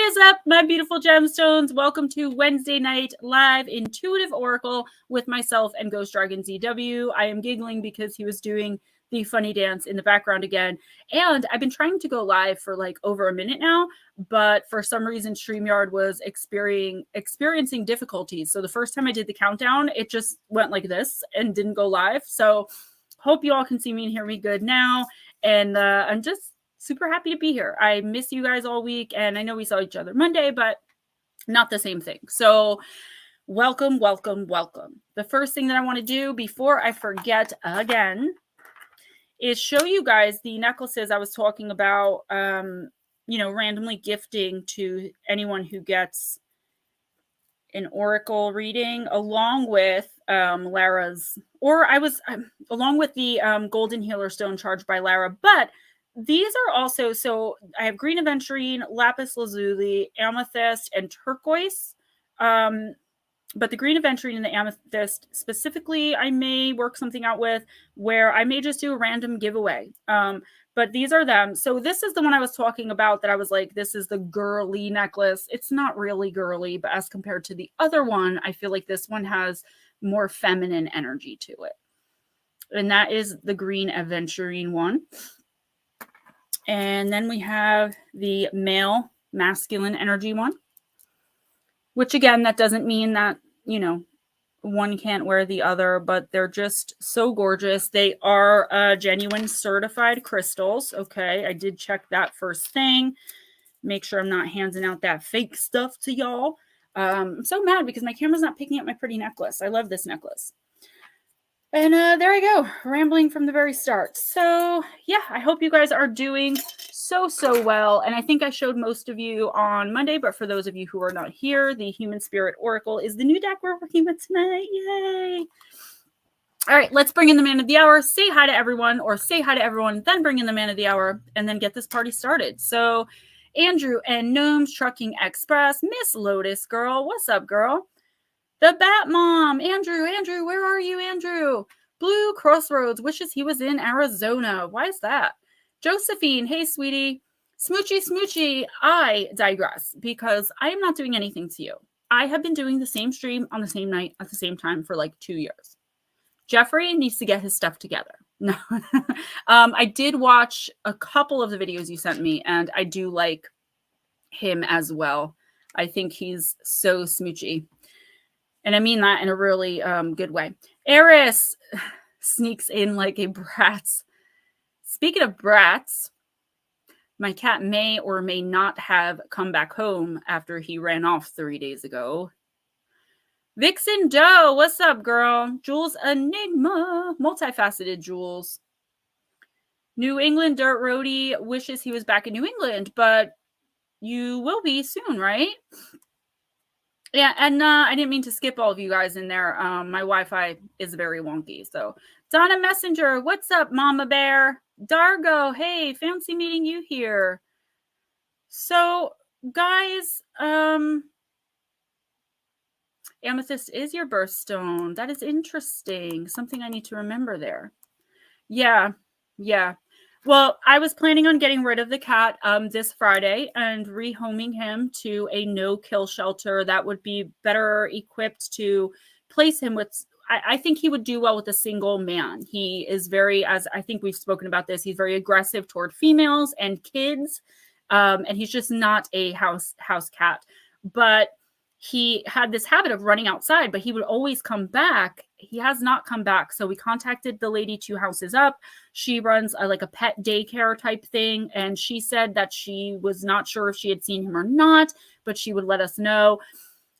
is up, my beautiful gemstones? Welcome to Wednesday night live intuitive oracle with myself and Ghostdragonzw. I am giggling because he was doing the funny dance in the background again. And I've been trying to go live for like over a minute now, but for some reason StreamYard was experiencing difficulties. So the first time I did the countdown, it just went like this and didn't go live. So hope you all can see me and hear me good now. And I'm just super happy to be here. I miss you guys all week, and I know we saw each other Monday, but not the same thing. So welcome, welcome, welcome. The first thing that I want to do before I forget again is show you guys the necklaces I was talking about, randomly gifting to anyone who gets an oracle reading, along with Lara's, along with the golden healer stone charged by Lara. But these are also, so I have green aventurine, lapis lazuli, amethyst, and turquoise. But the green aventurine and the amethyst specifically, I may work something out with where I may just do a random giveaway. But these are them. So this is the one I was talking about that I was like, this is the girly necklace. It's not really girly, but as compared to the other one, I feel like this one has more feminine energy to it. And that is the green aventurine one. And then we have the male masculine energy one, which again, that doesn't mean that, one can't wear the other, but they're just so gorgeous. They are genuine certified crystals. Okay, I did check that first thing. Make sure I'm not handing out that fake stuff to y'all. I'm so mad because my camera's not picking up my pretty necklace. I love this necklace. And there I go, rambling from the very start. So yeah, I hope you guys are doing so well. And I think I showed most of you on Monday, but for those of you who are not here, the Human Spirit Oracle is the new deck we're working with tonight. Yay! All right, let's bring in the man of the hour, say hi to everyone, or say hi to everyone, then bring in the man of the hour, and then get this party started. So Andrew and Gnomes Trucking Express, Miss Lotus Girl, what's up, girl? The Bat Mom, Andrew, where are you, Andrew? Blue Crossroads wishes he was in Arizona. Why is that? Josephine, hey, sweetie. Smoochy, I digress because I am not doing anything to you. I have been doing the same stream on the same night at the same time for like 2 years. Jeffrey needs to get his stuff together. No, I did watch a couple of the videos you sent me, and I do like him as well. I think he's so smoochy. And I mean that in a really good way. Eris sneaks in like a brat. Speaking of brats, my cat may or may not have come back home after he ran off 3 days ago. Vixen Doe, what's up, girl? Jules Enigma, multifaceted Jules. New England Dirt Roadie wishes he was back in New England, but you will be soon, right? Yeah, and I didn't mean to skip all of you guys in there. My Wi-Fi is very wonky. So, Donna Messenger, what's up, Mama Bear? Dargo, hey, fancy meeting you here. So, guys, amethyst is your birthstone. That is interesting. Something I need to remember there. Yeah. Well, I was planning on getting rid of the cat this Friday and rehoming him to a no-kill shelter that would be better equipped to place him with. I think he would do well with a single man. He is very, as I think we've spoken about this, he's very aggressive toward females and kids, and he's just not a house cat. But he had this habit of running outside, but he would always come back. He has not come back. So we contacted the lady 2 houses up. She runs like a pet daycare type thing. And she said that she was not sure if she had seen him or not, but she would let us know.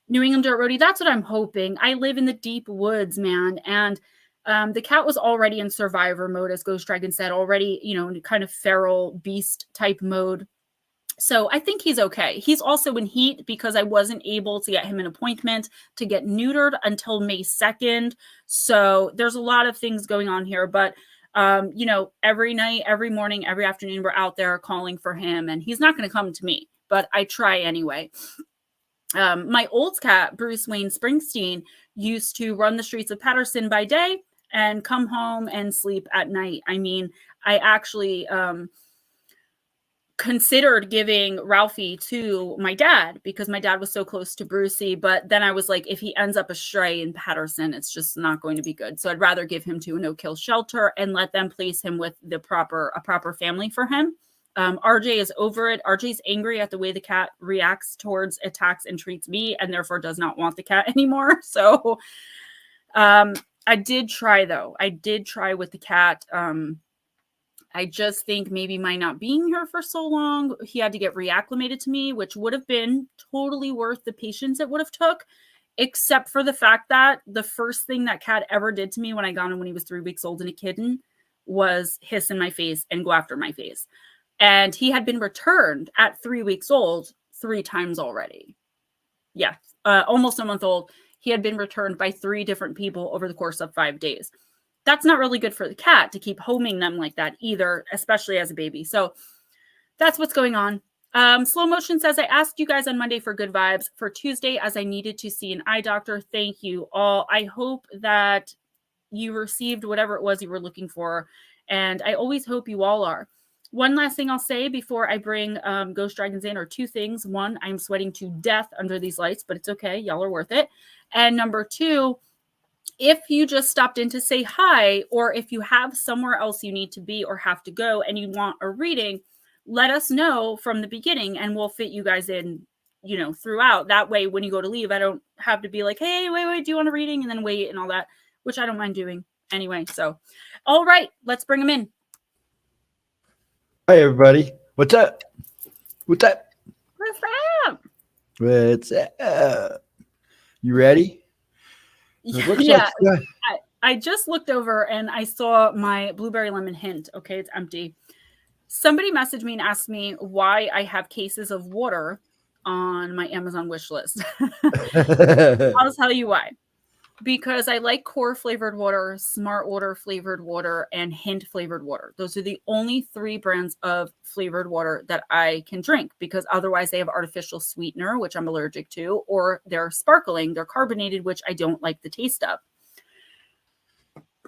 New England Dirt Roadie, that's what I'm hoping. I live in the deep woods, man. And the cat was already in survivor mode, as Ghost Dragon said, already, kind of feral beast type mode. So I think he's okay. He's also in heat because I wasn't able to get him an appointment to get neutered until May 2nd. So there's a lot of things going on here. But, every night, every morning, every afternoon, we're out there calling for him. And he's not going to come to me, but I try anyway. My old cat, Bruce Wayne Springsteen, used to run the streets of Patterson by day and come home and sleep at night. I mean, I actually... considered giving Ralphie to my dad because my dad was so close to Brucey. But then I was like, if he ends up astray in Patterson, it's just not going to be good. So I'd rather give him to a no-kill shelter and let them place him with a proper family for him. RJ is over it. RJ's angry at the way the cat reacts towards attacks and treats me, and therefore does not want the cat anymore. So I did try, though. I did try with the cat. I just think maybe my not being here for so long, he had to get reacclimated to me, which would have been totally worth the patience it would have took, except for the fact that the first thing that cat ever did to me when I got him when he was 3 weeks old and a kitten was hiss in my face and go after my face. And he had been returned at 3 weeks old 3 times already. Yeah, almost a month old. He had been returned by 3 different people over the course of 5 days. That's not really good for the cat to keep homing them like that either, especially as a baby. So that's what's going on. Slow Motion says, I asked you guys on Monday for good vibes for Tuesday as I needed to see an eye doctor. Thank you all. I hope that you received whatever it was you were looking for. And I always hope you all are. One last thing I'll say before I bring Ghost Dragons in are 2 things. 1, I'm sweating to death under these lights, but it's okay. Y'all are worth it. And number 2, if you just stopped in to say hi, or if you have somewhere else you need to be or have to go and you want a reading, let us know from the beginning and we'll fit you guys in, throughout. That way, when you go to leave, I don't have to be like, hey, wait, do you want a reading? And then wait and all that, which I don't mind doing anyway. So, all right, let's bring them in. Hi, everybody. What's up? What's up? What's up? You ready? Yeah, I just looked over and I saw my blueberry lemon hint. Okay, it's empty. Somebody messaged me and asked me why I have cases of water on my Amazon wish list. I'll tell you why. Because I like core flavored water, smart water flavored water, and hint flavored water. Those are the only 3 brands of flavored water that I can drink, because otherwise they have artificial sweetener, which I'm allergic to, or they're sparkling, they're carbonated, which I don't like the taste of.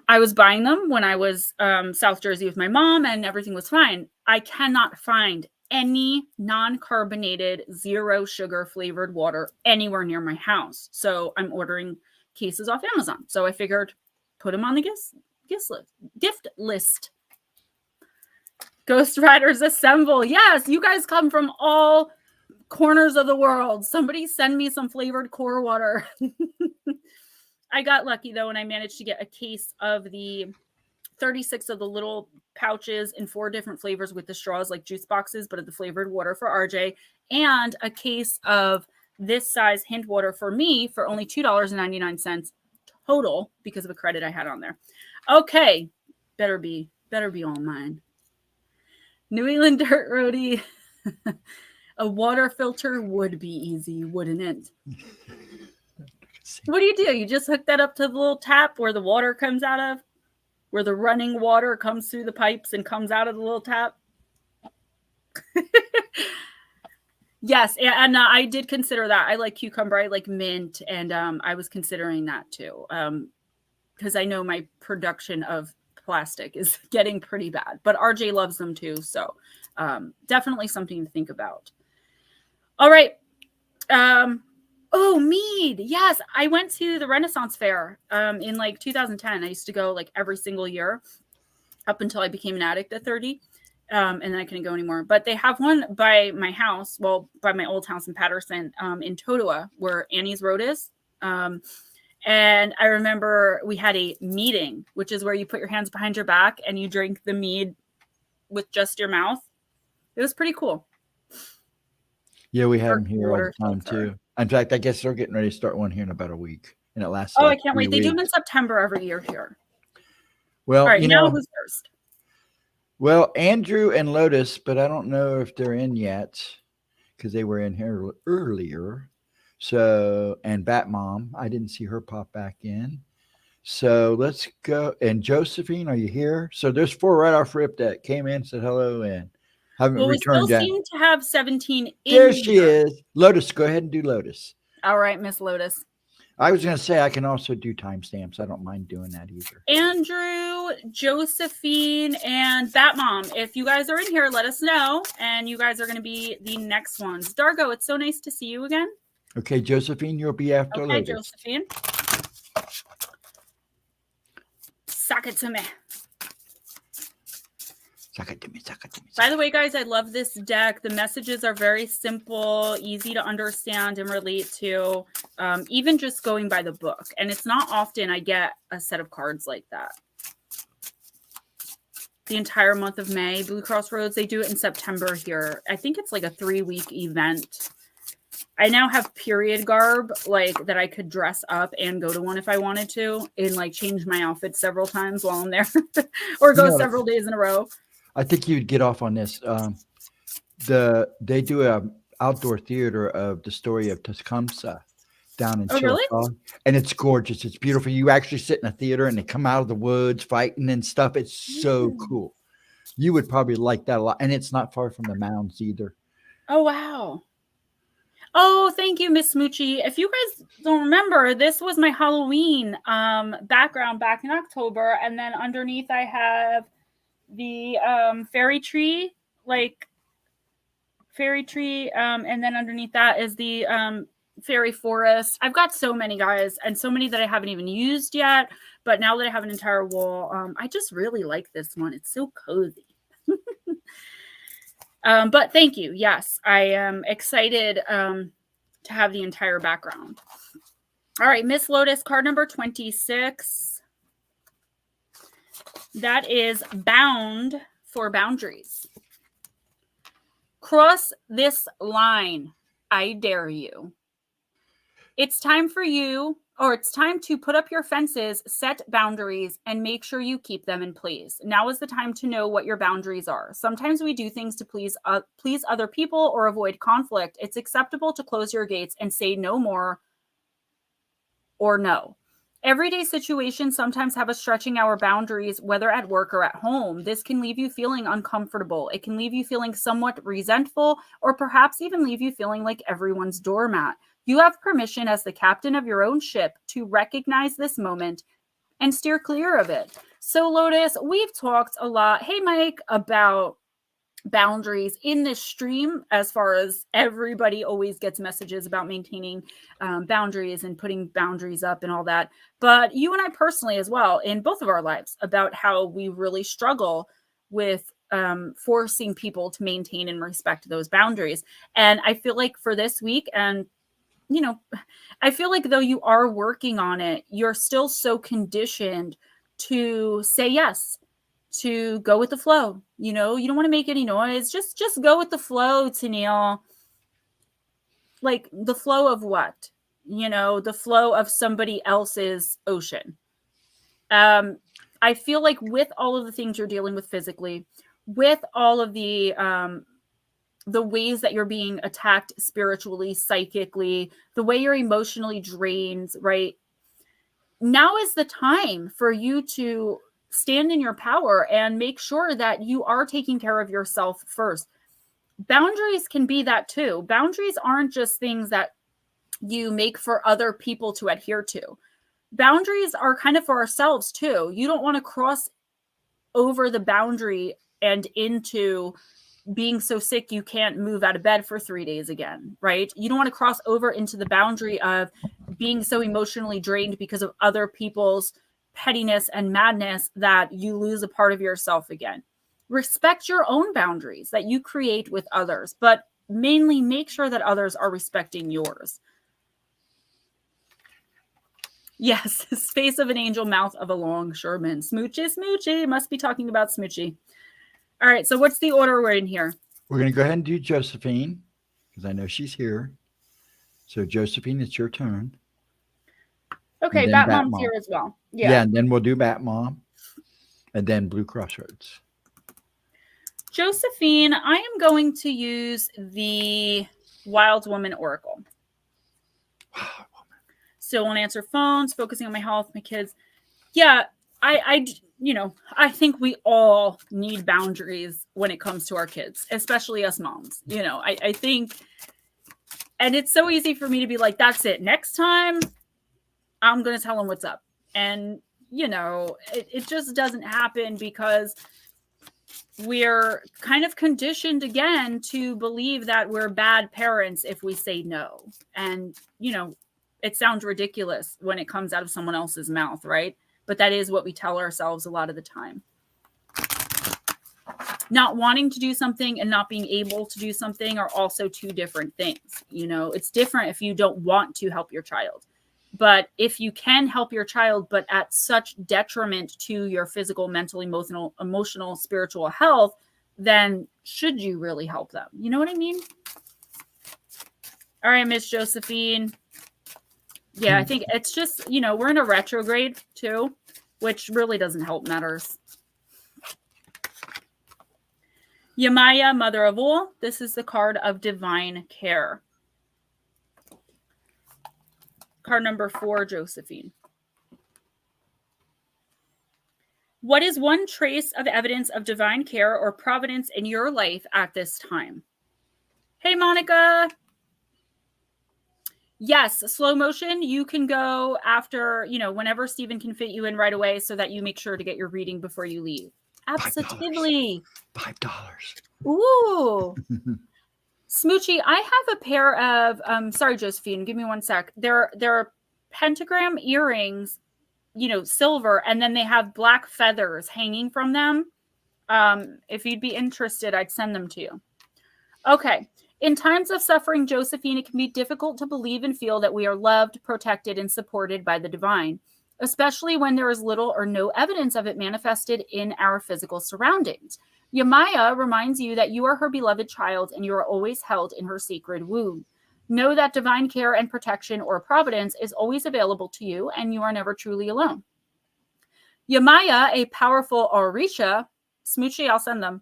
I was buying them when I was South Jersey with my mom and everything was fine. I cannot find any non-carbonated, 0 sugar flavored water anywhere near my house. So I'm ordering cases off Amazon. So I figured put them on the gift list. Ghost Riders assemble. Yes, you guys come from all corners of the world. Somebody send me some flavored core water. I got lucky though, and I managed to get a case of the 36 of the little pouches in 4 different flavors with the straws like juice boxes, but of the flavored water for RJ, and a case of this size hint water for me for only $2.99 total because of a credit I had on there. Okay, better be all mine. New England Dirt Roadie. A water filter would be easy, wouldn't it? What do? You just hook that up to the little tap where the water comes out of, where the running water comes through the pipes and comes out of the little tap. Yes, and I did consider that. I like cucumber, I like mint, and I was considering that too, because I know my production of plastic is getting pretty bad. But RJ loves them too, so definitely something to think about. All right. Oh, mead. Yes, I went to the Renaissance Fair in like 2010. I used to go like every single year up until I became an addict at 30. And then I couldn't go anymore. But they have one by my house, by my old house in Patterson, in Totowa, where Annie's Road is. And I remember we had a meeting, which is where you put your hands behind your back and you drink the mead with just your mouth. It was pretty cool. Yeah, we have them here all the time too. In fact, I guess they're getting ready to start one here in about a week, and it lasts. Oh, I can't wait! They do them in September every year here. Well, all right, now who's first? Well, Andrew and Lotus, but I don't know if they're in yet because they were in here earlier. So, and Bat Mom, I didn't see her pop back in. So let's go. And Josephine, are you here? So there's 4 right off rip that came in, said hello, and haven't returned yet. We still seem to have 17 in there she is. Lotus, go ahead and do Lotus. All right, Miss Lotus. I was going to say I can also do timestamps. I don't mind doing that either. Andrew, Josephine, and Bat Mom. If you guys are in here, let us know. And you guys are going to be the next ones. Dargo, it's so nice to see you again. Okay, Josephine, you'll be after Okay, Lotus. Josephine. Suck it to me. Suck it to me, suck it to me. By the way, guys, I love this deck. The messages are very simple, easy to understand and relate to, even just going by the book. And it's not often I get a set of cards like that. The entire month of May, Blue Cross Roads, they do it in September here. I think it's like a 3-week event. I now have period garb, like that I could dress up and go to one if I wanted to, and like change my outfit several times while I'm there, or go several days in a row. I think you'd get off on this. They do a outdoor theater of the story of Tecumseh down in Chillicothe, really? And it's gorgeous. It's beautiful. You actually sit in a theater and they come out of the woods fighting and stuff. It's so cool. You would probably like that a lot, and it's not far from the mounds either. Oh wow! Oh, thank you, Miss Smoochie. If you guys don't remember, this was my Halloween background back in October, and then underneath I have the fairy tree, and then underneath that is the fairy forest. I've got so many, guys, and so many that I haven't even used yet, but now that I have an entire wall, I just really like this one. It's so cozy. But thank you. Yes, I am excited to have the entire background. All right, Miss Lotus, card number 26. That is bound for boundaries. Cross this line. I dare you. It's time for you, or it's time to put up your fences, set boundaries, and make sure you keep them in place. Now is the time to know what your boundaries are. Sometimes we do things to please other people or avoid conflict. It's acceptable to close your gates and say no more or no. Everyday situations sometimes have us stretching our boundaries, whether at work or at home. This can leave you feeling uncomfortable. It can leave you feeling somewhat resentful, or perhaps even leave you feeling like everyone's doormat. You have permission as the captain of your own ship to recognize this moment and steer clear of it. So, Lotus, we've talked a lot, hey, Mike, about boundaries in this stream, as far as everybody always gets messages about maintaining boundaries and putting boundaries up and all that. But you and I personally as well, in both of our lives, about how we really struggle with forcing people to maintain and respect those boundaries. And I feel like for this week, and I feel like though you are working on it, you're still so conditioned to say yes, to go with the flow. You don't want to make any noise. Just go with the flow, Tennille. Like the flow of what? The flow of somebody else's ocean. I feel like with all of the things you're dealing with physically, with all of the ways that you're being attacked spiritually, psychically, the way you're emotionally drained, right? Now is the time for you to stand in your power and make sure that you are taking care of yourself first. Boundaries can be that too. Boundaries aren't just things that you make for other people to adhere to. Boundaries are kind of for ourselves too. You don't want to cross over the boundary and into being so sick you can't move out of bed for 3 days again, right? You don't want to cross over into the boundary of being so emotionally drained because of other people's pettiness and madness that you lose a part of yourself again. Respect your own boundaries that you create with others, but mainly make sure that others are respecting yours. Yes, face of an angel, mouth of a longshoreman. Smoochy, Smoochy. Must be talking about Smoochy. All right, so what's the order we're in here? We're going to go ahead and do Josephine, because I know she's here. So, Josephine, it's your turn. Okay, Bat Mom's here as well. Yeah, and then we'll do Bat Mom, and then Blue Crossroads. Josephine, I am going to use the Wild Woman Oracle. Still won't answer phones, focusing on my health, my kids. Yeah, I think we all need boundaries when it comes to our kids, especially us moms. I think, and it's so easy for me to be like, that's it. Next time, I'm going to tell him what's up. And, you know, it just doesn't happen because we're kind of conditioned again to believe that we're bad parents if we say no. And, you know, it sounds ridiculous when it comes out of someone else's mouth, right? But that is what we tell ourselves a lot of the time. Not wanting to do something and not being able to do something are also two different things. You know, it's different if you don't want to help your child. But if you can help your child, but at such detriment to your physical, mental, emotional, spiritual health, then should you really help them? You know what I mean? All right, Miss Josephine. Yeah, I think it's just, you know, we're in a retrograde too, which really doesn't help matters. Yemaya, Mother of All. This is the card of divine care. Card number 4, Josephine. What is one trace of evidence of divine care or providence in your life at this time? Hey, Monica. Yes, slow motion. You can go after, you know, whenever Stephen can fit you in right away so that you make sure to get your reading before you leave. Absolutely. $5. Ooh. Smoochie, I have a pair of, sorry, Josephine, give me one sec. They're pentagram earrings, you know, silver, and then they have black feathers hanging from them. If you'd be interested, I'd send them to you. Okay. In times of suffering, Josephine, it can be difficult to believe and feel that we are loved, protected, and supported by the divine, especially when there is little or no evidence of it manifested in our physical surroundings. Yemaya reminds you that you are her beloved child and you are always held in her sacred womb. Know that divine care and protection or providence is always available to you and you are never truly alone. Yemaya, a powerful Orisha, Smoochie, I'll send them,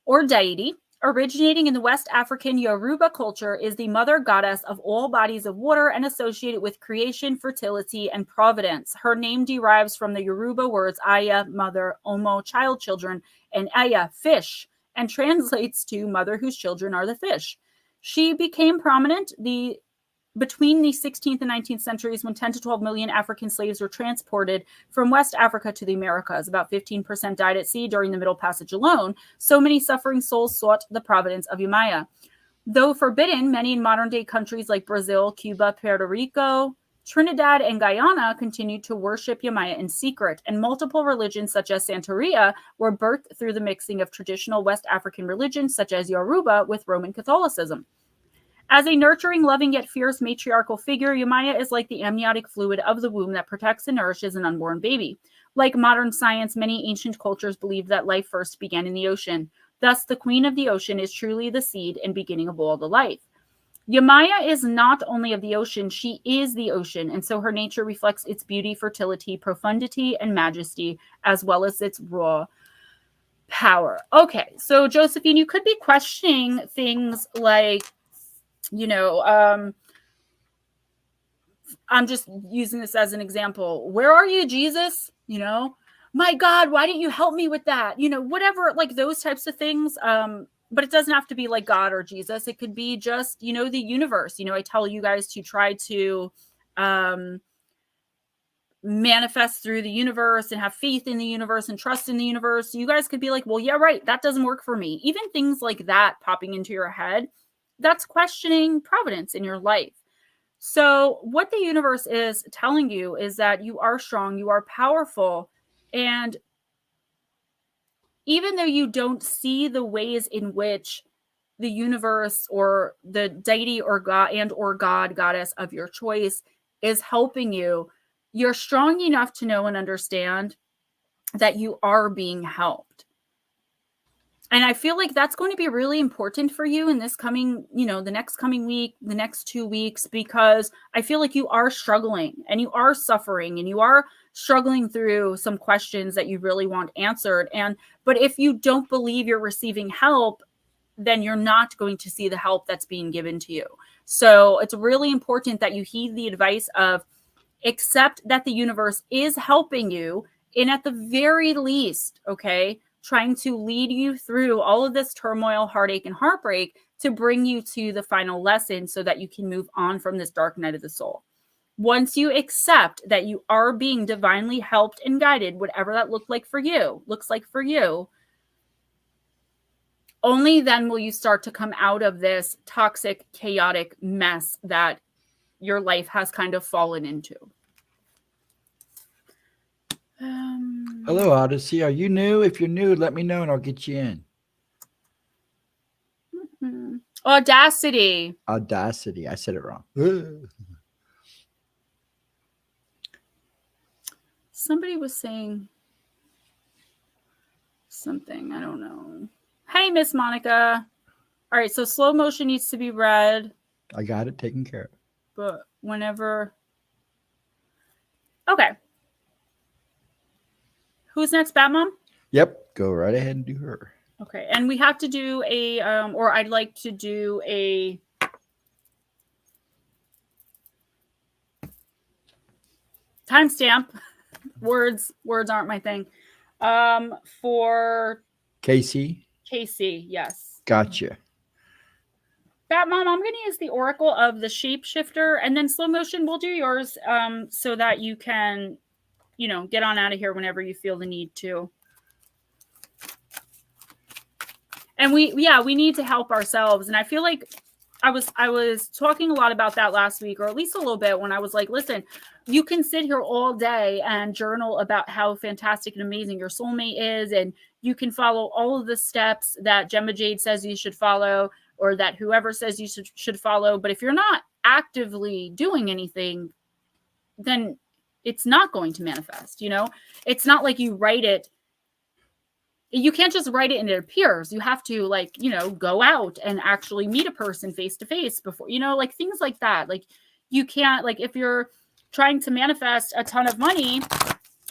or deity, originating in the West African Yoruba culture, is the mother goddess of all bodies of water and associated with creation, fertility, and providence. Her name derives from the Yoruba words Aya, mother, Omo, child, children, and Aya, fish, and translates to mother whose children are the fish. She became prominent between the 16th and 19th centuries when 10 to 12 million African slaves were transported from West Africa to the Americas. About 15% died at sea during the Middle Passage alone. So many suffering souls sought the providence of Yemaya. Though forbidden, many in modern-day countries like Brazil, Cuba, Puerto Rico, Trinidad, and Guyana continued to worship Yemaya in secret, and multiple religions such as Santeria were birthed through the mixing of traditional West African religions such as Yoruba with Roman Catholicism. As a nurturing, loving, yet fierce matriarchal figure, Yemaya is like the amniotic fluid of the womb that protects and nourishes an unborn baby. Like modern science, many ancient cultures believed that life first began in the ocean. Thus, the queen of the ocean is truly the seed and beginning of all the life. Yemaya is not only of the ocean, she is the ocean, and so her nature reflects its beauty, fertility, profundity, and majesty, as well as its raw power. Okay, so Josephine, you could be questioning things like, you know, I'm just using this as an example. Where are you, Jesus? You know, my God, why didn't you help me with that? You know, whatever, like those types of things. But it doesn't have to be like God or Jesus. It could be just, you know, the universe. You know, I tell you guys to try to manifest through the universe and have faith in the universe and trust in the universe. You guys could be like, well, yeah, right. That doesn't work for me. Even things like that popping into your head, that's questioning providence in your life. So what the universe is telling you is that you are strong, you are powerful, and even though you don't see the ways in which the universe or the deity or God and or God, goddess of your choice is helping you, you're strong enough to know and understand that you are being helped. And I feel like that's going to be really important for you in this coming, you know, the next coming week, the next 2 weeks, because I feel like you are struggling and you are suffering and you are struggling through some questions that you really want answered. But if you don't believe you're receiving help, then you're not going to see the help that's being given to you. So it's really important that you heed the advice of accept that the universe is helping you, and at the very least, okay, trying to lead you through all of this turmoil, heartache, and heartbreak to bring you to the final lesson so that you can move on from this dark night of the soul. Once you accept that you are being divinely helped and guided, whatever that looks like for you, only then will you start to come out of this toxic, chaotic mess that your life has kind of fallen into. Hello, Odyssey. Are you new? If you're new, let me know and I'll get you in. Audacity. Audacity. I said it wrong. Somebody was saying something. I don't know. Hey, Miss Monica. All right, so slow motion needs to be read. I got it taken care of. But whenever... Okay. Who's next, Batmom? Yep, go right ahead and do her. Okay, and we have to do a, or I'd like to do a timestamp. Words aren't my thing. For Casey, yes. gotcha. Batmom, I'm going to use the Oracle of the Shapeshifter, and then slow motion, we'll do yours, so that you can, get on out of here whenever you feel the need to. And we need to help ourselves. And I feel like I was talking a lot about that last week, or at least a little bit, when I was like, listen, you can sit here all day and journal about how fantastic and amazing your soulmate is, and you can follow all of the steps that Gemma Jade says you should follow, or that whoever says you should follow. But if you're not actively doing anything, then it's not going to manifest. It's not like you write it. You can't just write it and it appears. You have to go out and actually meet a person face to face before, things like that. Like, you can't, if you're trying to manifest a ton of money,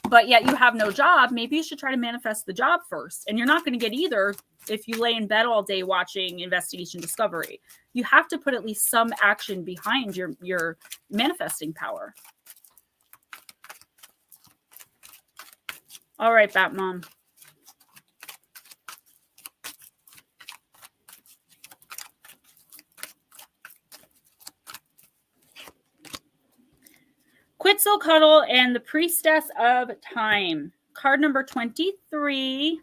but yet you have no job, maybe you should try to manifest the job first. And you're not going to get either if you lay in bed all day watching Investigation Discovery. You have to put at least some action behind your manifesting power. All right, Batmom. Quetzalcoatl and the Priestess of Time. Card number 23.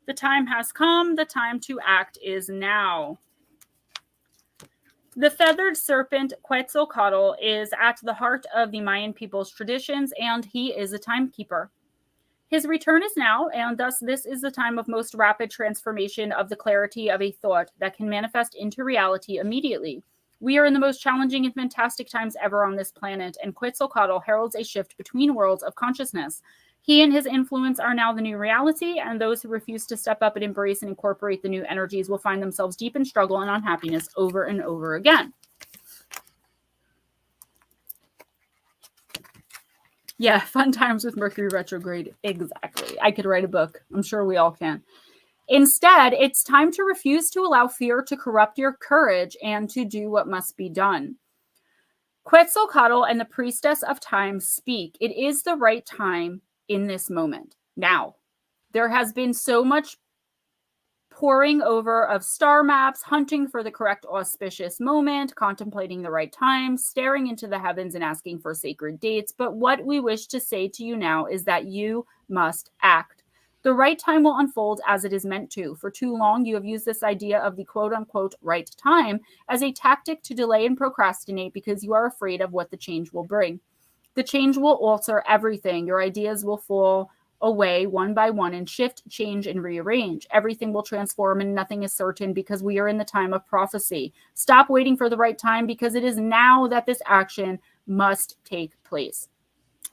The time has come. The time to act is now. The feathered serpent Quetzalcoatl is at the heart of the Mayan people's traditions, and he is a timekeeper. His return is now, and thus this is the time of most rapid transformation of the clarity of a thought that can manifest into reality immediately. We are in the most challenging and fantastic times ever on this planet, and Quetzalcoatl heralds a shift between worlds of consciousness. He and his influence are now the new reality, and those who refuse to step up and embrace and incorporate the new energies will find themselves deep in struggle and unhappiness over and over again. Yeah, fun times with Mercury retrograde. Exactly. I could write a book. I'm sure we all can. Instead, it's time to refuse to allow fear to corrupt your courage and to do what must be done. Quetzalcoatl and the Priestess of Time speak. It is the right time in this moment. Now, there has been so much poring over of star maps, hunting for the correct auspicious moment, contemplating the right time, staring into the heavens and asking for sacred dates. But what we wish to say to you now is that you must act. The right time will unfold as it is meant to. For too long, you have used this idea of the quote-unquote right time as a tactic to delay and procrastinate because you are afraid of what the change will bring. The change will alter everything. Your ideas will fall away one by one and shift, change, and rearrange. Everything will transform and nothing is certain because we are in the time of prophecy. Stop waiting for the right time because it is now that this action must take place.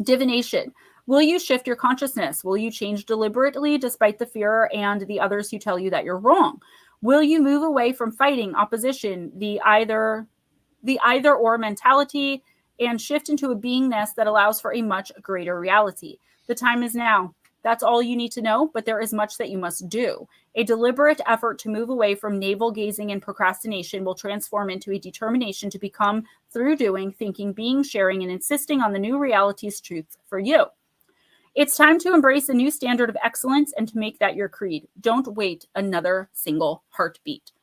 Divination. Will you shift your consciousness? Will you change deliberately despite the fear and the others who tell you that you're wrong? Will you move away from fighting, opposition, the either or mentality, and shift into a beingness that allows for a much greater reality? The time is now. That's all you need to know, but there is much that you must do. A deliberate effort to move away from navel-gazing and procrastination will transform into a determination to become, through doing, thinking, being, sharing, and insisting on the new reality's truth for you. It's time to embrace a new standard of excellence and to make that your creed. Don't wait another single heartbeat.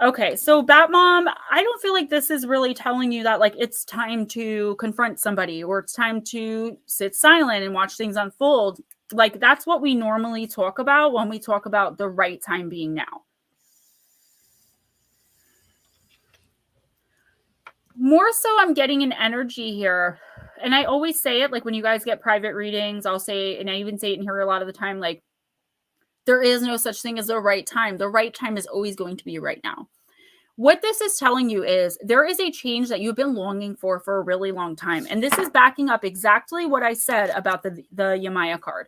Okay, so Batmom, I don't feel like this is really telling you that like it's time to confront somebody or it's time to sit silent and watch things unfold. Like that's what we normally talk about when we talk about the right time being now. More so I'm getting an energy here. And I always say it like when you guys get private readings, I'll say, and I even say it in here a lot of the time, like there is no such thing as the right time. The right time is always going to be right now. What this is telling you is there is a change that you've been longing for a really long time. And this is backing up exactly what I said about the Yamaya card.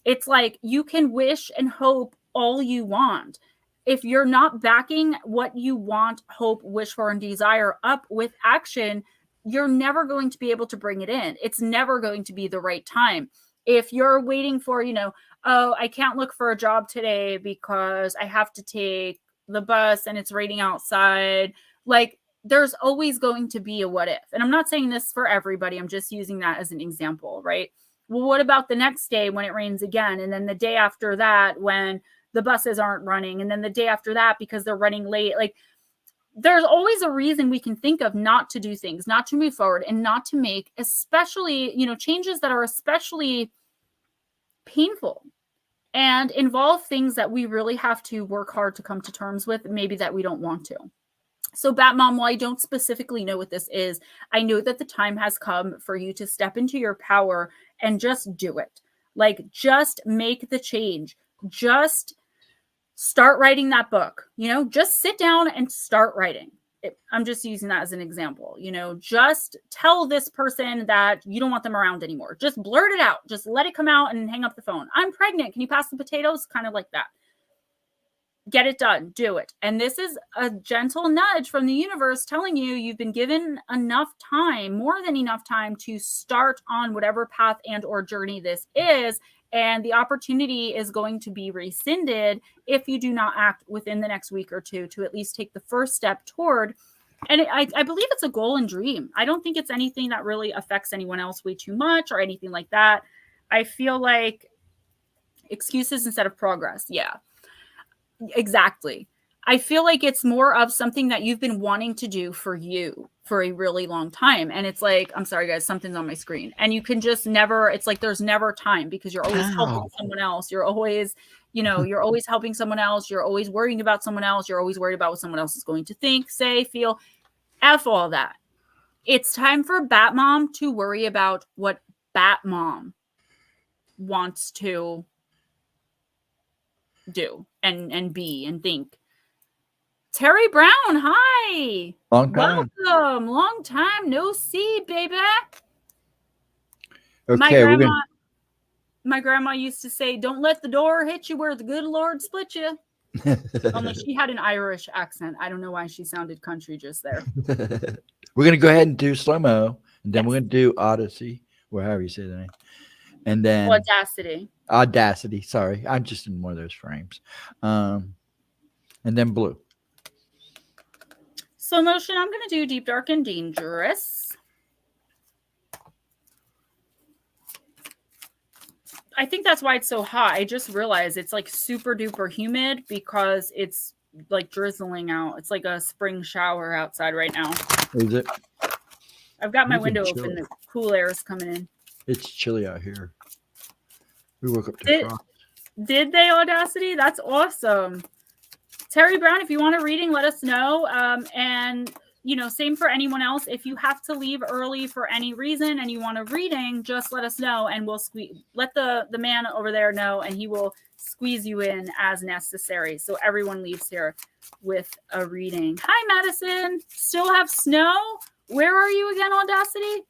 It's like you can wish and hope all you want. If you're not backing what you want, hope, wish for, and desire up with action, you're never going to be able to bring it in. It's never going to be the right time. If you're waiting for, oh, I can't look for a job today because I have to take the bus and it's raining outside, like there's always going to be a what if. And I'm not saying this for everybody. I'm just using that as an example, right? Well, what about the next day when it rains again? And then the day after that when the buses aren't running? And then the day after that because they're running late? Like there's always a reason we can think of not to do things, not to move forward, and not to make especially, changes that are especially painful and involve things that we really have to work hard to come to terms with, maybe that we don't want to. So Batmom, while I don't specifically know what this is, I know that the time has come for you to step into your power and just do it. Like, just make the change. Just start writing that book. Just sit down and start writing. I'm just using that as an example. Just tell this person that you don't want them around anymore. Just blurt it out. Just let it come out and hang up the phone. I'm pregnant. Can you pass the potatoes? Kind of like that. Get it done. Do it. And this is a gentle nudge from the universe telling you you've been given enough time, more than enough time, to start on whatever path and or journey this is. And the opportunity is going to be rescinded if you do not act within the next week or two to at least take the first step toward. And I believe it's a goal and dream. I don't think it's anything that really affects anyone else way too much or anything like that. I feel like excuses instead of progress. Yeah. Exactly. I feel like it's more of something that you've been wanting to do for you for a really long time. And it's like, I'm sorry, guys, something's on my screen. And you can just never, it's like there's never time because you're always helping someone else. You're always, you're always helping someone else. You're always worrying about someone else. You're always worried about what someone else is going to think, say, feel. F all that. It's time for Batmom to worry about what Batmom wants to do and be and think. Terry Brown, hi. Long time. Welcome. Long time no see, baby. Okay, my grandma used to say, don't let the door hit you where the good Lord split you. Only she had an Irish accent. I don't know why she sounded country just there. We're going to go ahead and do slow-mo, and then we're going to do Odyssey, or however you say the name. And then Audacity. Sorry, I'm just in one of those frames. And then blue. So motion, I'm going to do Deep, Dark, and Dangerous. I think that's why it's so hot. I just realized it's like super duper humid because it's like drizzling out. It's like a spring shower outside right now. Is it? I've got my window open. The cool air is coming in. It's chilly out here. We woke up to frost. Did they, Audacity? That's awesome. Terry Brown, if you want a reading, let us know. And, same for anyone else. If you have to leave early for any reason and you want a reading, just let us know and we'll let the man over there know and he will squeeze you in as necessary. So everyone leaves here with a reading. Hi, Madison. Still have snow? Where are you again, Audacity?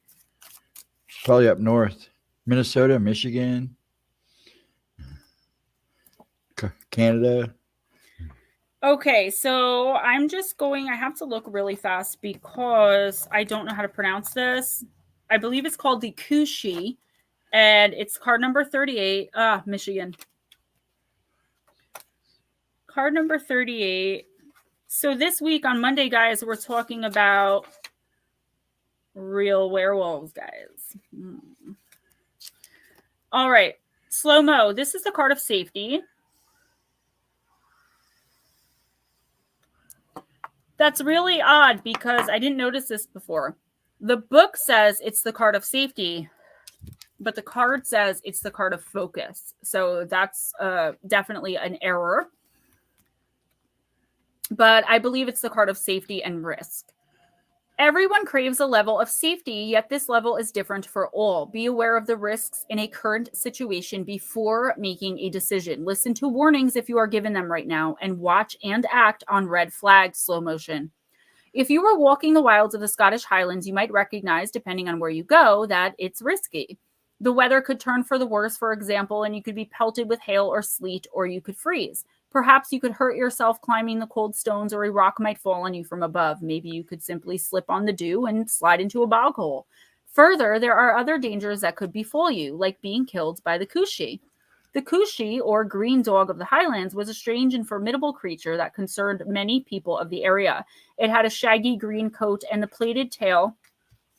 Probably up north. Minnesota, Michigan, Canada. Okay, so I'm just going, I have to look really fast because I don't know how to pronounce this. I believe it's called the Kushi, and it's card number 38. Michigan. Card number 38. So this week on Monday, guys, we're talking about real werewolves, guys. All right, slow-mo. This is the card of safety. That's really odd because I didn't notice this before. The book says it's the card of safety, but the card says it's the card of focus. So that's definitely an error. But I believe it's the card of safety and risk. Everyone craves a level of safety, yet this level is different for all. Be aware of the risks in a current situation before making a decision. Listen to warnings if you are given them right now, and watch and act on red flags, slow motion. If you were walking the wilds of the Scottish Highlands, you might recognize, depending on where you go, that it's risky. The weather could turn for the worse, for example, and you could be pelted with hail or sleet, or you could freeze. Perhaps you could hurt yourself climbing the cold stones, or a rock might fall on you from above. Maybe you could simply slip on the dew and slide into a bog hole. Further, there are other dangers that could befall you, like being killed by the Kushi. The Kushi, or green dog of the Highlands, was a strange and formidable creature that concerned many people of the area. It had a shaggy green coat and a plaited tail,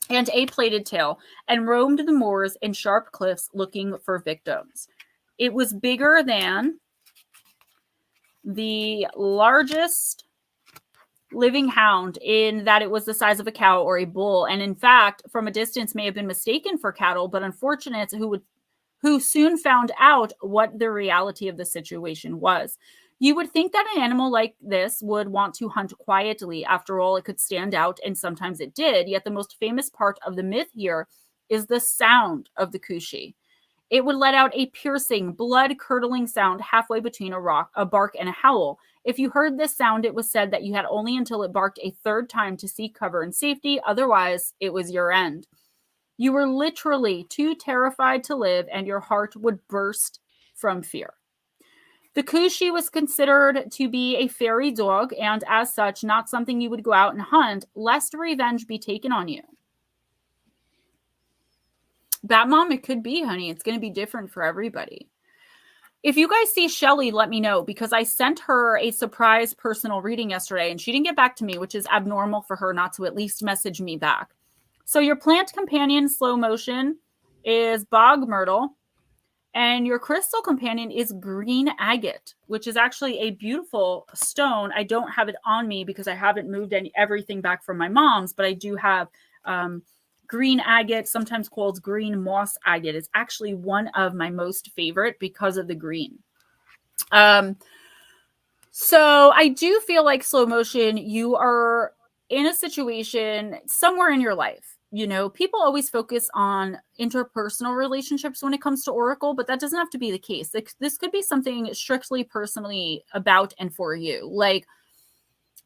and roamed the moors and sharp cliffs looking for victims. It was bigger than the largest living hound, in that it was the size of a cow or a bull, and in fact, from a distance may have been mistaken for cattle, but unfortunates who soon found out what the reality of the situation was. You would think that an animal like this would want to hunt quietly. After all, it could stand out, and sometimes it did. Yet the most famous part of the myth here is the sound of the Kushi. It would let out a piercing, blood-curdling sound halfway between a bark and a howl. If you heard this sound, it was said that you had only until it barked a third time to seek cover and safety. Otherwise, it was your end. You were literally too terrified to live, and your heart would burst from fear. The Kushi was considered to be a fairy dog, and as such, not something you would go out and hunt, lest revenge be taken on you. Batmom, it could be, honey. It's going to be different for everybody. If you guys see Shelly, let me know, because I sent her a surprise personal reading yesterday, and she didn't get back to me, which is abnormal for her not to at least message me back. So your plant companion, slow motion, is bog myrtle, and your crystal companion is green agate, which is actually a beautiful stone. I don't have it on me because I haven't moved everything back from my mom's, but I do have green agate, sometimes called green moss agate. Is actually one of my most favorite because of the green. So I do feel like, slow motion, you are in a situation somewhere in your life. You know, people always focus on interpersonal relationships when it comes to Oracle, but that doesn't have to be the case. This could be something strictly personally about and for you. Like,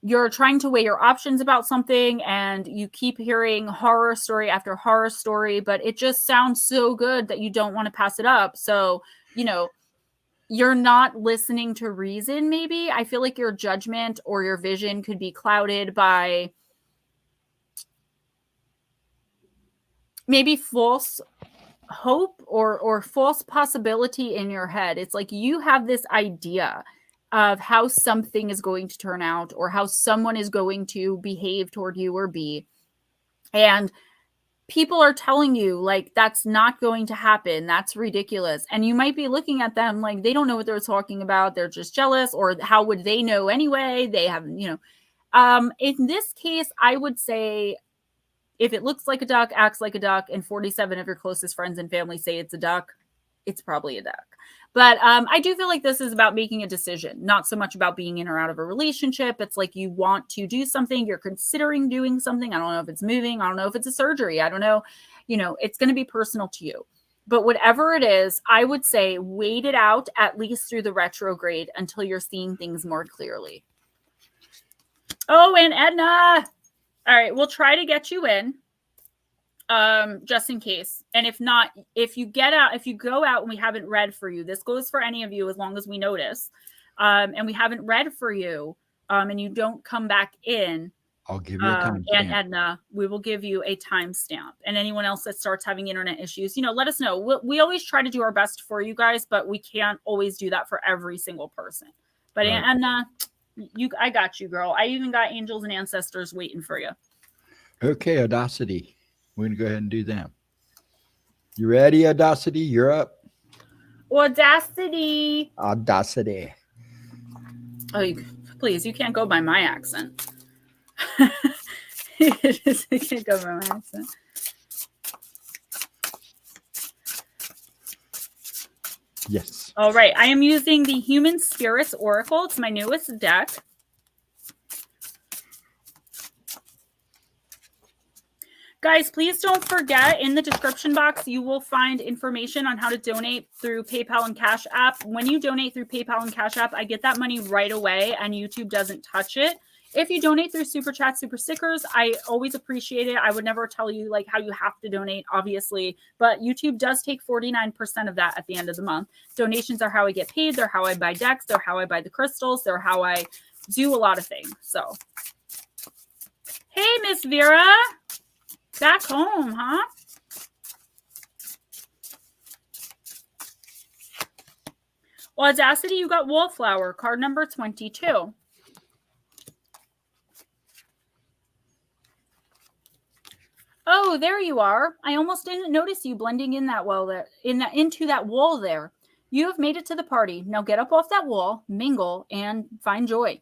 you're trying to weigh your options about something, and you keep hearing horror story after horror story, but it just sounds so good that you don't want to pass it up. So, you know, you're not listening to reason, maybe. I feel like your judgment or your vision could be clouded by maybe false hope or false possibility in your head. It's like you have this idea of how something is going to turn out, or how someone is going to behave toward you or be. And people are telling you, like, that's not going to happen. That's ridiculous. And you might be looking at them like they don't know what they're talking about. They're just jealous, or how would they know anyway? They have, in this case, I would say, if it looks like a duck, acts like a duck, and 47 of your closest friends and family say it's a duck, it's probably a duck. But I do feel like this is about making a decision, not so much about being in or out of a relationship. It's like you want to do something. You're considering doing something. I don't know if it's moving. I don't know if it's a surgery. I don't know. It's going to be personal to you. But whatever it is, I would say wait it out at least through the retrograde until you're seeing things more clearly. Oh, and Edna. All right, we'll try to get you in. Just in case. And if not, if you go out and we haven't read for you, this goes for any of you as long as we notice, and we haven't read for you, and you don't come back in, I'll give you a timestamp. And Edna, we will give you a timestamp. And anyone else that starts having internet issues, let us know. We always try to do our best for you guys, but we can't always do that for every single person. But right. Edna, I got you, girl. I even got angels and ancestors waiting for you. Okay, Audacity. We're going to go ahead and do them. You ready, Audacity? You're up. Audacity. Audacity. Oh, please, you can't go by my accent. Just a kick over my accent. Yes. All right. I am using the Human Spirits Oracle. It's my newest deck. Guys, please don't forget, in the description box, you will find information on how to donate through PayPal and Cash App. When you donate through PayPal and Cash App, I get that money right away and YouTube doesn't touch it. If you donate through Super Chat, Super Stickers, I always appreciate it. I would never tell you like how you have to donate, obviously, but YouTube does take 49% of that at the end of the month. Donations are how I get paid. They're how I buy decks. They're how I buy the crystals. They're how I do a lot of things. So, hey, Miss Vera. Back home, huh? Audacity, you got Wallflower, card number 22. Oh, there you are. I almost didn't notice you blending in that well there, into that wall there. You have made it to the party. Now get up off that wall, mingle, and find joy.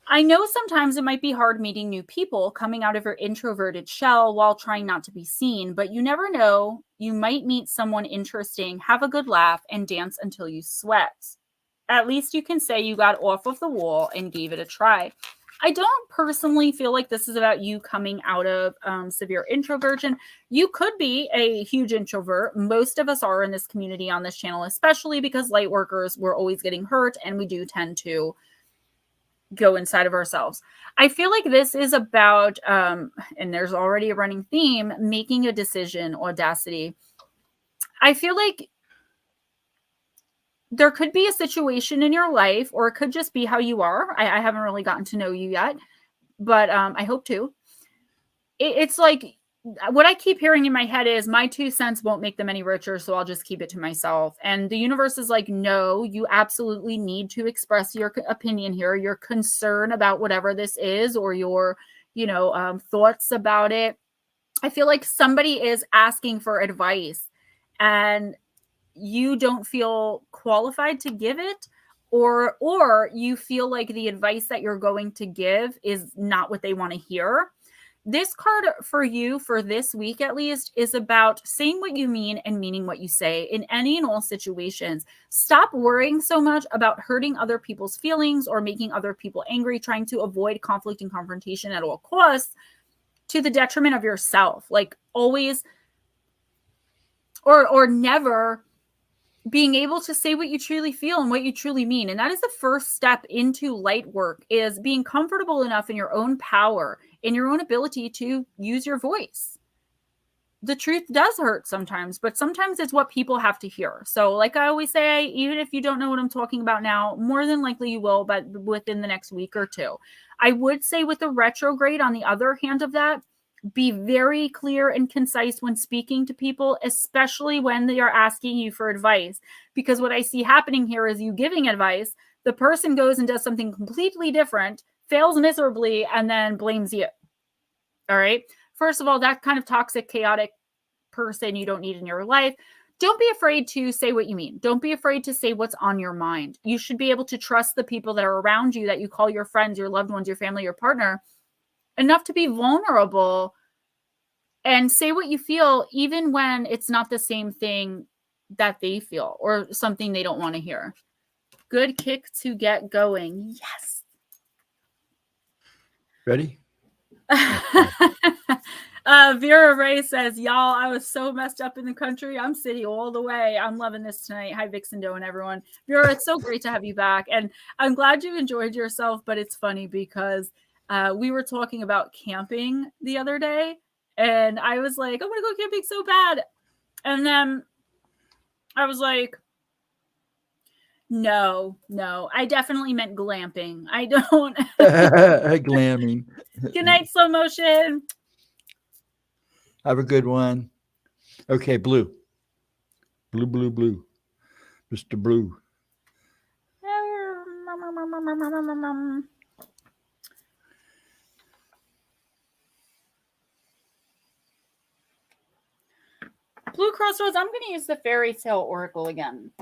I know sometimes it might be hard meeting new people, coming out of your introverted shell while trying not to be seen, but you never know. You might meet someone interesting, have a good laugh, and dance until you sweat. At least you can say you got off of the wall and gave it a try. I don't personally feel like this is about you coming out of severe introversion. You could be a huge introvert. Most of us are in this community on this channel, especially because light workers, we're always getting hurt and we do tend to go inside of ourselves. I feel like this is about, and there's already a running theme, making a decision, Audacity. I feel like there could be a situation in your life, or it could just be how you are. I haven't really gotten to know you yet, but I hope to. It's like, what I keep hearing in my head is my 2 cents won't make them any richer, so I'll just keep it to myself. And the universe is like, no, you absolutely need to express your opinion here, your concern about whatever this is, or your, thoughts about it. I feel like somebody is asking for advice and you don't feel qualified to give it, or you feel like the advice that you're going to give is not what they want to hear. This card for you for this week, at least, is about saying what you mean and meaning what you say in any and all situations. Stop worrying so much about hurting other people's feelings or making other people angry, trying to avoid conflict and confrontation at all costs to the detriment of yourself. Like always or never being able to say what you truly feel and what you truly mean. And that is the first step into light work, is being comfortable enough in your own power, in your own ability to use your voice. The truth does hurt sometimes, but sometimes it's what people have to hear. So like I always say, even if you don't know what I'm talking about now, more than likely you will, but within the next week or two. I would say with the retrograde, on the other hand of that, be very clear and concise when speaking to people, especially when they are asking you for advice. Because what I see happening here is you giving advice, the person goes and does something completely different, fails miserably, and then blames you. All right. First of all, that kind of toxic, chaotic person you don't need in your life. Don't be afraid to say what you mean. Don't be afraid to say what's on your mind. You should be able to trust the people that are around you, that you call your friends, your loved ones, your family, your partner, enough to be vulnerable and say what you feel, even when it's not the same thing that they feel or something they don't want to hear. Good kick to get going. Yes. Ready? Vera Ray says, y'all, I was so messed up in the country. I'm city all the way. I'm loving this tonight. Hi, Vixen Doe and everyone. Vera, it's so great to have you back. And I'm glad you enjoyed yourself, but it's funny because we were talking about camping the other day, and I was like, I want to go camping so bad. And then I was like, no, I definitely meant glamping. I don't. Glamming. Good night, slow motion. Have a good one. Okay, blue. Blue. Mr. Blue. Blue Crossroads, I'm going to use the Fairy Tale Oracle again.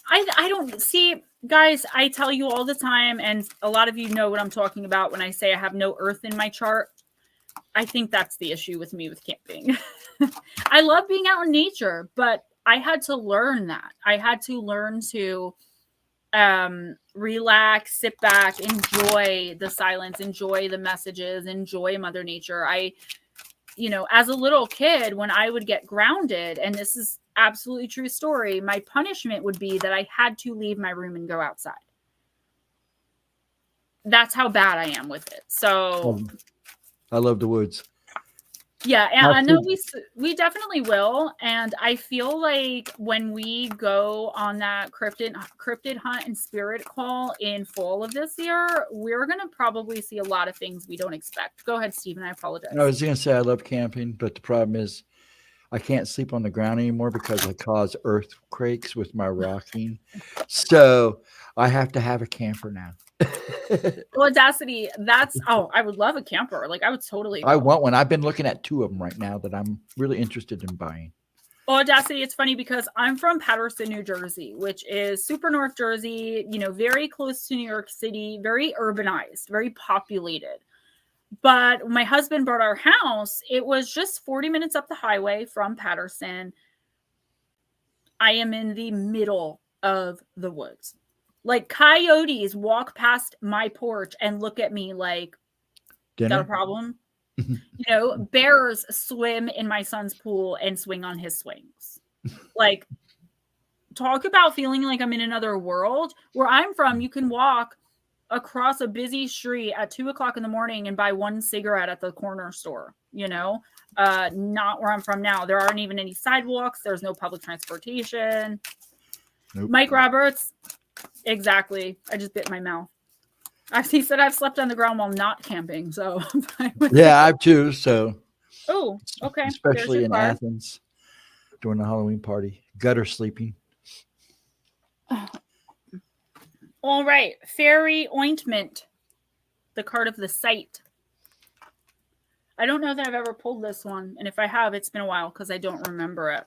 I don't see, Guys, I tell you all the time, and a lot of you know what I'm talking about when I say I have no earth in my chart. I think that's the issue with me with camping. I love being out in nature, but I had to learn that. I had to learn to relax, sit back, enjoy the silence, enjoy the messages, enjoy Mother Nature. As a little kid, when I would get grounded, and this is absolutely true story, my punishment would be that I had to leave my room and go outside. That's how bad I am with it. So I love the woods. yeah, and I know we definitely will, and I feel like when we go on that cryptid hunt and spirit call in fall of this year, we're gonna probably see a lot of things we don't expect. Go ahead, Stephen. I apologize. I was going to say I love camping, but the problem is I can't sleep on the ground anymore because I cause earthquakes with my rocking. So I have to have a camper now. Audacity, I would love a camper. Like, I would totally I want one. I've been looking at 2 of them right now that I'm really interested in buying. Audacity, it's funny because I'm from Paterson, New Jersey, which is super North Jersey, very close to New York City, very urbanized, very populated. But when my husband bought our house, it was just 40 minutes up the highway from Paterson. I am in the middle of the woods. Like, coyotes walk past my porch and look at me like, Dinner? got a problem? Bears swim in my son's pool and swing on his swings. Like, talk about feeling like I'm in another world. Where I'm from, you can walk across a busy street at 2:00 in the morning and buy one cigarette at the corner store. Not where I'm from now. There aren't even any sidewalks. There's no public transportation. Nope. Mike Roberts, exactly. I just bit my mouth. He said I've slept on the ground while not camping. So yeah, I've too. So oh, okay. Especially in Athens during the Halloween party, gutter sleeping. All right, fairy ointment, the card of the sight. I don't know that I've ever pulled this one, and if I have, it's been a while because I don't remember it.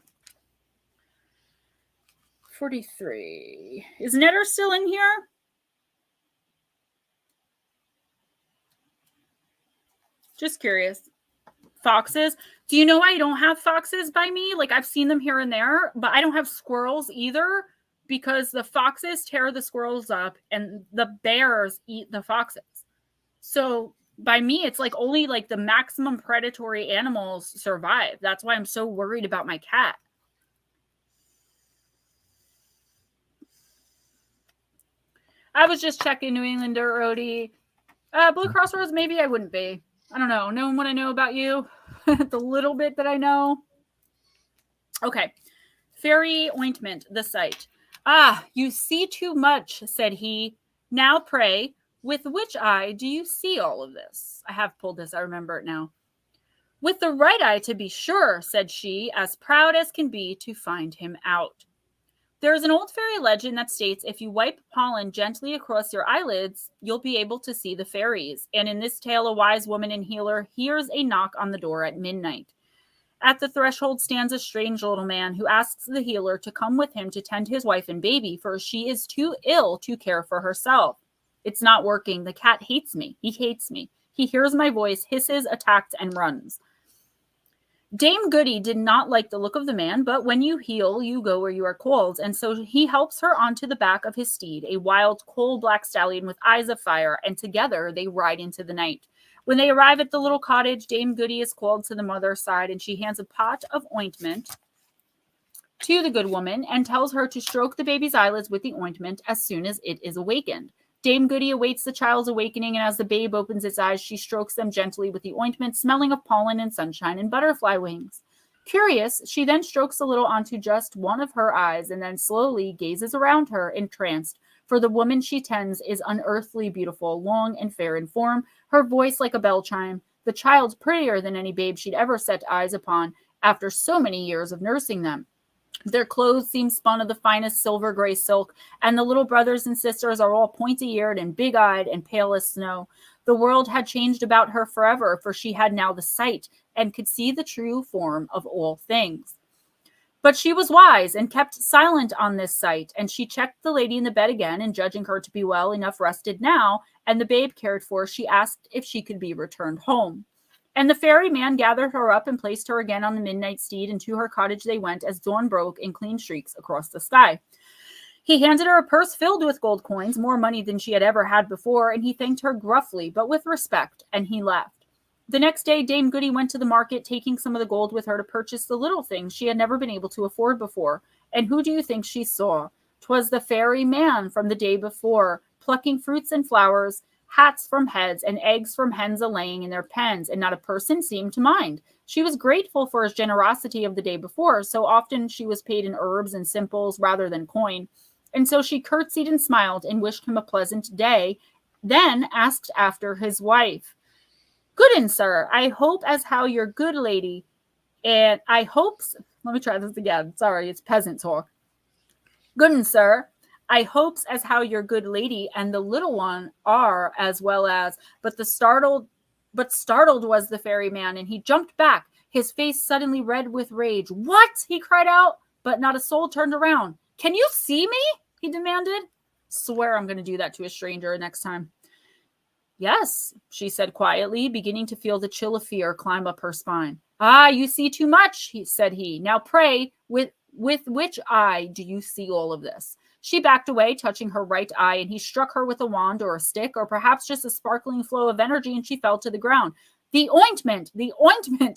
43. Is Netter still in here? Just curious. Foxes. Do you know I don't have foxes by me? Like, I've seen them here and there, but I don't have squirrels either because the foxes tear the squirrels up and the bears eat the foxes. So by me, it's like only like the maximum predatory animals survive. That's why I'm so worried about my cat. I was just checking New Englander, Odie. Blue Cross Roads, maybe I wouldn't be. I don't know. Knowing what I know about you, the little bit that I know. Okay. Fairy ointment, the sight. Ah, you see too much, said he. Now pray, with which eye do you see all of this? I have pulled this. I remember it now. With the right eye, to be sure, said she, as proud as can be to find him out. There is an old fairy legend that states if you wipe pollen gently across your eyelids, you'll be able to see the fairies. And in this tale, a wise woman and healer hears a knock on the door at midnight. At the threshold stands a strange little man who asks the healer to come with him to tend his wife and baby, for she is too ill to care for herself. It's not working. The cat hates me. He hates me. He hears my voice, hisses, attacks, and runs. Dame Goody did not like the look of the man, but when you heal, you go where you are called, and so he helps her onto the back of his steed, a wild, coal-black stallion with eyes of fire, and together they ride into the night. When they arrive at the little cottage, Dame Goody is called to the mother's side, and she hands a pot of ointment to the good woman and tells her to stroke the baby's eyelids with the ointment as soon as it is awakened. Dame Goody awaits the child's awakening, and as the babe opens its eyes, she strokes them gently with the ointment, smelling of pollen and sunshine and butterfly wings. Curious, she then strokes a little onto just one of her eyes and then slowly gazes around her, entranced, for the woman she tends is unearthly beautiful, long and fair in form, her voice like a bell chime, the child prettier than any babe she'd ever set eyes upon after so many years of nursing them. Their clothes seem spun of the finest silver gray silk, and the little brothers and sisters are all pointy-eared and big-eyed and pale as snow. The world had changed about her forever, for she had now the sight and could see the true form of all things. But she was wise and kept silent on this sight, and she checked the lady in the bed again, and judging her to be well enough rested now, and the babe cared for, she asked if she could be returned home. And the fairy man gathered her up and placed her again on the midnight steed, and to her cottage they went as dawn broke in clean streaks across the sky. He handed her a purse filled with gold coins, more money than she had ever had before, and he thanked her gruffly, but with respect, and he left. The next day, Dame Goody went to the market, taking some of the gold with her to purchase the little things she had never been able to afford before. And who do you think she saw? 'Twas the fairy man from the day before, plucking fruits and flowers, hats from heads, and eggs from hens a-laying in their pens, and not a person seemed to mind. She was grateful for his generosity of the day before, so often she was paid in herbs and simples rather than coin. And so she curtsied and smiled and wished him a pleasant day, then asked after his wife. Gooden, sir, I hope as how your good lady, and I hopes, let me try this again. Sorry, it's peasant talk. Gooden, sir, I hopes as how your good lady and the little one are as well as, but startled was the fairy man, and he jumped back, his face suddenly red with rage. What? He cried out, but not a soul turned around. Can you see me? He demanded. Swear I'm going to do that to a stranger next time. Yes, she said quietly, beginning to feel the chill of fear climb up her spine. Ah, you see too much, said he. Now pray, with which eye do you see all of this? She backed away, touching her right eye, and he struck her with a wand or a stick, or perhaps just a sparkling flow of energy, and she fell to the ground. The ointment,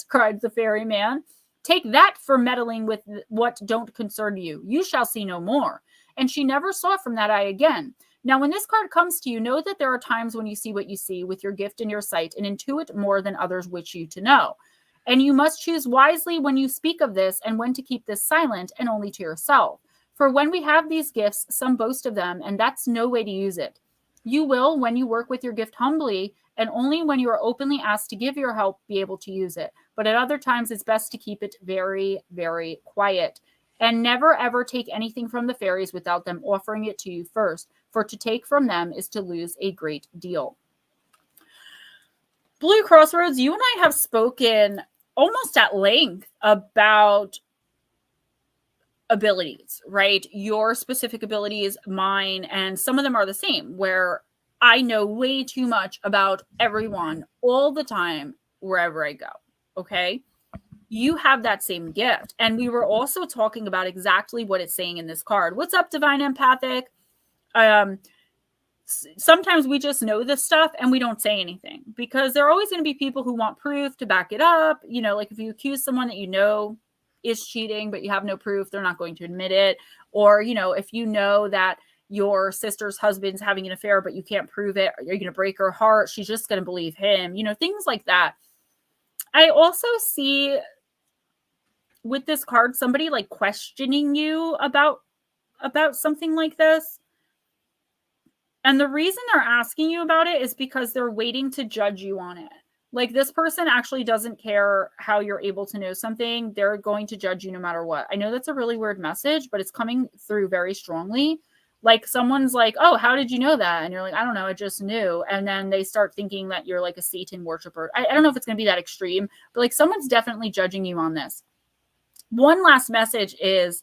cried the fairy man. Take that for meddling with what don't concern you. You shall see no more. And she never saw from that eye again. Now, when this card comes to you, know that there are times when you see what you see with your gift and your sight and intuit more than others wish you to know. And you must choose wisely when you speak of this and when to keep this silent and only to yourself. For when we have these gifts, some boast of them, and that's no way to use it. You will, when you work with your gift humbly, and only when you are openly asked to give your help, be able to use it. But at other times, it's best to keep it very, very quiet. And never, ever take anything from the fairies without them offering it to you first. For to take from them is to lose a great deal. Blue Crossroads, you and I have spoken almost at length about abilities, right? Your specific abilities, mine, and some of them are the same, where I know way too much about everyone all the time, wherever I go, okay? You have that same gift. And we were also talking about exactly what it's saying in this card. What's up, Divine Empathic? Sometimes we just know this stuff and we don't say anything because there are always going to be people who want proof to back it up. You know, like if you accuse someone that you know is cheating, but you have no proof, they're not going to admit it. Or, you know, if you know that your sister's husband's having an affair, but you can't prove it, you're going to break her heart. She's just going to believe him, you know, things like that. I also see with this card, somebody like questioning you about something like this. And the reason they're asking you about it is because they're waiting to judge you on it. Like this person actually doesn't care how you're able to know something. They're going to judge you no matter what. I know that's a really weird message, but it's coming through very strongly. Like someone's like, oh, how did you know that? And you're like, I don't know, I just knew. And then they start thinking that you're like a Satan worshiper. I don't know if it's going to be that extreme, but like someone's definitely judging you on this. One last message is,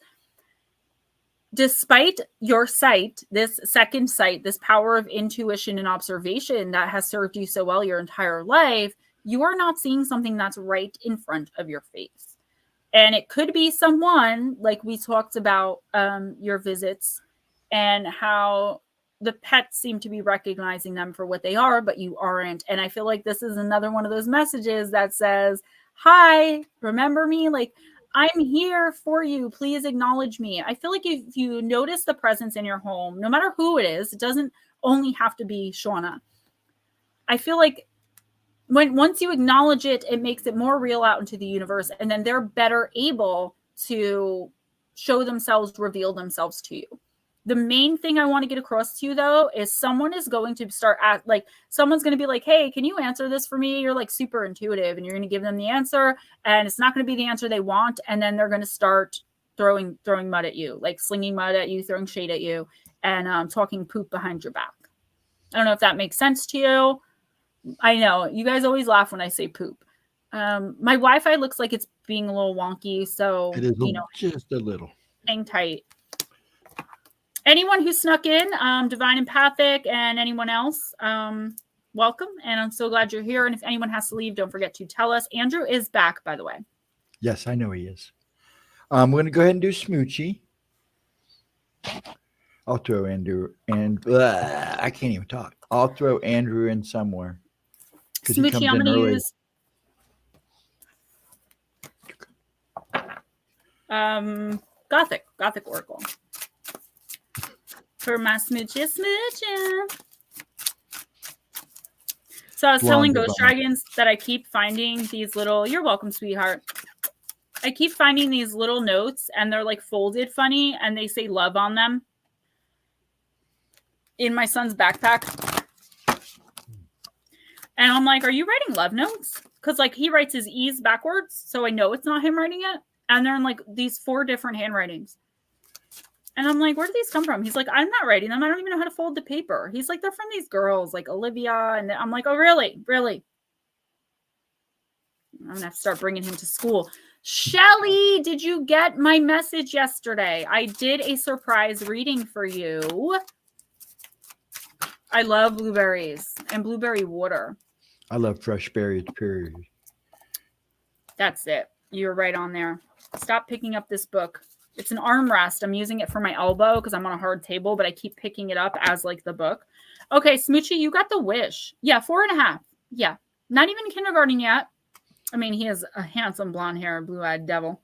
despite your sight, this second sight, this power of intuition and observation that has served you so well your entire life, you are not seeing something that's right in front of your face. And it could be someone, like we talked about your visits and how the pets seem to be recognizing them for what they are, but you aren't. And I feel like this is another one of those messages that says, hi, remember me? Like, I'm here for you. Please acknowledge me. I feel like if you notice the presence in your home, no matter who it is, it doesn't only have to be Shauna. I feel like once you acknowledge it, it makes it more real out into the universe, and then they're better able to show themselves, reveal themselves to you. The main thing I want to get across to you, though, is someone is going to start at like someone's going to be like, hey, can you answer this for me? You're like super intuitive and you're going to give them the answer and it's not going to be the answer they want. And then they're going to start throwing mud at you, like slinging mud at you, throwing shade at you and talking poop behind your back. I don't know if that makes sense to you. I know you guys always laugh when I say poop. My Wi-Fi looks like it's being a little wonky, so, It is you know, just a little. hang tight. Anyone who snuck in, Divine Empathic and anyone else, welcome. And I'm so glad you're here. And if anyone has to leave, don't forget to tell us. Andrew is back, by the way. Yes, I know he is. I'm going to go ahead and do Smoochie. I'll throw Andrew and I can't even talk. I'll throw Andrew in somewhere because he comes Smoochie, I'm in going to early. use Gothic Oracle for my smoochie. So I was telling Ghost Dragons that I keep finding these little, you're welcome, sweetheart. I keep finding these little notes and they're like folded funny and they say love on them in my son's backpack. And I'm like, are you writing love notes? Because like he writes his E's backwards. So I know it's not him writing it. And they're in like these 4 different handwritings. And I'm like, where do these come from? He's like, I'm not writing them. I don't even know how to fold the paper. He's like, they're from these girls like Olivia. And I'm like, oh, really? Really? I'm going to have to start bringing him to school. Shelly, did you get my message yesterday? I did a surprise reading for you. I love blueberries and blueberry water. I love fresh berries, period. That's it. You're right on there. Stop picking up this book. It's an armrest. I'm using it for my elbow because I'm on a hard table, but I keep picking it up as like the book. Okay, Smoochie, you got the wish. Yeah, 4.5. Yeah, not even in kindergarten yet. I mean, he has a handsome blonde hair, blue-eyed devil.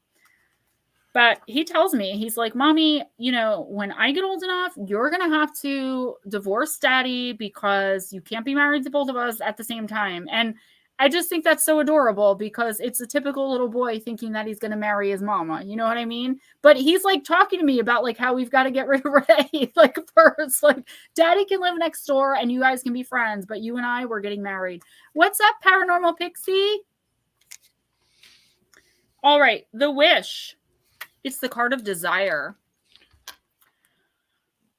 But he tells me, he's like, Mommy, you know, when I get old enough, you're going to have to divorce Daddy because you can't be married to both of us at the same time. And I just think that's so adorable because it's a typical little boy thinking that he's going to marry his mama. You know what I mean? But he's like talking to me about like how we've got to get rid of Ray. Like first, like Daddy can live next door and you guys can be friends, but you and I, we're getting married. What's up, Paranormal Pixie? All right. The wish. It's the card of desire.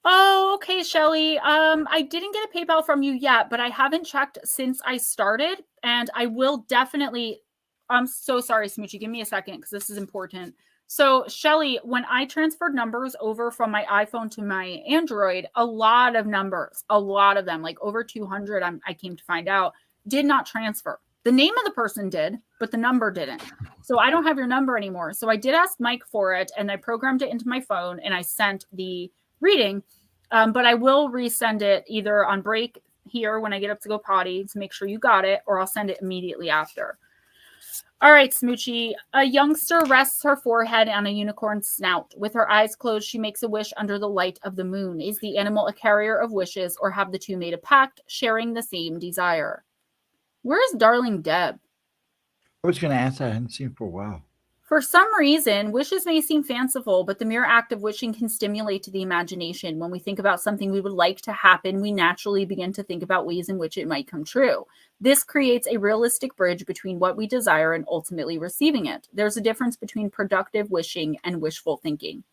Oh, okay, Shelly. I didn't get a PayPal from you yet, but I haven't checked since I started, and I will definitely. I'm so sorry, Smoochie. Give me a second because this is important. So, Shelly, when I transferred numbers over from my iPhone to my Android, a lot of numbers, a lot of them, like over 200, I came to find out, did not transfer. The name of the person did, but the number didn't. So I don't have your number anymore. So I did ask Mike for it, and I programmed it into my phone, and I sent the reading. But I will resend it either on break here when I get up to go potty to make sure you got it, or I'll send it immediately after. All right, Smoochie. A youngster rests her forehead on a unicorn's snout. With her eyes closed, she makes a wish under the light of the moon. Is the animal a carrier of wishes, or have the two made a pact, sharing the same desire? Where is darling Deb? I was going to ask that. I hadn't seen her for a while. For some reason, wishes may seem fanciful, but the mere act of wishing can stimulate the imagination. When we think about something we would like to happen, we naturally begin to think about ways in which it might come true. This creates a realistic bridge between what we desire and ultimately receiving it. There's a difference between productive wishing and wishful thinking.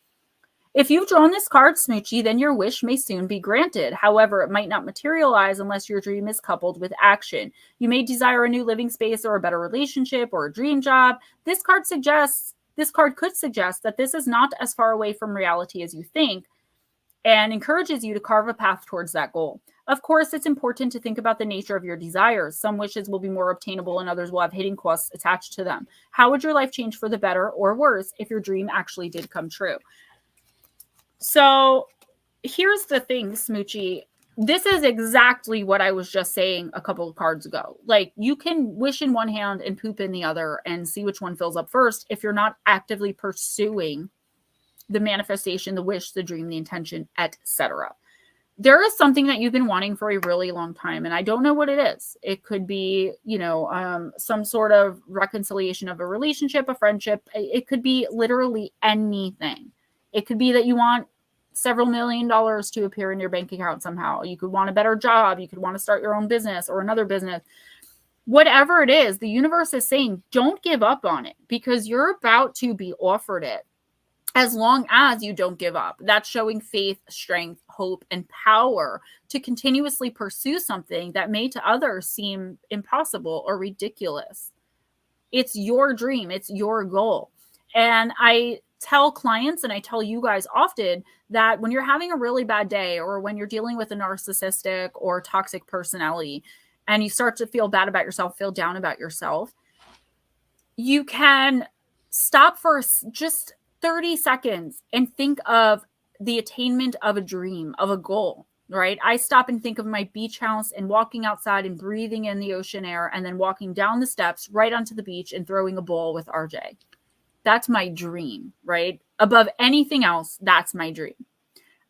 If you've drawn this card, Smoochie, then your wish may soon be granted. However, it might not materialize unless your dream is coupled with action. You may desire a new living space or a better relationship or a dream job. This card could suggest that this is not as far away from reality as you think and encourages you to carve a path towards that goal. Of course, it's important to think about the nature of your desires. Some wishes will be more obtainable and others will have hidden costs attached to them. How would your life change for the better or worse if your dream actually did come true? So here's the thing, Smoochie. This is exactly what I was just saying a couple of cards ago. Like, you can wish in one hand and poop in the other and see which one fills up first if you're not actively pursuing the manifestation, the wish, the dream, the intention, etc. There is something that you've been wanting for a really long time, and I don't know what it is. It could be, some sort of reconciliation of a relationship, a friendship. It could be literally anything. It could be that you want several $1 million to appear in your bank account somehow. You could want a better job. You could want to start your own business or another business. Whatever it is, the universe is saying, don't give up on it because you're about to be offered it. As long as you don't give up, that's showing faith, strength, hope, and power to continuously pursue something that may to others seem impossible or ridiculous. It's your dream. It's your goal. And I tell clients and I tell you guys often that when you're having a really bad day or when you're dealing with a narcissistic or toxic personality and you start to feel bad about yourself, feel down about yourself, you can stop for just 30 seconds and think of the attainment of a dream, of a goal, right? I stop and think of my beach house and walking outside and breathing in the ocean air and then walking down the steps right onto the beach and throwing a ball with RJ. That's my dream, right? Above anything else, that's my dream.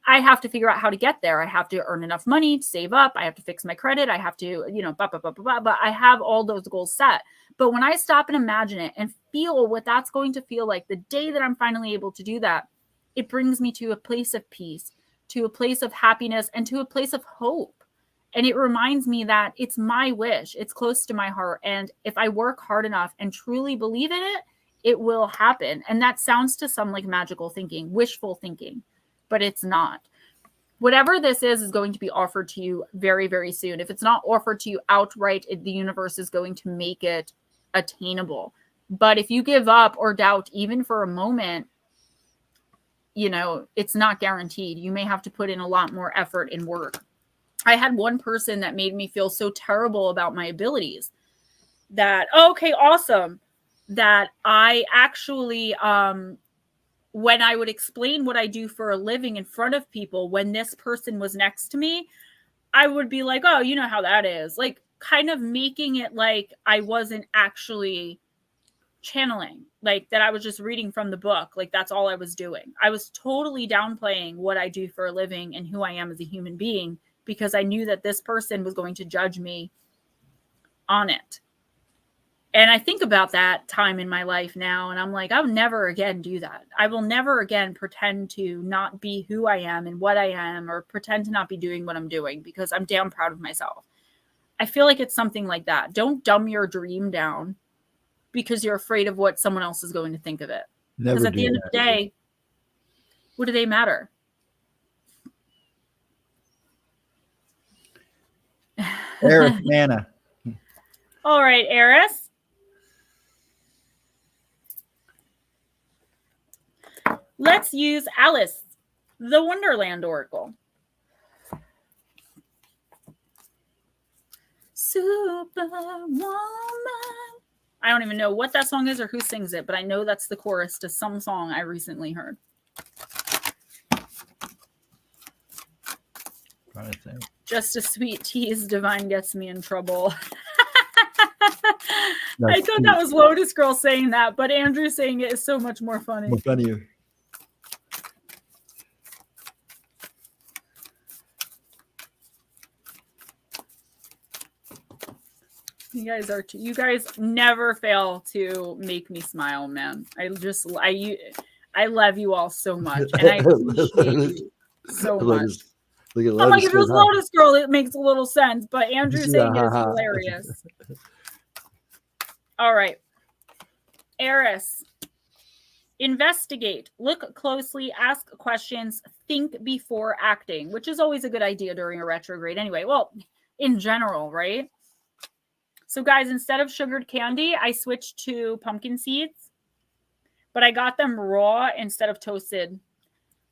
I have to figure out how to get there. I have to earn enough money to save up. I have to fix my credit. I have to, blah, blah, blah, blah, blah. But I have all those goals set. But when I stop and imagine it and feel what that's going to feel like the day that I'm finally able to do that, it brings me to a place of peace, to a place of happiness, and to a place of hope. And it reminds me that it's my wish. It's close to my heart. And if I work hard enough and truly believe in it, it will happen. And that sounds to some like magical thinking, wishful thinking, but it's not. Whatever this is going to be offered to you very, very soon. If it's not offered to you outright, the universe is going to make it attainable. But if you give up or doubt even for a moment, it's not guaranteed. You may have to put in a lot more effort and work. I had one person that made me feel so terrible about my abilities that, okay, awesome, that I actually, when I would explain what I do for a living in front of people, when this person was next to me, I would be like, oh, you know how that is. Like kind of making it like I wasn't actually channeling, like that I was just reading from the book. Like that's all I was doing. I was totally downplaying what I do for a living and who I am as a human being because I knew that this person was going to judge me on it. And I think about that time in my life now, and I'm like, I'll never again do that. I will never again pretend to not be who I am and what I am, or pretend to not be doing what I'm doing because I'm damn proud of myself. I feel like it's something like that. Don't dumb your dream down because you're afraid of what someone else is going to think of it. Because at the end of the day, what do they matter? Eris Nana. All right, Eris. Let's use Alice, the Wonderland Oracle. Superwoman. I don't even know what that song is or who sings it, but I know that's the chorus to some song I recently heard. Just a sweet tease, divine gets me in trouble. I thought that was Lotus Girl saying that, but Andrew saying it is so much more funny. More funnier. You guys never fail to make me smile, man. I love you all so much, and I appreciate you so much. I'm like, if it was Lotus Girl, it makes a little sense, but Andrew saying it is hilarious. All right, Eris. Investigate, look closely, ask questions, think before acting, which is always a good idea during a retrograde anyway. Well, in general, right? So guys, instead of sugared candy, I switched to pumpkin seeds, but I got them raw instead of toasted.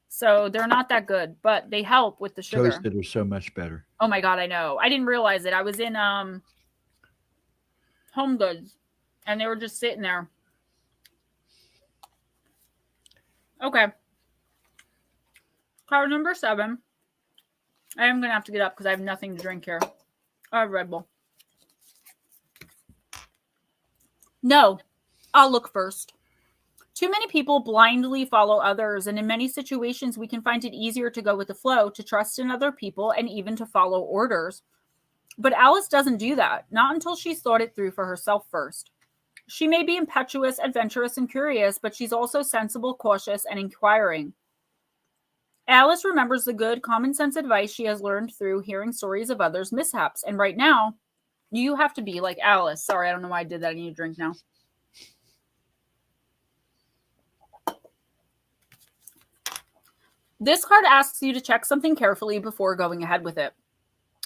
So they're not that good, but they help with the sugar. Toasted are so much better. Oh my God, I know. I didn't realize it. I was in Home Goods and they were just sitting there. Okay. Card number 7. I am going to have to get up because I have nothing to drink here. I have Red Bull. No, I'll look first. Too many people blindly follow others, and in many situations, we can find it easier to go with the flow, to trust in other people, and even to follow orders. But Alice doesn't do that, not until she's thought it through for herself first. She may be impetuous, adventurous, and curious, but she's also sensible, cautious, and inquiring. Alice remembers the good, common sense advice she has learned through hearing stories of others' mishaps. And right now, you have to be like Alice. Sorry, I don't know why I did that. I need a drink now. This card asks you to check something carefully before going ahead with it.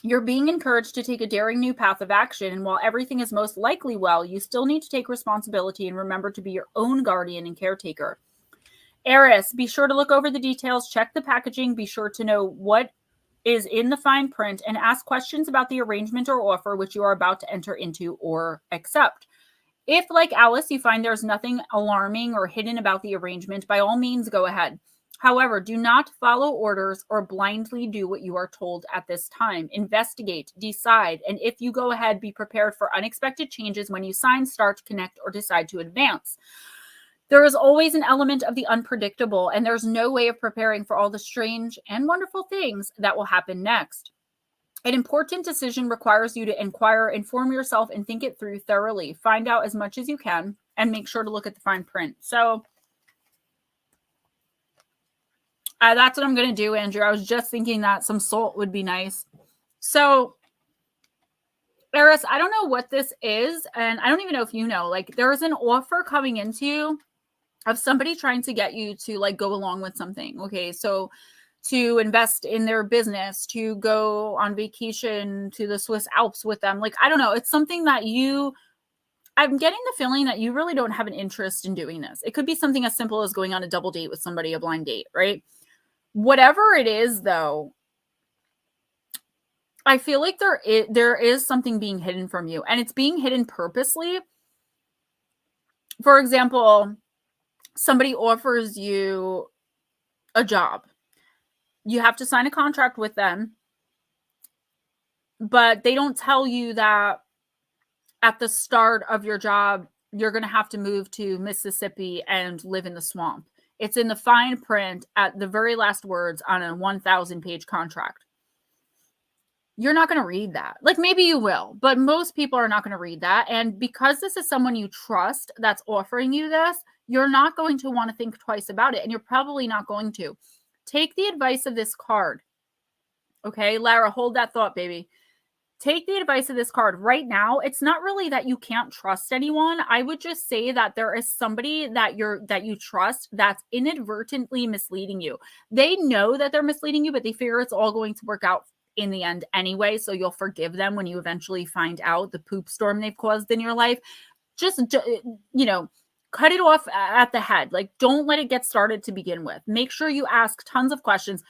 You're being encouraged to take a daring new path of action, and while everything is most likely well, you still need to take responsibility and remember to be your own guardian and caretaker. Eris, be sure to look over the details, check the packaging, be sure to know what is in the fine print, and ask questions about the arrangement or offer which you are about to enter into or accept. If, like Alice, you find there's nothing alarming or hidden about the arrangement, by all means go ahead. However, do not follow orders or blindly do what you are told at this time. Investigate, decide, and if you go ahead, be prepared for unexpected changes when you sign, start, connect, or decide to advance. There is always an element of the unpredictable, and there's no way of preparing for all the strange and wonderful things that will happen next. An important decision requires you to inquire, inform yourself, and think it through thoroughly. Find out as much as you can, and make sure to look at the fine print. So that's what I'm going to do, Andrew. I was just thinking that some salt would be nice. So, Eris, I don't know what this is, and I don't even know if you know. Like, there's an offer coming into you of somebody trying to get you to, like, go along with something. Okay, so to invest in their business, to go on vacation to the Swiss Alps with them. Like, I don't know. It's something that I'm getting the feeling that you really don't have an interest in doing this. It could be something as simple as going on a double date with somebody, a blind date, right? Whatever it is, though, I feel like there is something being hidden from you, and it's being hidden purposely. For example, somebody offers you a job. You have to sign a contract with them, but they don't tell you that at the start of your job, you're going to have to move to Mississippi and live in the swamp. It's in the fine print at the very last words on a 1,000-page contract. You're not going to read that. Like, maybe you will, but most people are not going to read that. And because this is someone you trust that's offering you this, you're not going to want to think twice about it. And you're probably not going to. Take the advice of this card. Okay, Lara, hold that thought, baby. Take the advice of this card right now. It's not really that you can't trust anyone. I would just say that there is somebody that you trust that's inadvertently misleading you. They know that they're misleading you, but they figure it's all going to work out in the end anyway. So you'll forgive them when you eventually find out the poop storm they've caused in your life. Just, cut it off at the head. Like, don't let it get started to begin with. Make sure you ask tons of questions.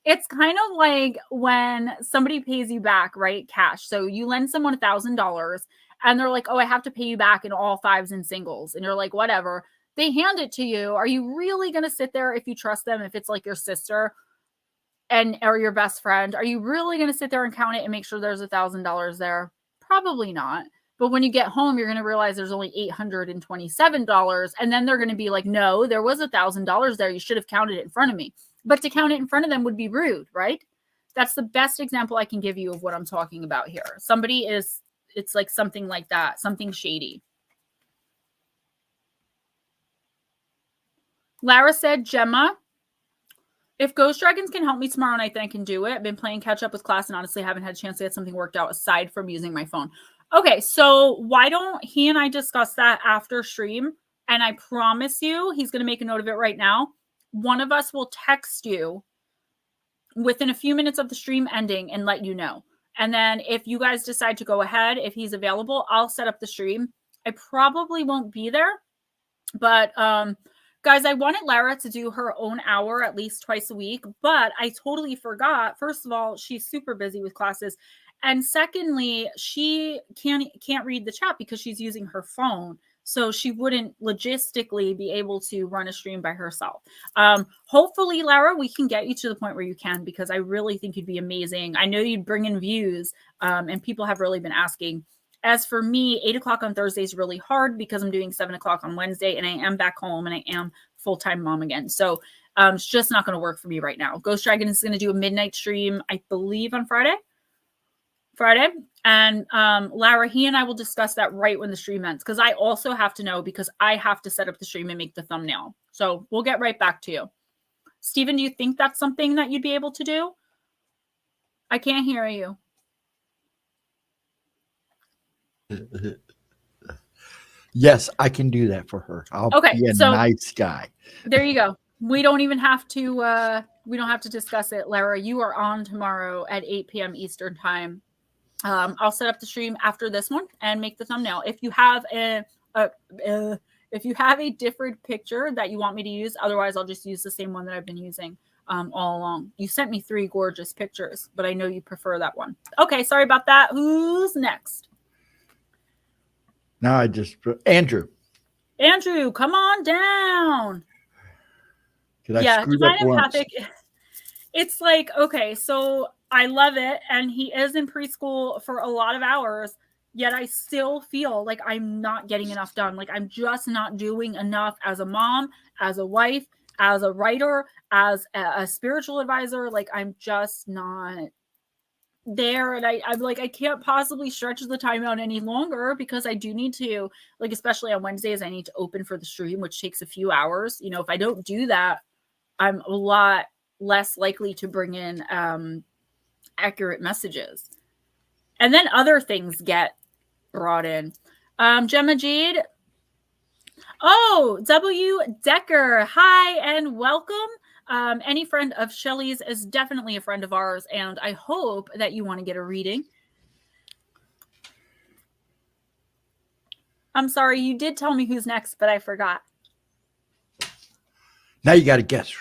It's kind of like when somebody pays you back, right? Cash. So you lend someone $1,000 and they're like, oh, I have to pay you back in all fives and singles. And you're like, whatever. They hand it to you. Are you really going to sit there if you trust them? If it's like your sister or your best friend, are you really going to sit there and count it and make sure there's $1,000 there? Probably not. But when you get home, you're going to realize there's only $827. And then they're going to be like, no, there was $1,000 there. You should have counted it in front of me. But to count it in front of them would be rude, right? That's the best example I can give you of what I'm talking about here. It's like something like that, something shady. Lara said, Gemma, if Ghost Dragons can help me tomorrow night, then I can do it. I've been playing catch up with class and honestly haven't had a chance to get something worked out aside from using my phone. Okay, so why don't he and I discuss that after stream? And I promise you, he's going to make a note of it right now. One of us will text you within a few minutes of the stream ending and let you know. And then if you guys decide to go ahead, if he's available, I'll set up the stream. I probably won't be there, but guys, I wanted Lara to do her own hour at least twice a week, but I totally forgot. First of all, she's super busy with classes. And secondly, she can't read the chat because she's using her phone. So she wouldn't logistically be able to run a stream by herself. Hopefully, Lara, we can get you to the point where you can, because I really think you'd be amazing. I know you'd bring in views, and people have really been asking. As for me, 8 o'clock on Thursday is really hard because I'm doing 7 o'clock on Wednesday, and I am back home, and I am full-time mom again. So it's just not going to work for me right now. Ghost Dragon is going to do a midnight stream, I believe, on Friday. And Lara, he and I will discuss that right when the stream ends, because I also have to know, because I have to set up the stream and make the thumbnail. So we'll get right back to you. Steven, do you think that's something that you'd be able to do? I can't hear you. Yes, I can do that for her. I'll be a nice guy. There you go. We don't even have to discuss it, Lara. You are on tomorrow at 8 p.m. Eastern time. I'll set up the stream after this one and make the thumbnail. If you have if you have a different picture that you want me to use, otherwise I'll just use the same one that I've been using all along. You sent me 3 gorgeous pictures, but I know you prefer that one. Okay, sorry about that. Who's next? Now I just Andrew. Andrew, come on down. Yeah, Divine Empathic. It's like, okay, so I love it, and he is in preschool for a lot of hours, yet I still feel like I'm not getting enough done. Like I'm just not doing enough as a mom, as a wife, as a writer, as a spiritual advisor. Like I'm just not there, and I'm like, I can't possibly stretch the time out any longer because I do need to, like, especially on Wednesdays, I need to open for the stream, which takes a few hours. You know, if I don't do that, I'm a lot less likely to bring in accurate messages. And then other things get brought in. Gemma Jade. Oh, W. Decker. Hi and welcome. Any friend of Shelly's is definitely a friend of ours, and I hope that you want to get a reading. I'm sorry, you did tell me who's next, but I forgot. Now you got to guess.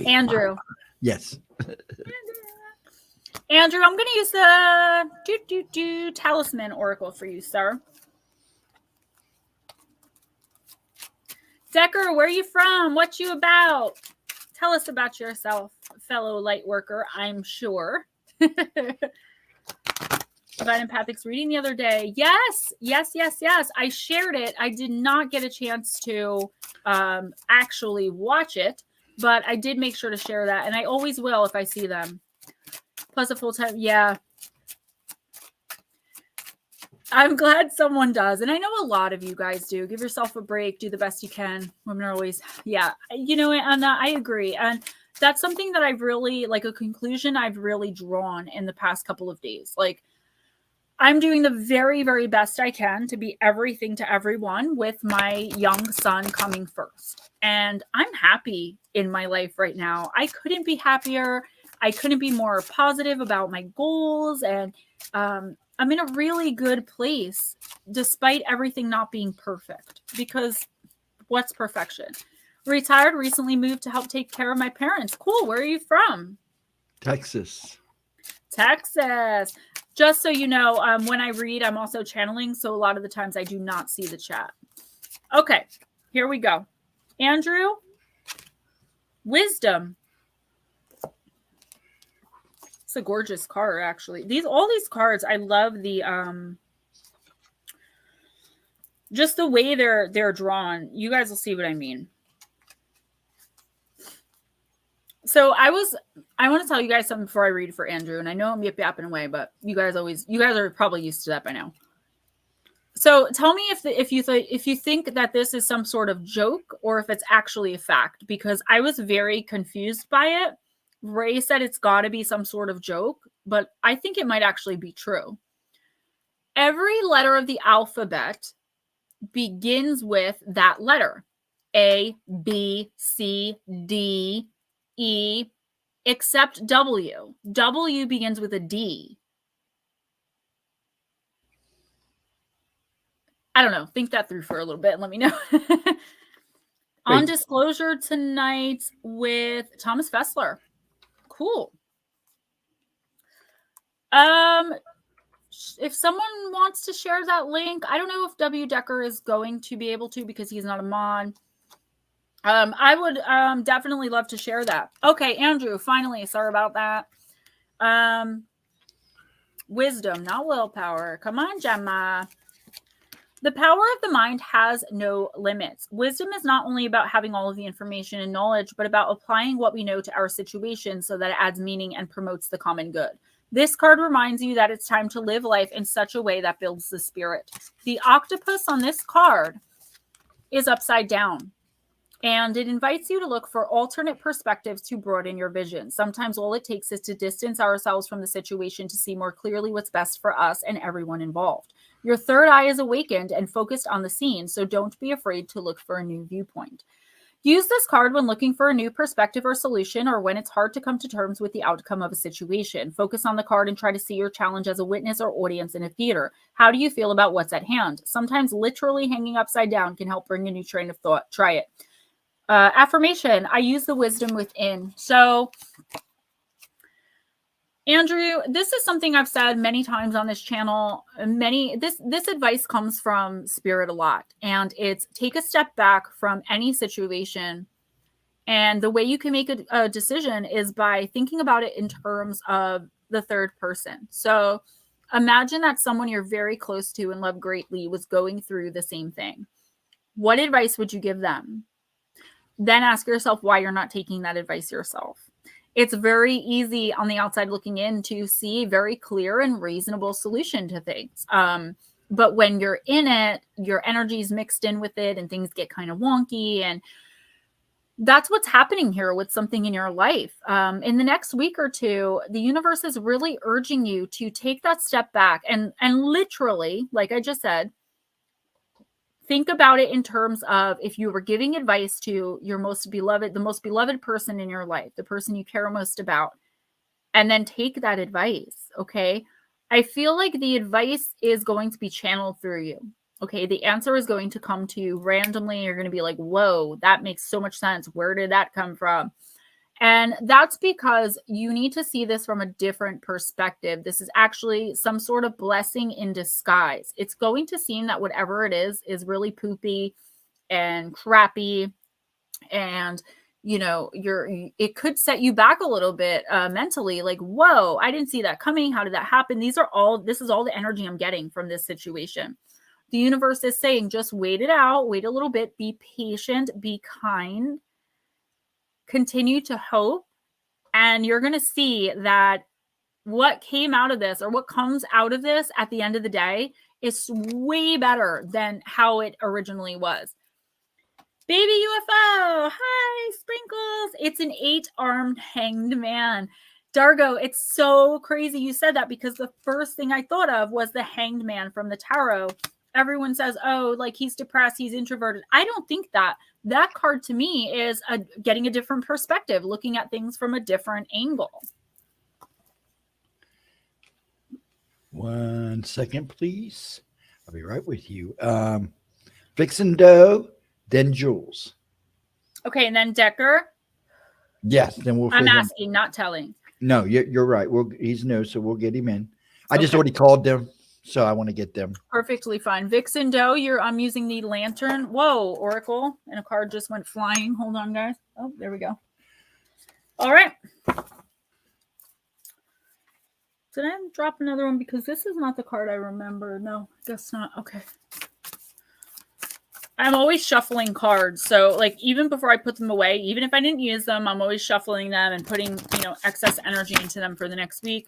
Andrew. Yes. Andrew, I'm going to use the talisman oracle for you, sir. Decker, where are you from? What you about? Tell us about yourself, fellow light worker, I'm sure. Divine Empathic's reading the other day. Yes. I shared it. I did not get a chance to actually watch it, but I did make sure to share that, and I always will if I see them. Plus a full-time, yeah. I'm glad someone does, and I know a lot of you guys do. Give yourself a break. Do the best you can. Women are always, yeah. You know, and I agree, and that's something that I've really, like a conclusion I've really drawn in the past couple of days. Like, I'm doing the very, very best I can to be everything to everyone with my young son coming first. And I'm happy in my life right now. I couldn't be happier. I couldn't be more positive about my goals. And I'm in a really good place despite everything not being perfect. Because what's perfection? Retired, recently moved to help take care of my parents. Cool. Where are you from? Texas. Just so you know, when I read, I'm also channeling. So a lot of the times I do not see the chat. Okay, here we go. Andrew, wisdom. It's a gorgeous card, actually. All these cards, I love the just the way they're drawn. You guys will see what I mean. So I want to tell you guys something before I read for Andrew, and I know I'm yapping away, but you guys are probably used to that by now. So tell me if you think that this is some sort of joke or if it's actually a fact, because I was very confused by it. Ray said it's got to be some sort of joke, but I think it might actually be true. Every letter of the alphabet begins with that letter. A, B, C, D, E, except W. W begins with a D. I don't know. Think that through for a little bit and let me know. On Disclosure tonight with Thomas Fessler. Cool. If someone wants to share that link, I don't know if W. Decker is going to be able to because he's not a mod. I would definitely love to share that. Okay, Andrew, finally, sorry about that. Wisdom, not willpower. Come on, Gemma. The power of the mind has no limits. Wisdom is not only about having all of the information and knowledge, but about applying what we know to our situation so that it adds meaning and promotes the common good. This card reminds you that it's time to live life in such a way that builds the spirit. The octopus on this card is upside down, and it invites you to look for alternate perspectives to broaden your vision. Sometimes all it takes is to distance ourselves from the situation to see more clearly what's best for us and everyone involved. Your third eye is awakened and focused on the scene, so don't be afraid to look for a new viewpoint. Use this card when looking for a new perspective or solution, or when it's hard to come to terms with the outcome of a situation. Focus on the card and try to see your challenge as a witness or audience in a theater. How do you feel about what's at hand? Sometimes literally hanging upside down can help bring a new train of thought. Try it. Affirmation. I use the wisdom within. So, Andrew, this is something I've said many times on this channel. This advice comes from Spirit a lot, and it's take a step back from any situation. And the way you can make a decision is by thinking about it in terms of the third person. So imagine that someone you're very close to and love greatly was going through the same thing. What advice would you give them? Then ask yourself why you're not taking that advice yourself. It's very easy on the outside looking in to see a very clear and reasonable solution to things. But when you're in it, your energy is mixed in with it and things get kind of wonky. And that's what's happening here with something in your life. In the next week or two, the universe is really urging you to take that step back and literally, like I just said, think about it in terms of if you were giving advice to your most beloved, the most beloved person in your life, the person you care most about, and then take that advice, okay? I feel like the advice is going to be channeled through you, okay? The answer is going to come to you randomly. You're going to be like, whoa, that makes so much sense. Where did that come from? And that's because you need to see this from a different perspective. This is actually some sort of blessing in disguise. It's going to seem that whatever it is really poopy and crappy. And, you know, it could set you back a little bit mentally, like, whoa, I didn't see that coming. How did that happen? This is all the energy I'm getting from this situation. The universe is saying, just wait it out, wait a little bit, be patient, be kind. Continue to hope, and you're going to see that what came out of this, or what comes out of this at the end of the day, is way better than how it originally was. Baby UFO, hi, Sprinkles. It's an 8-armed hanged man. Dargo, it's so crazy you said that, because the first thing I thought of was the hanged man from the tarot. Everyone says, oh, like he's depressed, he's introverted. I don't think that. That card to me is getting a different perspective, looking at things from a different angle. 1 second, please. I'll be right with you. Vixen Doe, then Jules. Okay, and then Decker. Yes, then we'll. I'm asking, not telling. No, you're right. He's new, so we'll get him in. I just already called them, so I want to get them. Perfectly fine. Vixen Doe, I'm using the lantern. Whoa, Oracle. And a card just went flying. Hold on, guys. Oh, there we go. All right. Did I drop another one? Because this is not the card I remember. No, I guess not. Okay. I'm always shuffling cards. So, like, even before I put them away, even if I didn't use them, I'm always shuffling them and putting, excess energy into them for the next week.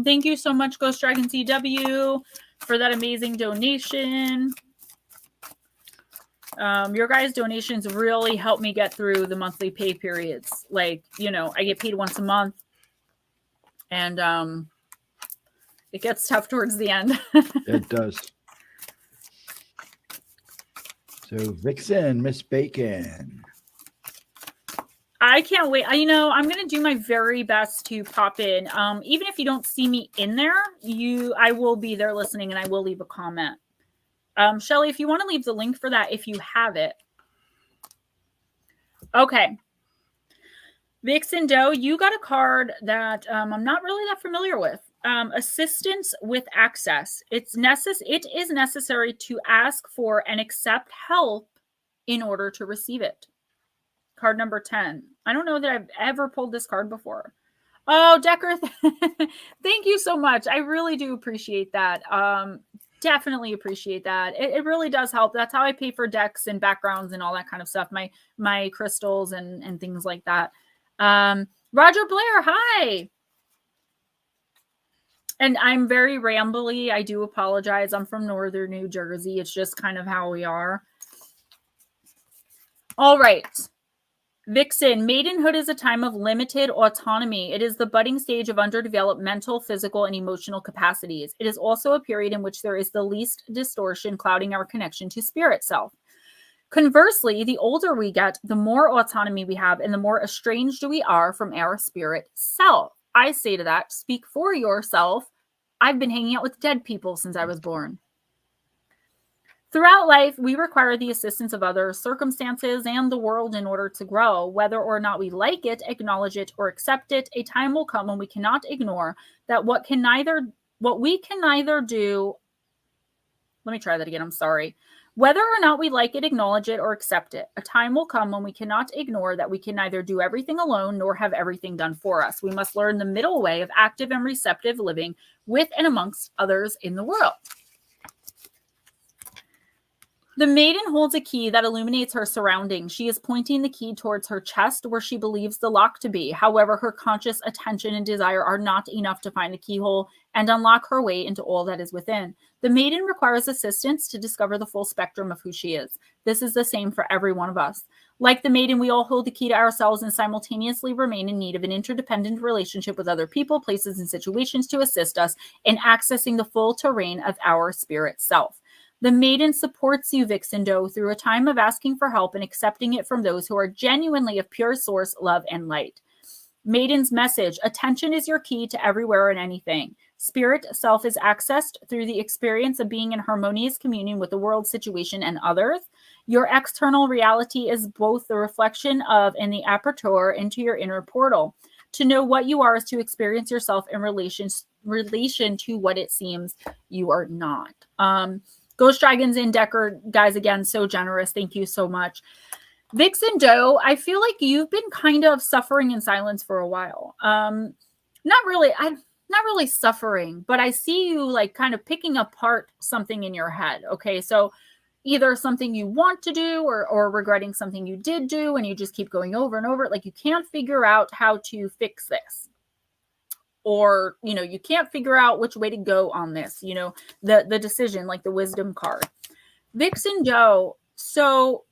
Thank you so much, Ghostdragonzw, for that amazing donation. Your guys' donations really help me get through the monthly pay periods. Like, I get paid once a month, and it gets tough towards the end. It does. So, Vixen, Miss Bacon. I can't wait. I'm going to do my very best to pop in. Even if you don't see me in there, I will be there listening, and I will leave a comment. Shelly, if you want to leave the link for that, if you have it. Okay. Vixen Doe, you got a card that I'm not really that familiar with. Assistance with access. It is necessary to ask for and accept help in order to receive it. Card number 10. I don't know that I've ever pulled this card before. Oh, Decker, thank you so much. I really do appreciate that. Definitely appreciate that. It really does help. That's how I pay for decks and backgrounds and all that kind of stuff. My crystals and things like that. Roger Blair, hi. And I'm very rambly. I do apologize. I'm from northern New Jersey. It's just kind of how we are. All right. Vixen, maidenhood is a time of limited autonomy. It is the budding stage of underdeveloped mental, physical, and emotional capacities. It is also a period in which there is the least distortion clouding our connection to spirit self. Conversely, the older we get, the more autonomy we have and the more estranged we are from our spirit self. I say to that, speak for yourself. I've been hanging out with dead people since I was born. Throughout life, we require the assistance of others, circumstances, and the world in order to grow. Whether or not we like it, acknowledge it, or accept it, a time will come when we cannot ignore that what we can neither do. Let me try that again. I'm sorry. Whether or not we like it, acknowledge it, or accept it, a time will come when we cannot ignore that we can neither do everything alone nor have everything done for us. We must learn the middle way of active and receptive living with and amongst others in the world. The maiden holds a key that illuminates her surroundings. She is pointing the key towards her chest where she believes the lock to be. However, her conscious attention and desire are not enough to find the keyhole and unlock her way into all that is within. The maiden requires assistance to discover the full spectrum of who she is. This is the same for every one of us. Like the maiden, we all hold the key to ourselves and simultaneously remain in need of an interdependent relationship with other people, places, and situations to assist us in accessing the full terrain of our spirit self. The maiden supports you, Vixen Doe, through a time of asking for help and accepting it from those who are genuinely of pure source, love, and light. Maiden's message: attention is your key to everywhere and anything. Spirit self is accessed through the experience of being in harmonious communion with the world, situation, and others. Your external reality is both the reflection of and the aperture into your inner portal. To know what you are is to experience yourself in relation to what it seems you are not. Ghostdragonzw, Decker, guys, again, so generous. Thank you so much. Vixen Doe, I feel like you've been kind of suffering in silence for a while. Not really suffering, but I see you like kind of picking apart something in your head. Okay, so either something you want to do or regretting something you did do, and you just keep going over and over it. Like you can't figure out how to fix this. Or, you can't figure out which way to go on this, the decision, like the wisdom card. Vixen Doe, so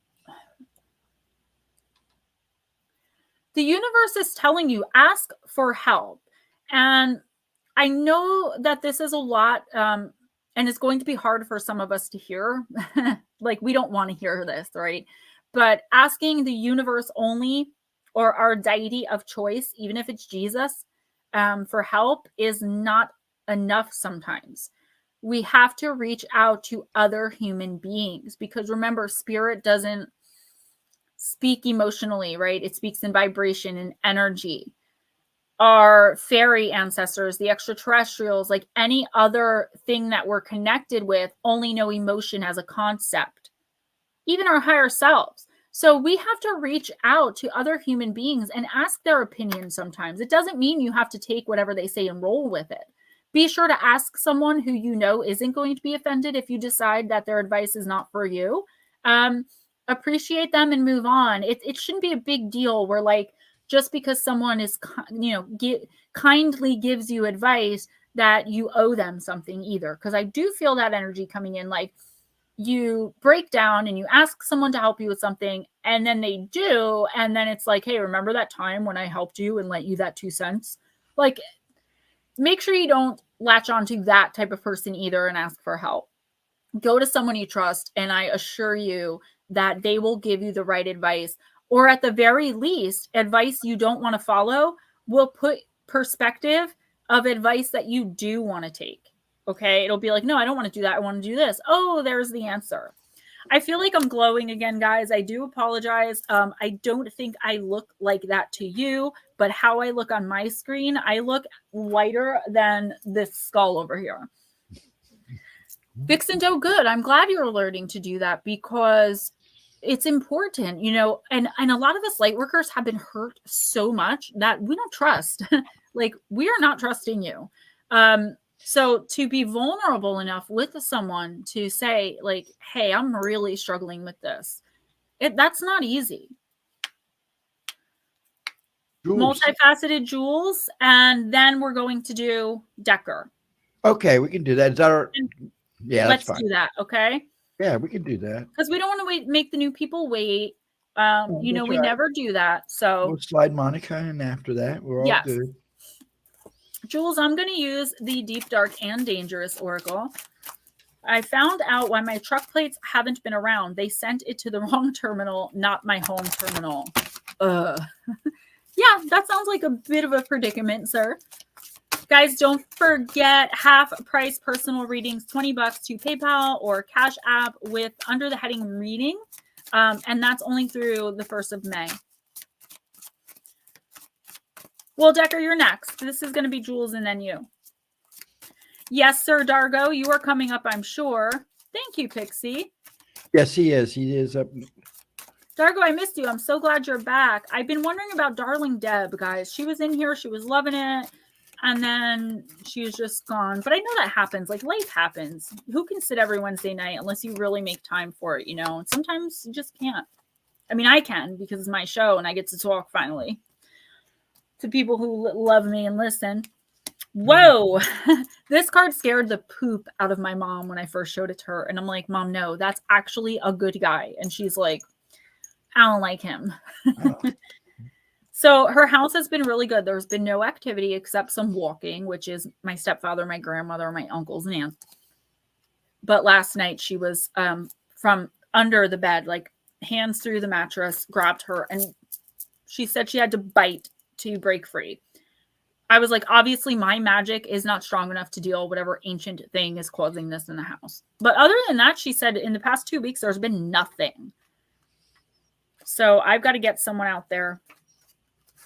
the universe is telling you, ask for help. And I know that this is a lot, and it's going to be hard for some of us to hear. Like, we don't want to hear this, right? But asking the universe only, or our deity of choice, even if it's Jesus, for help is not enough sometimes. We have to reach out to other human beings because remember, spirit doesn't speak emotionally, right? It speaks in vibration and energy. Our fairy ancestors, the extraterrestrials, like any other thing that we're connected with, only know emotion as a concept. Even our higher selves. So we have to reach out to other human beings and ask their opinion sometimes. It doesn't mean you have to take whatever they say and roll with it. Be sure to ask someone who you know isn't going to be offended if you decide that their advice is not for you. Appreciate them and move on. It shouldn't be a big deal where like just because someone is kindly gives you advice that you owe them something either. Because I do feel that energy coming in, like you break down and you ask someone to help you with something and then they do. And then it's like, hey, remember that time when I helped you and lent you that 2 cents? Like, make sure you don't latch onto that type of person either and ask for help. Go to someone you trust. And I assure you that they will give you the right advice, or at the very least, advice you don't want to follow will put perspective of advice that you do want to take. Okay, it'll be like, no, I don't want to do that. I want to do this. Oh, there's the answer. I feel like I'm glowing again, guys. I do apologize. I don't think I look like that to you, but how I look on my screen, I look whiter than this skull over here. Vixen Doe, good. I'm glad you're learning to do that because it's important, and a lot of us light workers have been hurt so much that we don't trust. Like, we are not trusting you. So to be vulnerable enough with someone to say like, hey, I'm really struggling with this. That's not easy. Jules. Multifaceted Jules. And then we're going to do Decker. Okay, we can do that. Is that our... Yeah, let's do that. Okay. Yeah, we can do that. Because we don't want to make the new people wait. We never do that. So we'll slide Monica in after that. We're all good. Jules, I'm going to use the Deep, Dark, and Dangerous Oracle. I found out why my truck plates haven't been around. They sent it to the wrong terminal, not my home terminal. Yeah, that sounds like a bit of a predicament, sir. Guys, don't forget half price personal readings, $20 to PayPal or Cash App with under the heading reading. And that's only through the 1st of May. Well, Decker, you're next. This is going to be Jules and then you. Yes, sir, Dargo, you are coming up, I'm sure. Thank you, Pixie. Yes, he is. He is up. Dargo, I missed you. I'm so glad you're back. I've been wondering about Darling Deb, guys. She was in here. She was loving it. And then she was just gone. But I know that happens. Like, life happens. Who can sit every Wednesday night unless you really make time for it, you know? And sometimes you just can't. I mean, I can because it's my show and I get to talk finally to people who love me and listen. Whoa, this card scared the poop out of my mom when I first showed it to her. And I'm like, Mom, no, that's actually a good guy. And she's like, I don't like him. So her house has been really good. There's been no activity except some walking, which is my stepfather, my grandmother, my uncles and aunts. But last night she was from under the bed, like hands through the mattress, grabbed her. And she said she had to bite to break free. I was like, obviously my magic is not strong enough to deal whatever ancient thing is causing this in the house. But other than that, she said in the past 2 weeks, there's been nothing. So I've got to get someone out there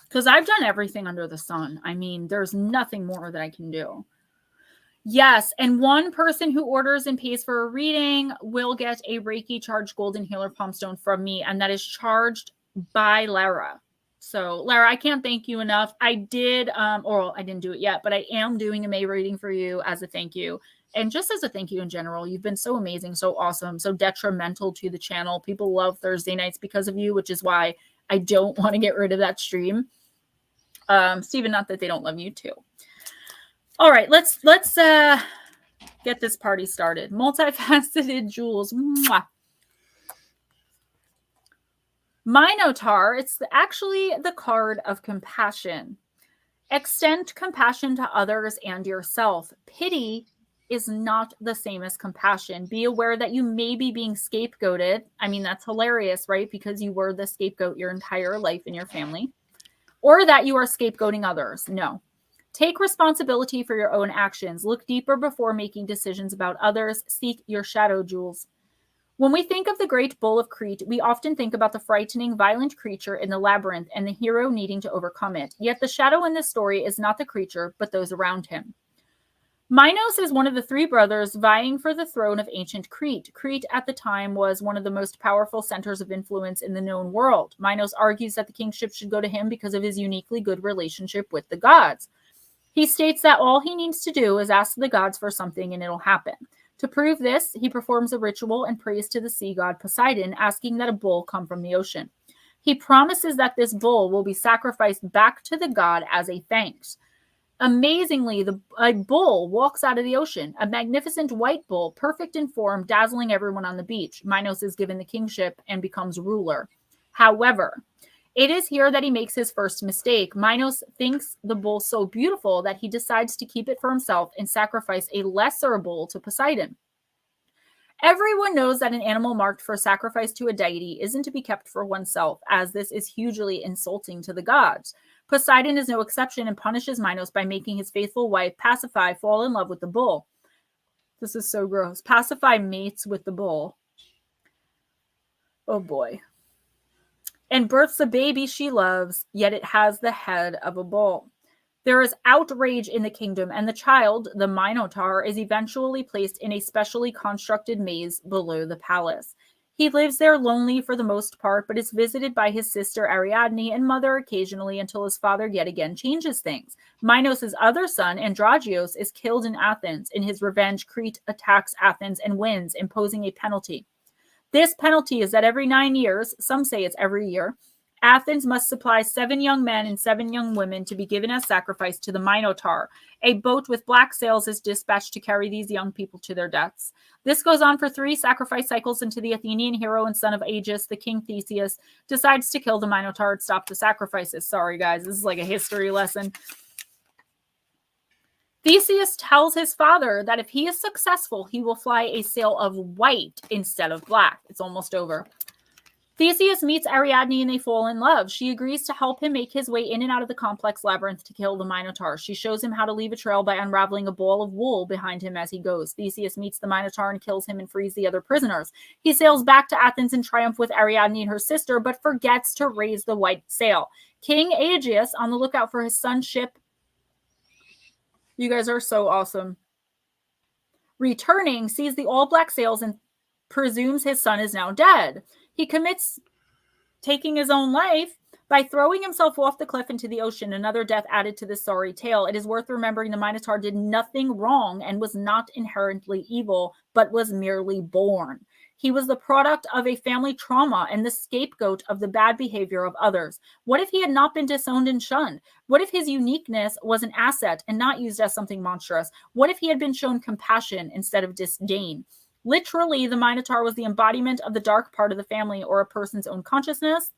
because I've done everything under the sun. I mean, there's nothing more that I can do. Yes. And one person who orders and pays for a reading will get a Reiki charged golden healer palm stone from me. And that is charged by Lara. So, Lara, I can't thank you enough. I did, or I didn't do it yet, but I am doing a May reading for you as a thank you. And just as a thank you in general, you've been so amazing, so awesome, so detrimental to the channel. People love Thursday nights because of you, which is why I don't want to get rid of that stream. Steven, not that they don't love you too. All right, let's get this party started. Multifaceted Jules. Mwah. Minotaur, it's actually the card of compassion. Extend compassion to others and yourself. Pity is not the same as compassion. Be aware that you may be being scapegoated. I mean, that's hilarious, right? Because you were the scapegoat your entire life in your family. Or that you are scapegoating others. No. Take responsibility for your own actions. Look deeper before making decisions about others. Seek your shadow, Jules. When we think of the great bull of Crete, we often think about the frightening, violent creature in the labyrinth and the hero needing to overcome it. Yet the shadow in this story is not the creature, but those around him. Minos is one of the 3 brothers vying for the throne of ancient Crete. Crete at the time was one of the most powerful centers of influence in the known world. Minos argues that the kingship should go to him because of his uniquely good relationship with the gods. He states that all he needs to do is ask the gods for something and it'll happen. To prove this, he performs a ritual and prays to the sea god Poseidon, asking that a bull come from the ocean. He promises that this bull will be sacrificed back to the god as a thanks. Amazingly, a bull walks out of the ocean, a magnificent white bull, perfect in form, dazzling everyone on the beach. Minos is given the kingship and becomes ruler. However, it is here that he makes his first mistake. Minos thinks the bull so beautiful that he decides to keep it for himself and sacrifice a lesser bull to Poseidon. Everyone knows that an animal marked for sacrifice to a deity isn't to be kept for oneself, as this is hugely insulting to the gods. Poseidon is no exception and punishes Minos by making his faithful wife, Pasiphae, fall in love with the bull. This is so gross. Pasiphae mates with the bull. Oh boy. And births a baby she loves, yet it has the head of a bull. There is outrage in the kingdom, and the child, the Minotaur, is eventually placed in a specially constructed maze below the palace. He lives there lonely for the most part, but is visited by his sister Ariadne and mother occasionally until his father yet again changes things. Minos' other son, Androgeos, is killed in Athens. In his revenge, Crete attacks Athens and wins, imposing a penalty. This penalty is that every 9 years, some say it's every year, Athens must supply 7 young men and 7 young women to be given as sacrifice to the Minotaur. A boat with black sails is dispatched to carry these young people to their deaths. This goes on for 3 sacrifice cycles until the Athenian hero and son of Aegis, the king Theseus, decides to kill the Minotaur and stop the sacrifices. Sorry, guys, this is like a history lesson. Theseus tells his father that if he is successful, he will fly a sail of white instead of black. It's almost over. Theseus meets Ariadne and they fall in love. She agrees to help him make his way in and out of the complex labyrinth to kill the Minotaur. She shows him how to leave a trail by unraveling a ball of wool behind him as he goes. Theseus meets the Minotaur and kills him and frees the other prisoners. He sails back to Athens in triumph with Ariadne and her sister, but forgets to raise the white sail. King Aegeus, on the lookout for his son's ship, you guys are so awesome, returning, sees the all-black sails and presumes his son is now dead. He commits taking his own life by throwing himself off the cliff into the ocean, another death added to this sorry tale. It is worth remembering the Minotaur did nothing wrong and was not inherently evil, but was merely born. He was the product of a family trauma and the scapegoat of the bad behavior of others. What if he had not been disowned and shunned? What if his uniqueness was an asset and not used as something monstrous? What if he had been shown compassion instead of disdain? Literally, the Minotaur was the embodiment of the dark part of the family or a person's own consciousness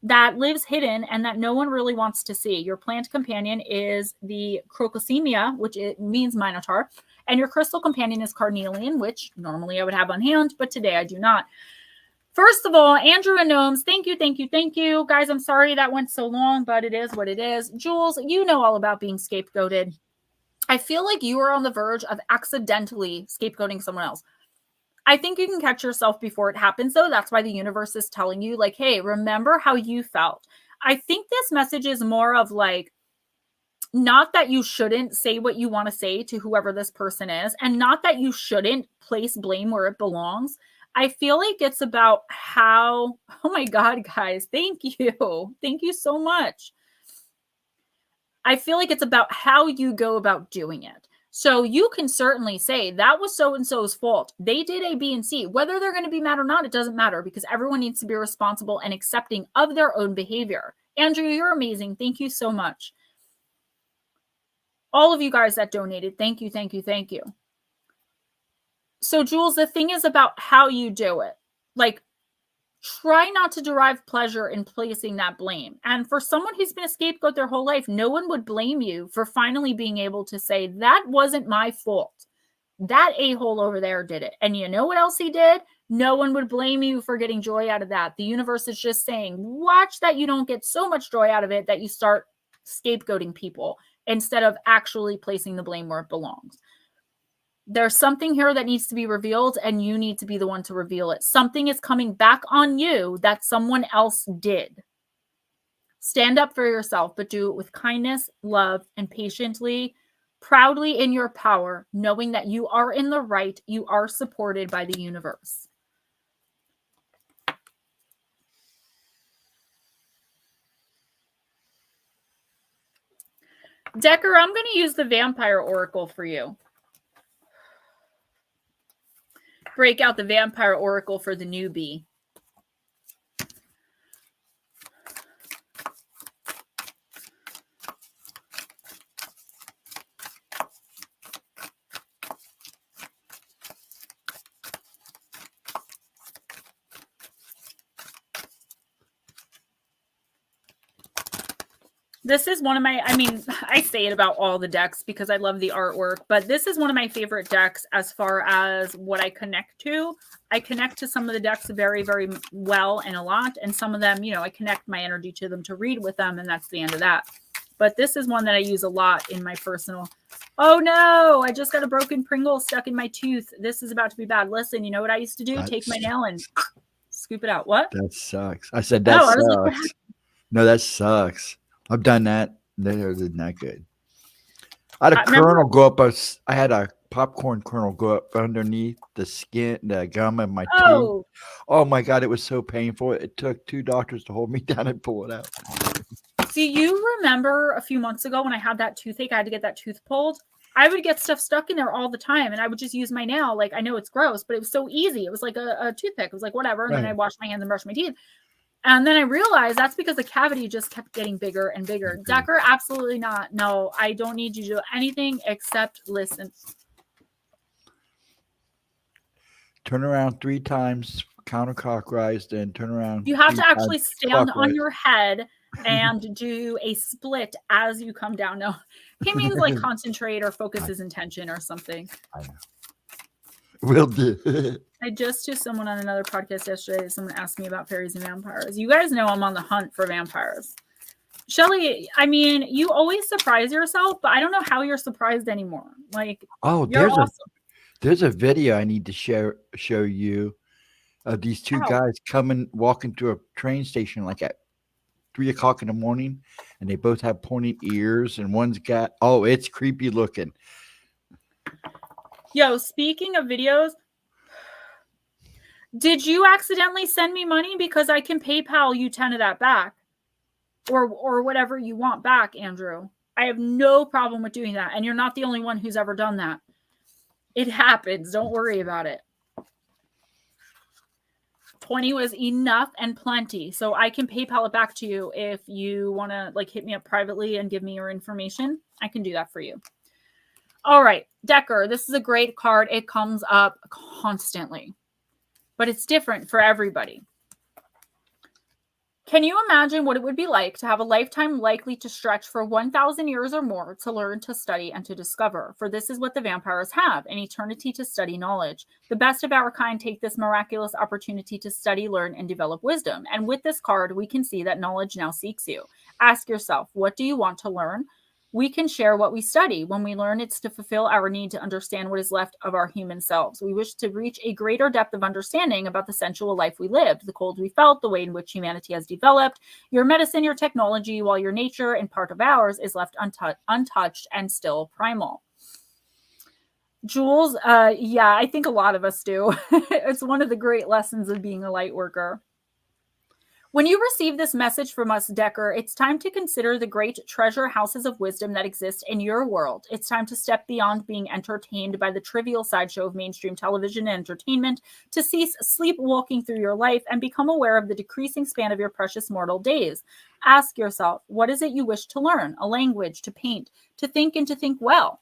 that lives hidden and that no one really wants to see. Your plant companion is the Crocosemia, which it means Minotaur, and your crystal companion is Carnelian, which normally I would have on hand, but today I do not. First of all, Andrew and Gnomes, thank you, thank you, thank you. Guys, I'm sorry that went so long, but it is what it is. Jules, you know all about being scapegoated. I feel like you are on the verge of accidentally scapegoating someone else. I think you can catch yourself before it happens, though. That's why the universe is telling you, like, hey, remember how you felt. I think this message is more of like, not that you shouldn't say what you want to say to whoever this person is, and not that you shouldn't place blame where it belongs. I feel like it's about how, oh my God, guys, thank you. Thank you so much. I feel like it's about how you go about doing it. So you can certainly say that was so-and-so's fault. They did A, B, and C. Whether they're going to be mad or not, it doesn't matter because everyone needs to be responsible and accepting of their own behavior. Andrew, you're amazing. Thank you so much. All of you guys that donated, thank you, thank you, thank you. So Jules, the thing is about how you do it. Like, try not to derive pleasure in placing that blame. And for someone who's been a scapegoat their whole life, no one would blame you for finally being able to say, that wasn't my fault. That a-hole over there did it. And you know what else he did? No one would blame you for getting joy out of that. The universe is just saying, watch that you don't get so much joy out of it that you start scapegoating people instead of actually placing the blame where it belongs. There's something here that needs to be revealed, and you need to be the one to reveal it. Something is coming back on you that someone else did. Stand up for yourself, but do it with kindness, love, and patiently, proudly in your power, knowing that you are in the right, you are supported by the universe. Decker, I'm going to use the Vampire Oracle for you. Break out the Vampire Oracle for the newbie. This is one of my, I say it about all the decks because I love the artwork, but this is one of my favorite decks as far as what I connect to. I connect to some of the decks very, very well and a lot. And some of them, I connect my energy to them to read with them. And that's the end of that. But this is one that I use a lot in my personal. Oh no, I just got a broken Pringle stuck in my tooth. This is about to be bad. Listen, you know what I used to do? Take my nail and scoop it out. What? That sucks. I said that sucks. Like, no, that sucks. I've done that. They're not good. I had a kernel go up. I had a popcorn kernel go up underneath the skin, the gum of my tooth. Oh my God, it was so painful. It took 2 doctors to hold me down and pull it out. Do you remember a few months ago when I had that toothache? I had to get that tooth pulled. I would get stuff stuck in there all the time, and I would just use my nail. Like, I know it's gross, but it was so easy. It was like a toothpick. It was like whatever, and then I washed my hands and brushed my teeth. And then I realized that's because the cavity just kept getting bigger and bigger. Okay. Decker, absolutely not. No, I don't need you to do anything except listen. Turn around 3 times, counterclockwise, then turn around. You have to actually stand on your head and do a split as you come down. No, He means like concentrate or focus his intention or something. I know. Will do. I just to someone on another podcast yesterday, someone asked me about fairies and vampires. You guys know I'm on the hunt for vampires. Shelly, I mean, you always surprise yourself, but I don't know how you're surprised anymore. Like, Oh, you're awesome. there's a video I need to show you of these two guys walking to a train station like at 3 o'clock in the morning, and they both have pointy ears, and one's got it's creepy looking. Yo, speaking of videos, did you accidentally send me money? Because I can PayPal you 10 of that back. Or whatever you want back, Andrew. I have no problem with doing that. And you're not the only one who's ever done that. It happens. Don't worry about it. 20 was enough and plenty. So I can PayPal it back to you if you want to like hit me up privately and give me your information. I can do that for you. All right, Decker, this is a great card. It comes up constantly, but it's different for everybody. Can you imagine what it would be like to have a lifetime likely to stretch for 1,000 years or more to learn, to study, and to discover? For this is what the vampires have, an eternity to study knowledge. The best of our kind take this miraculous opportunity to study, learn, and develop wisdom. And with this card, we can see that knowledge now seeks you. Ask yourself, what do you want to learn? We can share what we study. When we learn, it's to fulfill our need to understand what is left of our human selves. We wish to reach a greater depth of understanding about the sensual life we lived, the cold we felt, the way in which humanity has developed, your medicine, your technology, while your nature and part of ours is left untouched and still primal. Jules, yeah, I think a lot of us do. It's one of the great lessons of being a light worker. When you receive this message from us, Decker, it's time to consider the great treasure houses of wisdom that exist in your world. It's time to step beyond being entertained by the trivial sideshow of mainstream television and entertainment, to cease sleepwalking through your life and become aware of the decreasing span of your precious mortal days. Ask yourself, what is it you wish to learn? A language, to paint, to think, and to think well.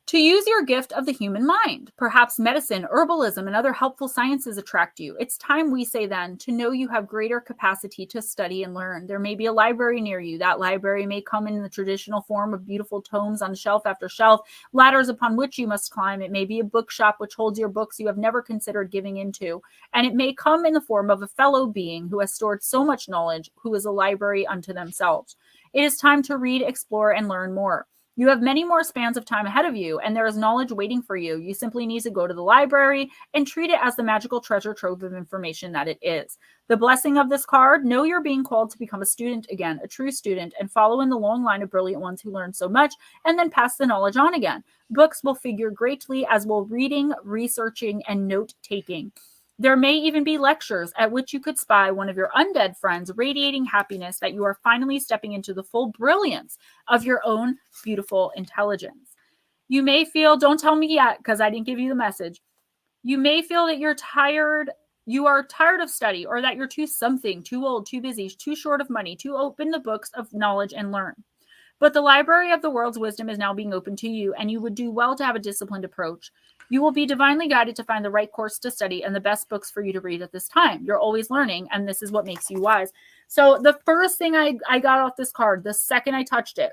To use your gift of the human mind. Perhaps medicine, herbalism, and other helpful sciences attract you. It's time, we say then, to know you have greater capacity to study and learn. There may be a library near you. That library may come in the traditional form of beautiful tomes on shelf after shelf, ladders upon which you must climb. It may be a bookshop which holds your books you have never considered giving into. And it may come in the form of a fellow being who has stored so much knowledge, who is a library unto themselves. It is time to read, explore, and learn more. You have many more spans of time ahead of you, and there is knowledge waiting for you. You simply need to go to the library and treat it as the magical treasure trove of information that it is. The blessing of this card, know you're being called to become a student again, a true student, and follow in the long line of brilliant ones who learn so much and then pass the knowledge on again. Books will figure greatly, as will reading, researching, and note-taking. There may even be lectures at which you could spy one of your undead friends radiating happiness that you are finally stepping into the full brilliance of your own beautiful intelligence. You may feel, don't tell me yet because I didn't give you the message. You may feel that you are tired of study, or that you're too something, too old, too busy, too short of money to open the books of knowledge and learn. But the library of the world's wisdom is now being opened to you, and you would do well to have a disciplined approach. You will be divinely guided to find the right course to study and the best books for you to read at this time. You're always learning, and this is what makes you wise. So the first thing I got off this card, the second I touched it,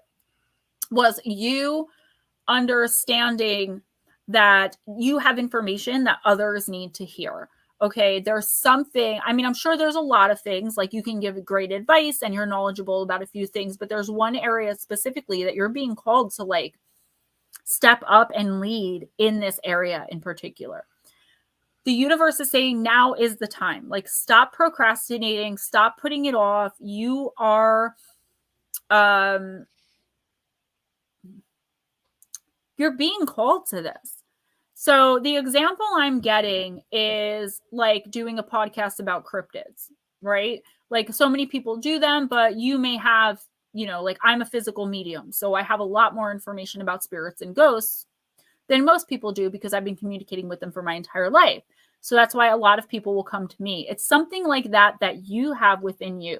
was you understanding that you have information that others need to hear. Okay, there's something, I mean, I'm sure there's a lot of things, like you can give great advice and you're knowledgeable about a few things, but there's one area specifically that you're being called to like step up and lead in this area in particular. The universe is saying now is the time. Like, stop procrastinating, stop putting it off. You are, you're being called to this. So the example I'm getting is like doing a podcast about cryptids, right? Like, so many people do them, but you may have, you know, like I'm a physical medium. So I have a lot more information about spirits and ghosts than most people do because I've been communicating with them for my entire life. So that's why a lot of people will come to me. It's something like that you have within you.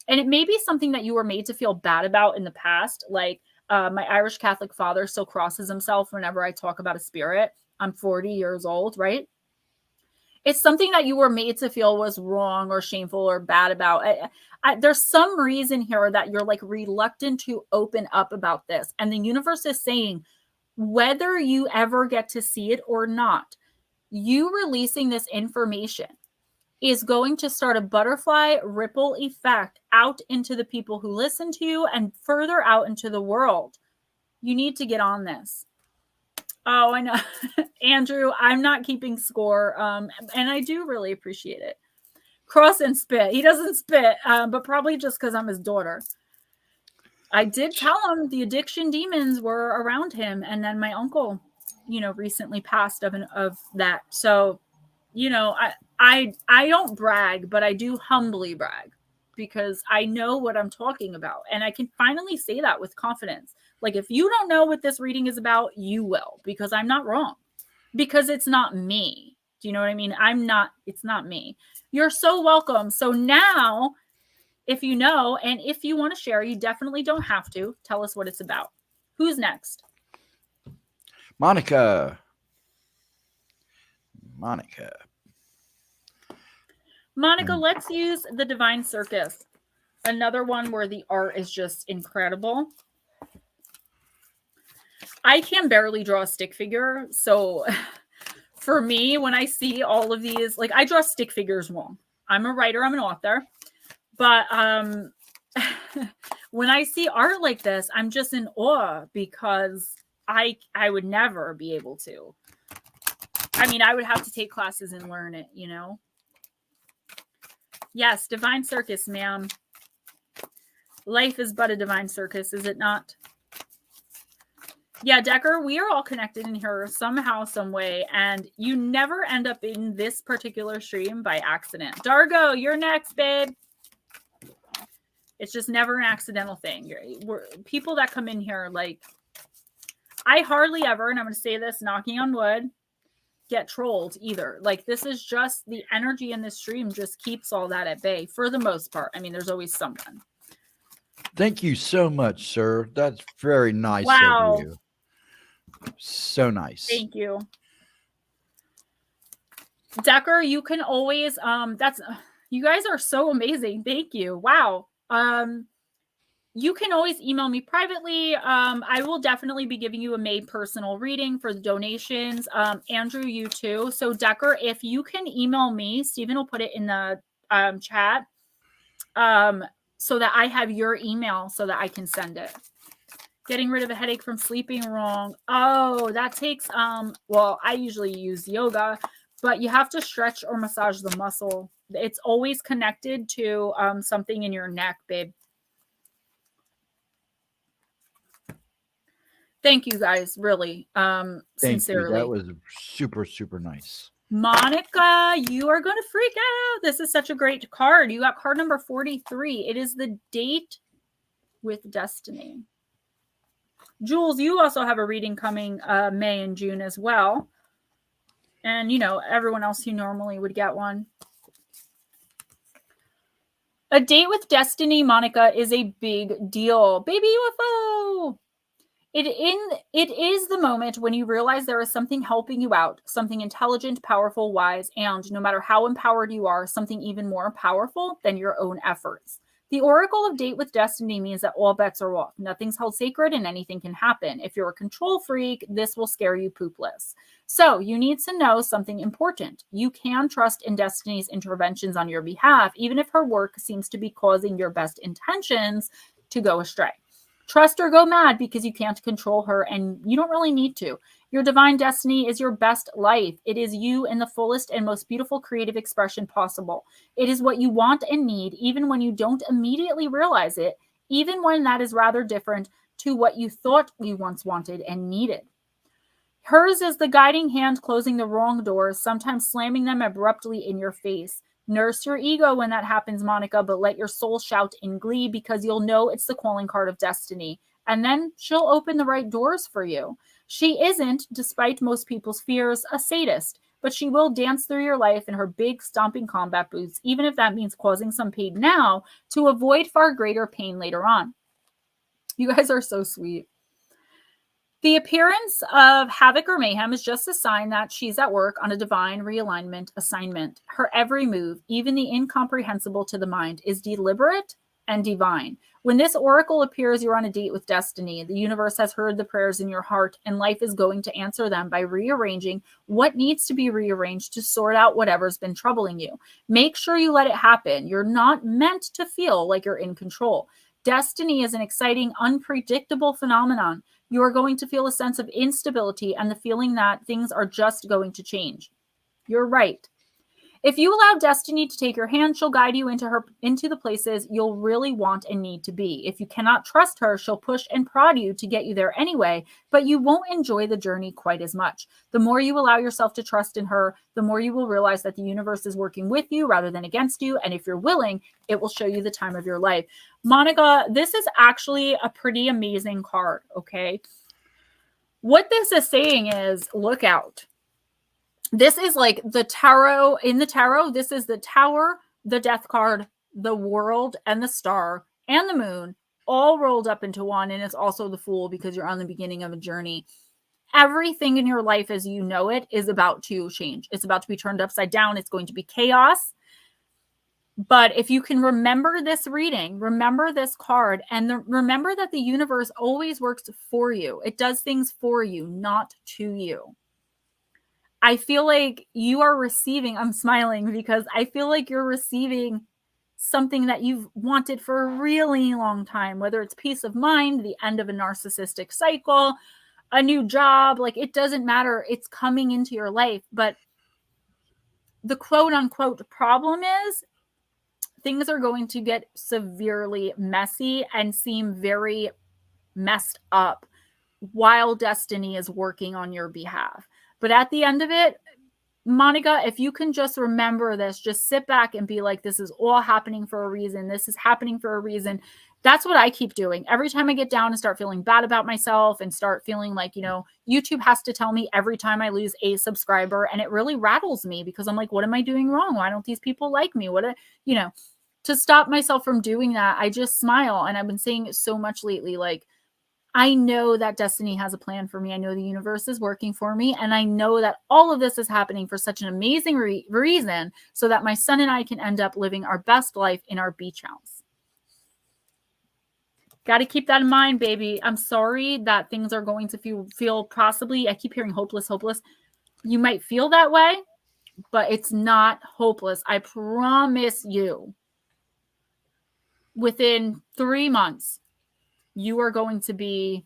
And it may be something that you were made to feel bad about in the past. Like my Irish Catholic father still crosses himself whenever I talk about a spirit. I'm 40 years old, right? It's something that you were made to feel was wrong or shameful or bad about. There's some reason here that you're like reluctant to open up about this. And the universe is saying, whether you ever get to see it or not, you releasing this information is going to start a butterfly ripple effect out into the people who listen to you and further out into the world. You need to get on this. Oh, I know. Andrew, I'm not keeping score. And I do really appreciate it. Cross and spit. He doesn't spit, but probably just because I'm his daughter. I did tell him the addiction demons were around him. And then my uncle, recently passed of that. So, I don't brag, but I do humbly brag because I know what I'm talking about. And I can finally say that with confidence. Like, if you don't know what this reading is about, you will, because I'm not wrong, because it's not me. Do you know what I mean? It's not me. You're so welcome. So now, if you know, and if you want to share, you definitely don't have to tell us what it's about. Who's next? Monica, let's use the Divine Circus. Another one where the art is just incredible. I can barely draw a stick figure. So for me, when I see all of these, like, I draw stick figures wrong. I'm a writer, I'm an author. But when I see art like this, I'm just in awe because I would never be able to. I mean, I would have to take classes and learn it, Yes, Divine Circus, ma'am. Life is but a divine circus, is it not? Yeah, Decker, we are all connected in here somehow, some way, and you never end up in this particular stream by accident. Dargo, you're next, babe. It's just never an accidental thing. People that come in here, like, I hardly ever, and I'm going to say this, knocking on wood, get trolled either. Like, this is just the energy in this stream just keeps all that at bay for the most part. I mean, there's always someone. Thank you so much, sir. That's very nice of you. So nice. Thank you. Decker, you can always, you guys are so amazing. Thank you. Wow. You can always email me privately. I will definitely be giving you a made personal reading for the donations. Andrew, you too. So Decker, if you can email me, Stephen will put it in the chat so that I have your email so that I can send it. Getting rid of a headache from sleeping wrong. Oh, that takes, well, I usually use yoga, but you have to stretch or massage the muscle. It's always connected to something in your neck, babe. Thank you guys, really, sincerely. That was super, super nice. Monica, you are going to freak out. This is such a great card. You got card number 43. It is the Date with Destiny. Jules, you also have a reading coming May and June as well. And, everyone else who normally would get one. A date with destiny, Monica, is a big deal. Baby UFO! It is the moment when you realize there is something helping you out, something intelligent, powerful, wise, and no matter how empowered you are, something even more powerful than your own efforts. The Oracle of Date with Destiny means that all bets are off. Nothing's held sacred and anything can happen. If you're a control freak, this will scare you poopless. So you need to know something important. You can trust in Destiny's interventions on your behalf, even if her work seems to be causing your best intentions to go astray. Trust or go mad because you can't control her and you don't really need to. Your divine destiny is your best life. It is you in the fullest and most beautiful creative expression possible. It is what you want and need, even when you don't immediately realize it, even when that is rather different to what you thought you once wanted and needed. Hers is the guiding hand closing the wrong doors, sometimes slamming them abruptly in your face. Nurse your ego when that happens, Monica, but let your soul shout in glee because you'll know it's the calling card of destiny. And then she'll open the right doors for you. She isn't, despite most people's fears, a sadist, but she will dance through your life in her big stomping combat boots, even if that means causing some pain now to avoid far greater pain later on. You guys are so sweet. The appearance of havoc or mayhem is just a sign that she's at work on a divine realignment assignment. Her every move, even the incomprehensible to the mind, is deliberate and divine. When this oracle appears, you're on a date with destiny. The universe has heard the prayers in your heart, and life is going to answer them by rearranging what needs to be rearranged to sort out whatever's been troubling you. Make sure you let it happen. You're not meant to feel like you're in control. Destiny is an exciting, unpredictable phenomenon. You are going to feel a sense of instability and the feeling that things are just going to change. You're right. If you allow destiny to take your hand, she'll guide you into the places you'll really want and need to be. If you cannot trust her, she'll push and prod you to get you there anyway, but you won't enjoy the journey quite as much. The more you allow yourself to trust in her, the more you will realize that the universe is working with you rather than against you. And if you're willing, it will show you the time of your life. Monica, this is actually a pretty amazing card, okay? What this is saying is, look out. This is like the tarot. In the tarot, this is the Tower, the Death card, the World, and the Star, and the Moon, all rolled up into one. And it's also the Fool because you're on the beginning of a journey. Everything in your life as you know it is about to change. It's about to be turned upside down. It's going to be chaos. But if you can remember this reading, remember this card, and remember that the universe always works for you. It does things for you, not to you. I feel like you are receiving, I'm smiling because I feel like you're receiving something that you've wanted for a really long time, whether it's peace of mind, the end of a narcissistic cycle, a new job, like it doesn't matter. It's coming into your life. But the quote unquote problem is things are going to get severely messy and seem very messed up while destiny is working on your behalf. But at the end of it, Monica, if you can just remember this, just sit back and be like, this is all happening for a reason. This is happening for a reason. That's what I keep doing. Every time I get down and start feeling bad about myself and start feeling like, you know, YouTube has to tell me every time I lose a subscriber, and it really rattles me because I'm like, what am I doing wrong? Why don't these people like me? To stop myself from doing that, I just smile. And I've been saying it so much lately, like, I know that destiny has a plan for me. I know the universe is working for me. And I know that all of this is happening for such an amazing reason so that my son and I can end up living our best life in our beach house. Got to keep that in mind, baby. I'm sorry that things are going to feel possibly, I keep hearing hopeless. You might feel that way, but it's not hopeless. I promise you, within 3 months, you are going to be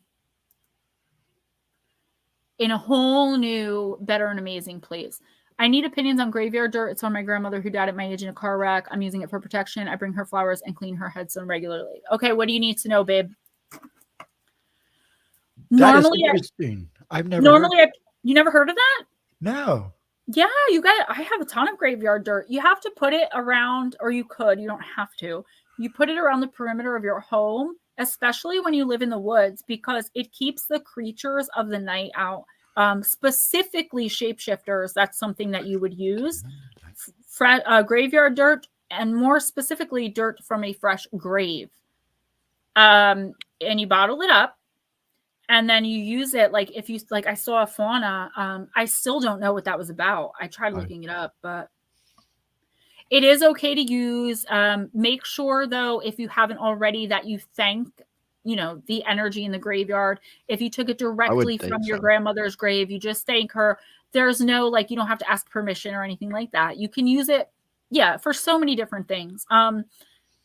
in a whole new, better and amazing place. I need opinions on graveyard dirt. It's on my grandmother who died at my age in a car wreck. I'm using it for protection. I bring her flowers and clean her headstone regularly. Okay, what do you need to know, babe? That is interesting. I've never you never heard of that? No. Yeah, I have a ton of graveyard dirt. You have to put it around, or you don't have to. You put it around the perimeter of your home, especially when you live in the woods, because it keeps the creatures of the night out. Specifically shapeshifters, that's something that you would use. Graveyard dirt, and more specifically, dirt from a fresh grave. And you bottle it up, and then you use it. Like I saw a fauna. I still don't know what that was about. I tried looking it up, but it is okay to use. Make sure, though, if you haven't already, that you thank, the energy in the graveyard. If you took it directly from your grandmother's grave, you just thank her. There's no, you don't have to ask permission or anything like that. You can use it, for so many different things.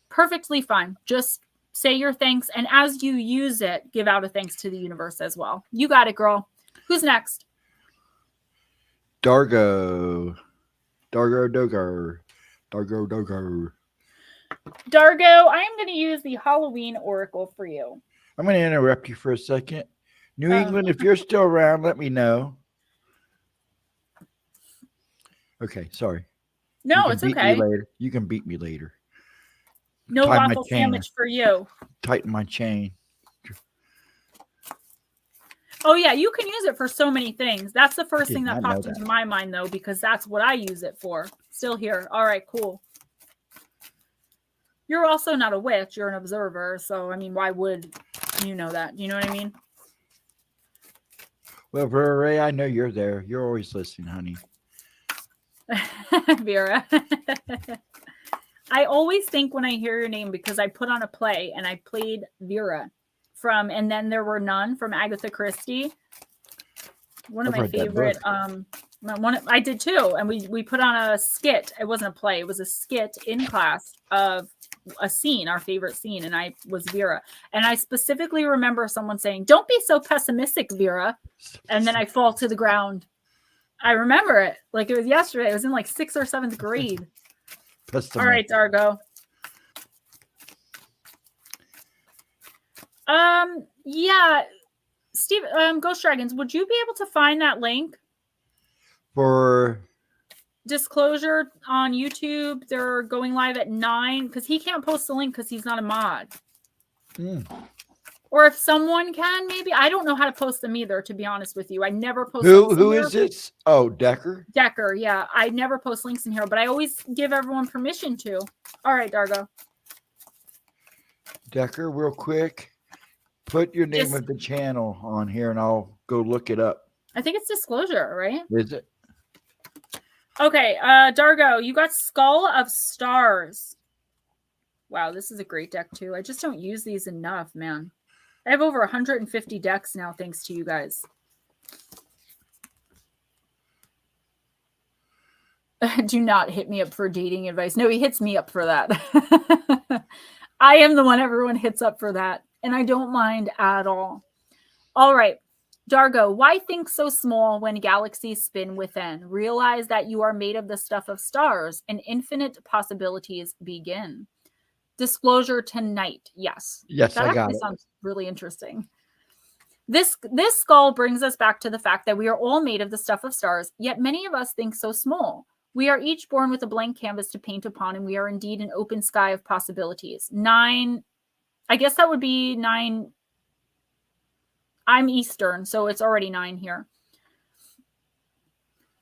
Perfectly fine. Just say your thanks. And as you use it, give out a thanks to the universe as well. You got it, girl. Who's next? Dargo. Dargo. Dargo, I am going to use the Halloween Oracle for you. I'm going to interrupt you for a second. New England, if you're still around, let me know. Okay, sorry. No, it's okay. You can beat me later. No waffle sandwich for you. Tighten my chain. Oh, yeah, you can use it for so many things. That's the first thing that popped into my mind, though, because that's what I use it for. Still here. All right, cool. You're also not a witch. You're an observer. So, I mean, why would you know that? You know what I mean? Well, Ray, I know you're there. You're always listening, honey. Vera. I always think when I hear your name because I put on a play and I played Vera from And Then There Were None from Agatha Christie. One of I've my read that favorite book. I did too, and we put on a skit. It wasn't a play, it was a skit in class of a scene, our favorite scene, and I was Vera. And I specifically remember someone saying, "Don't be so pessimistic, Vera." And then I fall to the ground. I remember it like it was yesterday. It was in like 6th or 7th grade. All right, Dargo. Yeah, Steve, Ghost Dragons, would you be able to find that link for disclosure on YouTube? They're going live at 9 because he can't post the link because he's not a mod. Or if someone can, maybe. I don't know how to post them either, to be honest with you. I never post links. Who is this? Oh, Decker. Decker, yeah. I never post links in here, but I always give everyone permission to. All right, Dargo. Decker, real quick. Put your name of the channel on here and I'll go look it up. I think it's disclosure, right? Is it? Okay, Dargo, you got Skull of Stars. Wow, this is a great deck too. I just don't use these enough, man. I have over 150 decks now, thanks to you guys. Do not hit me up for dating advice. No, he hits me up for that. I am the one everyone hits up for that, and I don't mind at all. All right, Dargo, why think so small when galaxies spin within? Realize that you are made of the stuff of stars, and infinite possibilities begin. Disclosure tonight. Yes. Yes, that I got actually it. Sounds really interesting. This skull brings us back to the fact that we are all made of the stuff of stars, yet many of us think so small. We are each born with a blank canvas to paint upon, and we are indeed an open sky of possibilities. 9, I guess that would be 9. I'm Eastern, so it's already 9 here.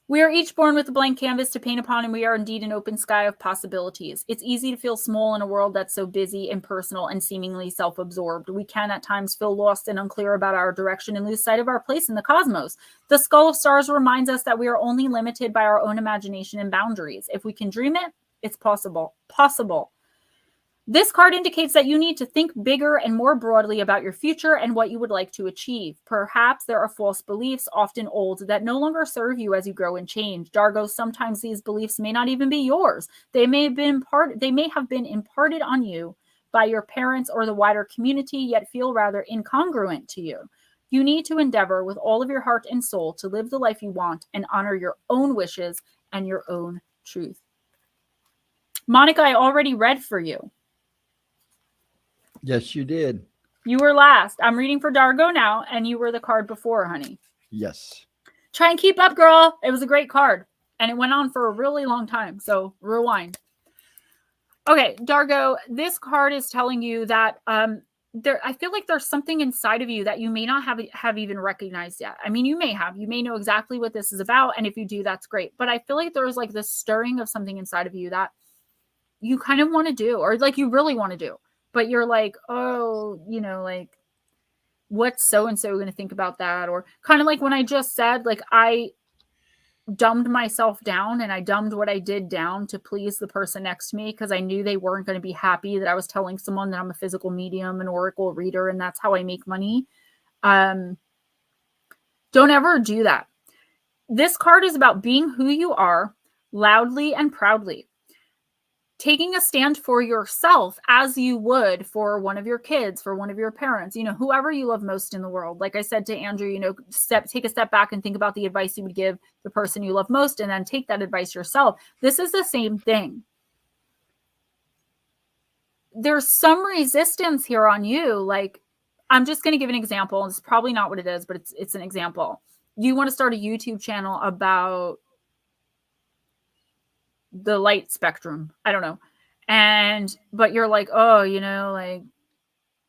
We are each born with a blank canvas to paint upon, and we are indeed an open sky of possibilities. It's easy to feel small in a world that's so busy, impersonal, and seemingly self-absorbed. We can at times feel lost and unclear about our direction and lose sight of our place in the cosmos. The Skull of Stars reminds us that we are only limited by our own imagination and boundaries. If we can dream it, it's possible. This card indicates that you need to think bigger and more broadly about your future and what you would like to achieve. Perhaps there are false beliefs, often old, that no longer serve you as you grow and change. Dargo, sometimes these beliefs may not even be yours. They may have been imparted on you by your parents or the wider community, yet feel rather incongruent to you. You need to endeavor with all of your heart and soul to live the life you want and honor your own wishes and your own truth. Monica, I already read for you. Yes, you did. You were last. I'm reading for Dargo now, and you were the card before, honey. Yes. Try and keep up, girl. It was a great card, and it went on for a really long time, so rewind. Okay, Dargo, this card is telling you that I feel like there's something inside of you that you may not have even recognized yet. I mean, you may know exactly what this is about, and if you do, that's great. But I feel like there's like this stirring of something inside of you that you kind of want to do, or like you really want to do. But you're like, oh, like, what's so-and-so going to think about that? Or kind of like when I just said, like, I dumbed myself down and I dumbed what I did down to please the person next to me because I knew they weren't going to be happy that I was telling someone that I'm a physical medium, an oracle reader, and that's how I make money. Don't ever do that. This card is about being who you are loudly and proudly. Taking a stand for yourself as you would for one of your kids, for one of your parents, whoever you love most in the world. Like I said to Andrew, take a step back and think about the advice you would give the person you love most and then take that advice yourself. This is the same thing. There's some resistance here on you. Like, I'm just going to give an example. It's probably not what it is, but it's an example. You want to start a YouTube channel about the light spectrum. I don't know. But you're like, oh, like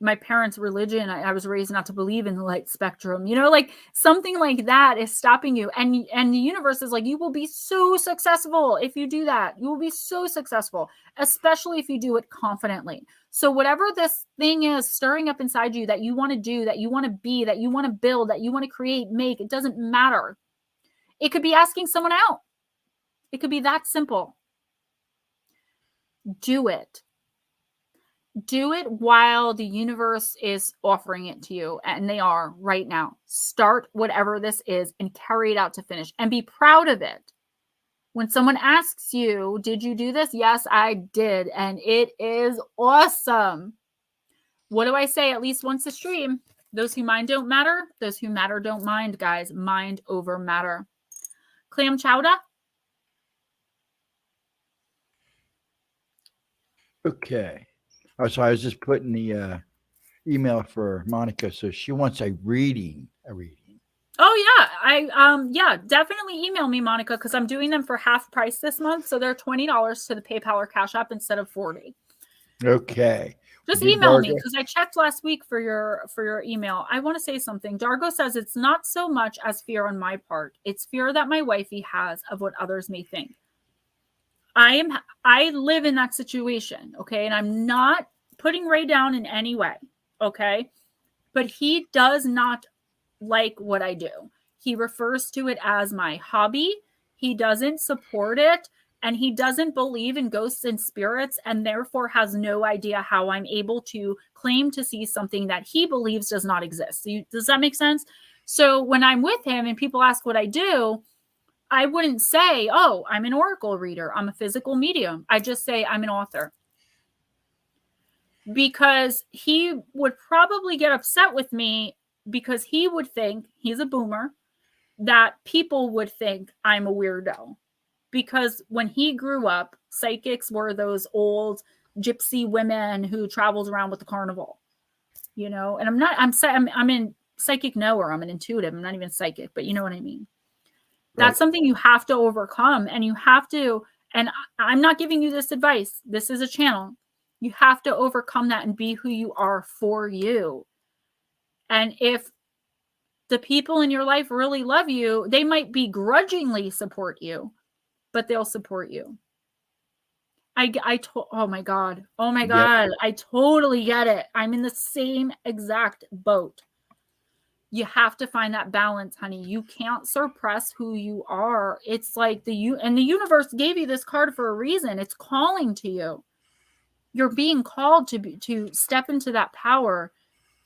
my parents' religion, I was raised not to believe in the light spectrum, like something like that is stopping you. And the universe is like, you will be so successful if you do that. You will be so successful, especially if you do it confidently. So whatever this thing is stirring up inside you that you want to do, that you want to be, that you want to build, that you want to create, make, it doesn't matter. It could be asking someone out. It could be that simple. Do it. Do it while the universe is offering it to you, and they are right now. Start whatever this is and carry it out to finish, and be proud of it. When someone asks you, did you do this? Yes, I did, and it is awesome. What do I say at least once a stream? Those who mind don't matter. Those who matter don't mind, guys. Mind over matter. Clam chowder. Okay. Oh, so I was just putting the email for Monica. So she wants a reading. Oh yeah, definitely email me, Monica, because I'm doing them for half price this month, so they're $20 to the PayPal or Cash App instead of $40. Okay. Just email me, because I checked last week for your email. I want to say something. Dargo says it's not so much as fear on my part; it's fear that my wifey has of what others may think. I live in that situation, okay, and I'm not putting Ray down in any way, okay, but he does not like what I do. He refers to it as my hobby. He doesn't support it, and he doesn't believe in ghosts and spirits, and therefore has no idea how I'm able to claim to see something that he believes does not exist. Does that make sense? So when I'm with him and people ask what I do, I wouldn't say, oh, I'm an oracle reader, I'm a physical medium. I just say I'm an author. Because he would probably get upset with me, because he would think, he's a boomer, that people would think I'm a weirdo. Because when he grew up, psychics were those old gypsy women who traveled around with the carnival, you know. And I'm in psychic knower, I'm an intuitive, I'm not even psychic, but you know what I mean. Right. That's something you have to overcome, and you have to, and I'm not giving you this advice, this is a channel. You have to overcome that and be who you are for you. And if the people in your life really love you, they might begrudgingly support you, but they'll support you. Oh my God. Yep. I totally get it. I'm in the same exact boat. You have to find that balance, honey. You can't suppress who you are. It's like the universe gave you this card for a reason. It's calling to you. You're being called to step into that power.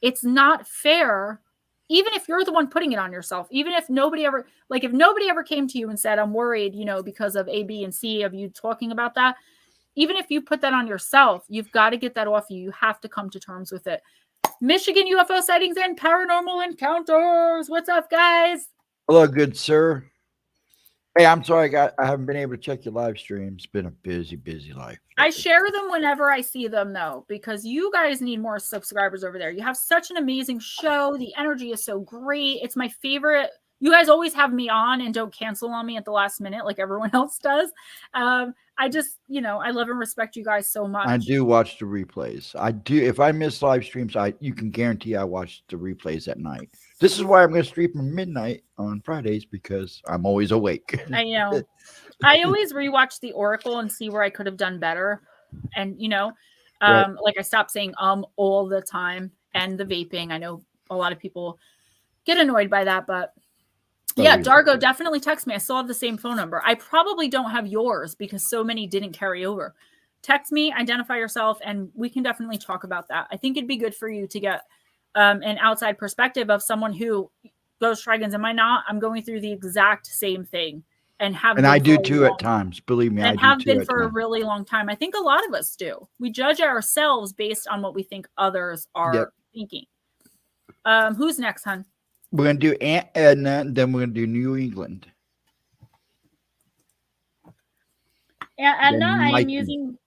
It's not fair, even if you're the one putting it on yourself. Even if nobody ever came to you and said, I'm worried, because of A, B, and C of you talking about that. Even if you put that on yourself, you've got to get that off you. You have to come to terms with it. Michigan UFO sightings and paranormal encounters. What's up, guys? Hello, good sir. Hey, I'm sorry, I haven't been able to check your live stream. It's been a busy life. I share them whenever I see them, though, because you guys need more subscribers over there. You have such an amazing show. The energy is so great. It's my favorite. You guys always have me on and don't cancel on me at the last minute like everyone else does. I just, I love and respect you guys so much. I do watch the replays. I do. If I miss live streams, you can guarantee I watch the replays at night. This is why I'm going to stream from midnight on Fridays, because I'm always awake. I know. I always rewatch the Oracle and see where I could have done better. And, right. Like I stopped saying all the time, and the vaping. I know a lot of people get annoyed by that, but yeah, Dargo, definitely text me. I still have the same phone number. I probably don't have yours because so many didn't carry over. Text me, identify yourself, and we can definitely talk about that. I think it'd be good for you to get an outside perspective of someone who goes Dragons. Am I not? I'm going through the exact same thing. And I do too at times. Believe me, and have been for a really long time. I think a lot of us do. We judge ourselves based on what we think others are thinking. Who's next, hon? We're going to do Aunt Edna, and then we're going to do New England. Aunt Edna, I am using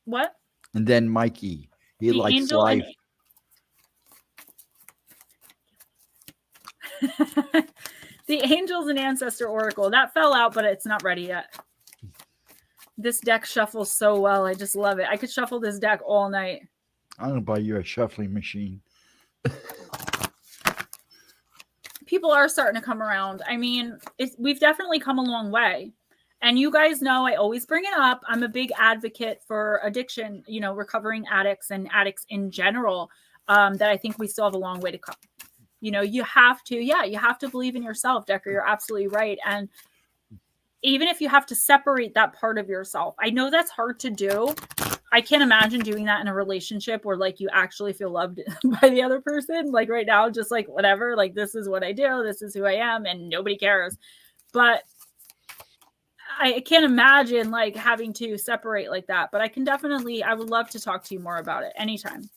what? And then Mikey. He likes life. The Angels and Ancestor Oracle. That fell out, but it's not ready yet. This deck shuffles so well. I just love it. I could shuffle this deck all night. I'm going to buy you a shuffling machine. People are starting to come around. I mean, we've definitely come a long way. And you guys know I always bring it up. I'm a big advocate for addiction, recovering addicts and addicts in general, that I think we still have a long way to come. You have to believe in yourself, Decker. You're absolutely right. And even if you have to separate that part of yourself, I know that's hard to do. I can't imagine doing that in a relationship where like you actually feel loved by the other person. Like right now, just like whatever, like this is what I do, this is who I am, and nobody cares. But I can't imagine like having to separate like that. But I would love to talk to you more about it anytime.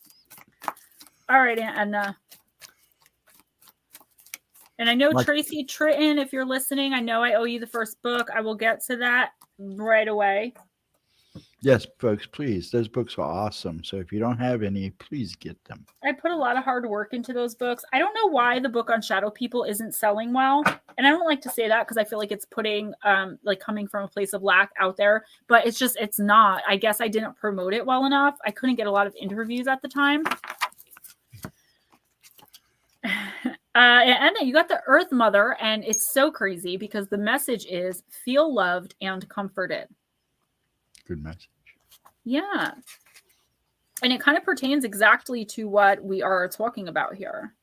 All right, Anna. And I know Tracy Tritton, if you're listening, I know I owe you the first book. I will get to that right away. Yes, folks, please. Those books are awesome. So if you don't have any, please get them. I put a lot of hard work into those books. I don't know why the book on shadow people isn't selling well. And I don't like to say that because I feel like it's putting like coming from a place of lack out there. But it's not. I guess I didn't promote it well enough. I couldn't get a lot of interviews at the time. And you got the Earth Mother, and it's so crazy because the message is feel loved and comforted. Good message. Yeah. And it kind of pertains exactly to what we are talking about here.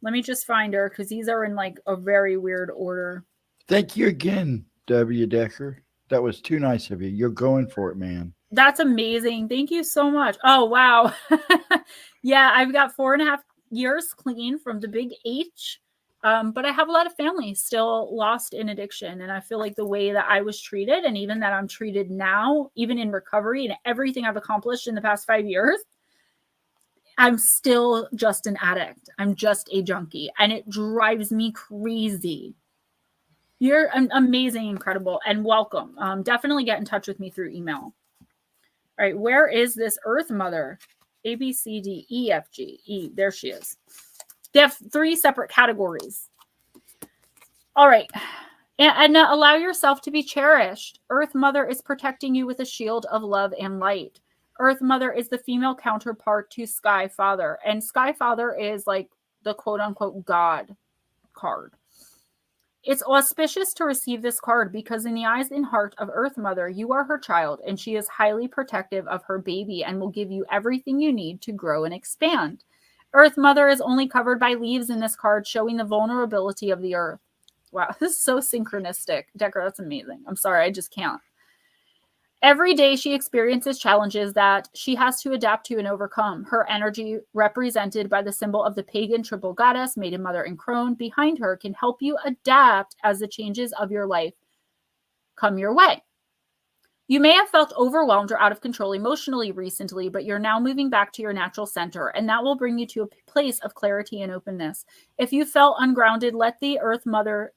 Let me just find her because these are in like a very weird order. Thank you again, W. Decker. That was too nice of you. You're going for it, man. That's amazing. Thank you so much. Oh, wow. Yeah, I've got 4.5 years clean from the big H. But I have a lot of family still lost in addiction. And I feel like the way that I was treated and even that I'm treated now, even in recovery and everything I've accomplished in the past 5 years, I'm still just an addict. I'm just a junkie. And it drives me crazy. You're amazing, incredible, and welcome. Definitely get in touch with me through email. All right, where is this Earth Mother? A, B, C, D, E, F, G, E. There she is. They have 3 separate categories. All right. And allow yourself to be cherished. Earth Mother is protecting you with a shield of love and light. Earth Mother is the female counterpart to Sky Father. And Sky Father is like the quote-unquote God card. It's auspicious to receive this card because in the eyes and heart of Earth Mother, you are her child, and she is highly protective of her baby and will give you everything you need to grow and expand. Earth Mother is only covered by leaves in this card, showing the vulnerability of the earth. Wow, this is so synchronistic. Decker, that's amazing. I'm sorry, I just can't. Every day she experiences challenges that she has to adapt to and overcome. Her energy, represented by the symbol of the pagan triple goddess, Maiden Mother and Crone, behind her can help you adapt as the changes of your life come your way. You may have felt overwhelmed or out of control emotionally recently, but you're now moving back to your natural center, and that will bring you to a place of clarity and openness. If you felt ungrounded, let the Earth Mother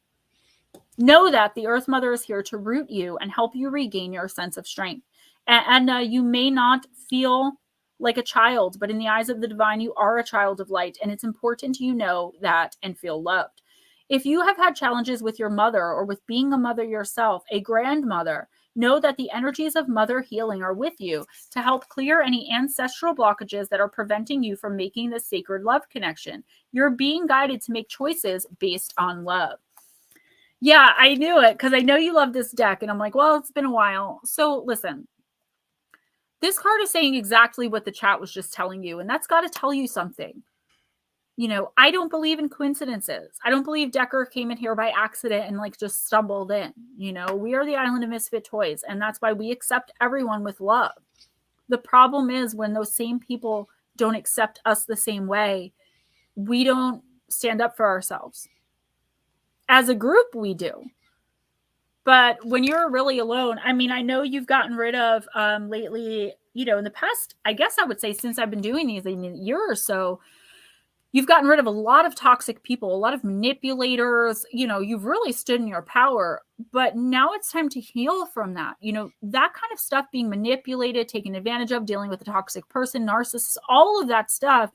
know that the Earth Mother is here to root you and help you regain your sense of strength. And you may not feel like a child, but in the eyes of the divine, you are a child of light, and it's important you know that and feel loved. If you have had challenges with your mother or with being a mother yourself, a grandmother, know that the energies of mother healing are with you to help clear any ancestral blockages that are preventing you from making this sacred love connection. You're being guided to make choices based on love. Yeah, I knew it because I know you love this deck. And I'm like, well, it's been a while. So listen, this card is saying exactly what the chat was just telling you. And that's got to tell you something. I don't believe in coincidences. I don't believe Decker came in here by accident and like just stumbled in. We are the island of misfit toys. And that's why we accept everyone with love. The problem is when those same people don't accept us the same way, we don't stand up for ourselves. As a group, we do. But when you're really alone, I mean, I know you've gotten rid of lately, in the past, I guess I would say since I've been doing these in a year or so, you've gotten rid of a lot of toxic people, a lot of manipulators. You've really stood in your power. But now it's time to heal from that. That kind of stuff, being manipulated, taken advantage of, dealing with a toxic person, narcissists, all of that stuff,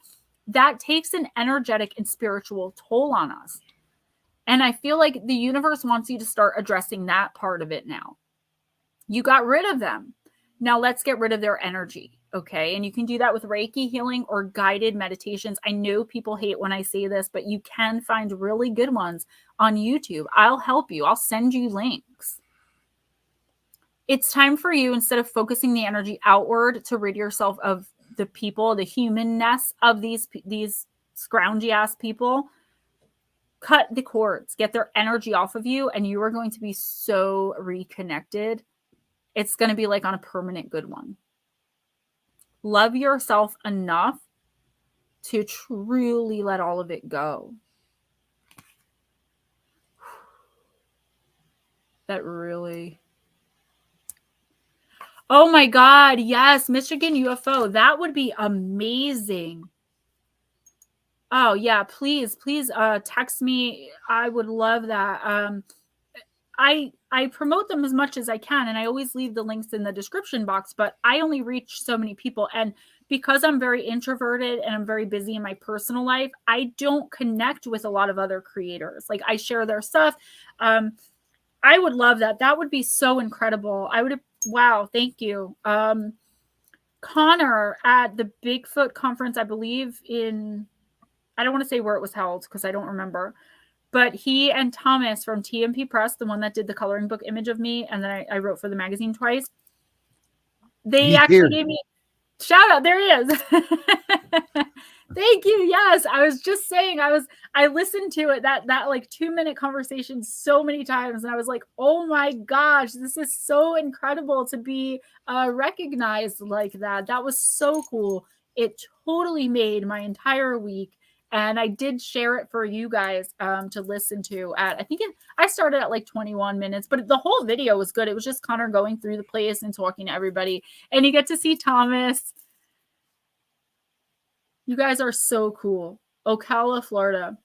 that takes an energetic and spiritual toll on us. And I feel like the universe wants you to start addressing that part of it now. You got rid of them. Now let's get rid of their energy. Okay. And you can do that with Reiki healing or guided meditations. I know people hate when I say this, but you can find really good ones on YouTube. I'll help you. I'll send you links. It's time for you, instead of focusing the energy outward, to rid yourself of the people, the humanness of these scroungy ass people. Cut the cords, get their energy off of you, and you are going to be so reconnected. It's going to be like on a permanent good one. Love yourself enough to truly let all of it go. That really... Oh my God, yes, Michigan UFO. That would be amazing. Oh yeah, please text me. I would love that. I promote them as much as I can, and I always leave the links in the description box, but I only reach so many people. And because I'm very introverted and I'm very busy in my personal life, I don't connect with a lot of other creators. Like, I share their stuff. I would love that. That would be so incredible. Wow, thank you. Connor at the Bigfoot conference, I believe I don't want to say where it was held because I don't remember, but he and Thomas from TMP Press, the one that did the coloring book image of me, and then I wrote for the magazine twice, they actually gave me shout out. There he is. Thank you. Yes, I was just saying, I listened to it, that like 2-minute conversation so many times, and I was like, oh my gosh, this is so incredible to be recognized like that. That was so cool. It totally made my entire week. And I did share it for you guys to listen to I started at like 21 minutes, but the whole video was good. It was just Connor going through the place and talking to everybody. And you get to see Thomas. You guys are so cool. Ocala, Florida.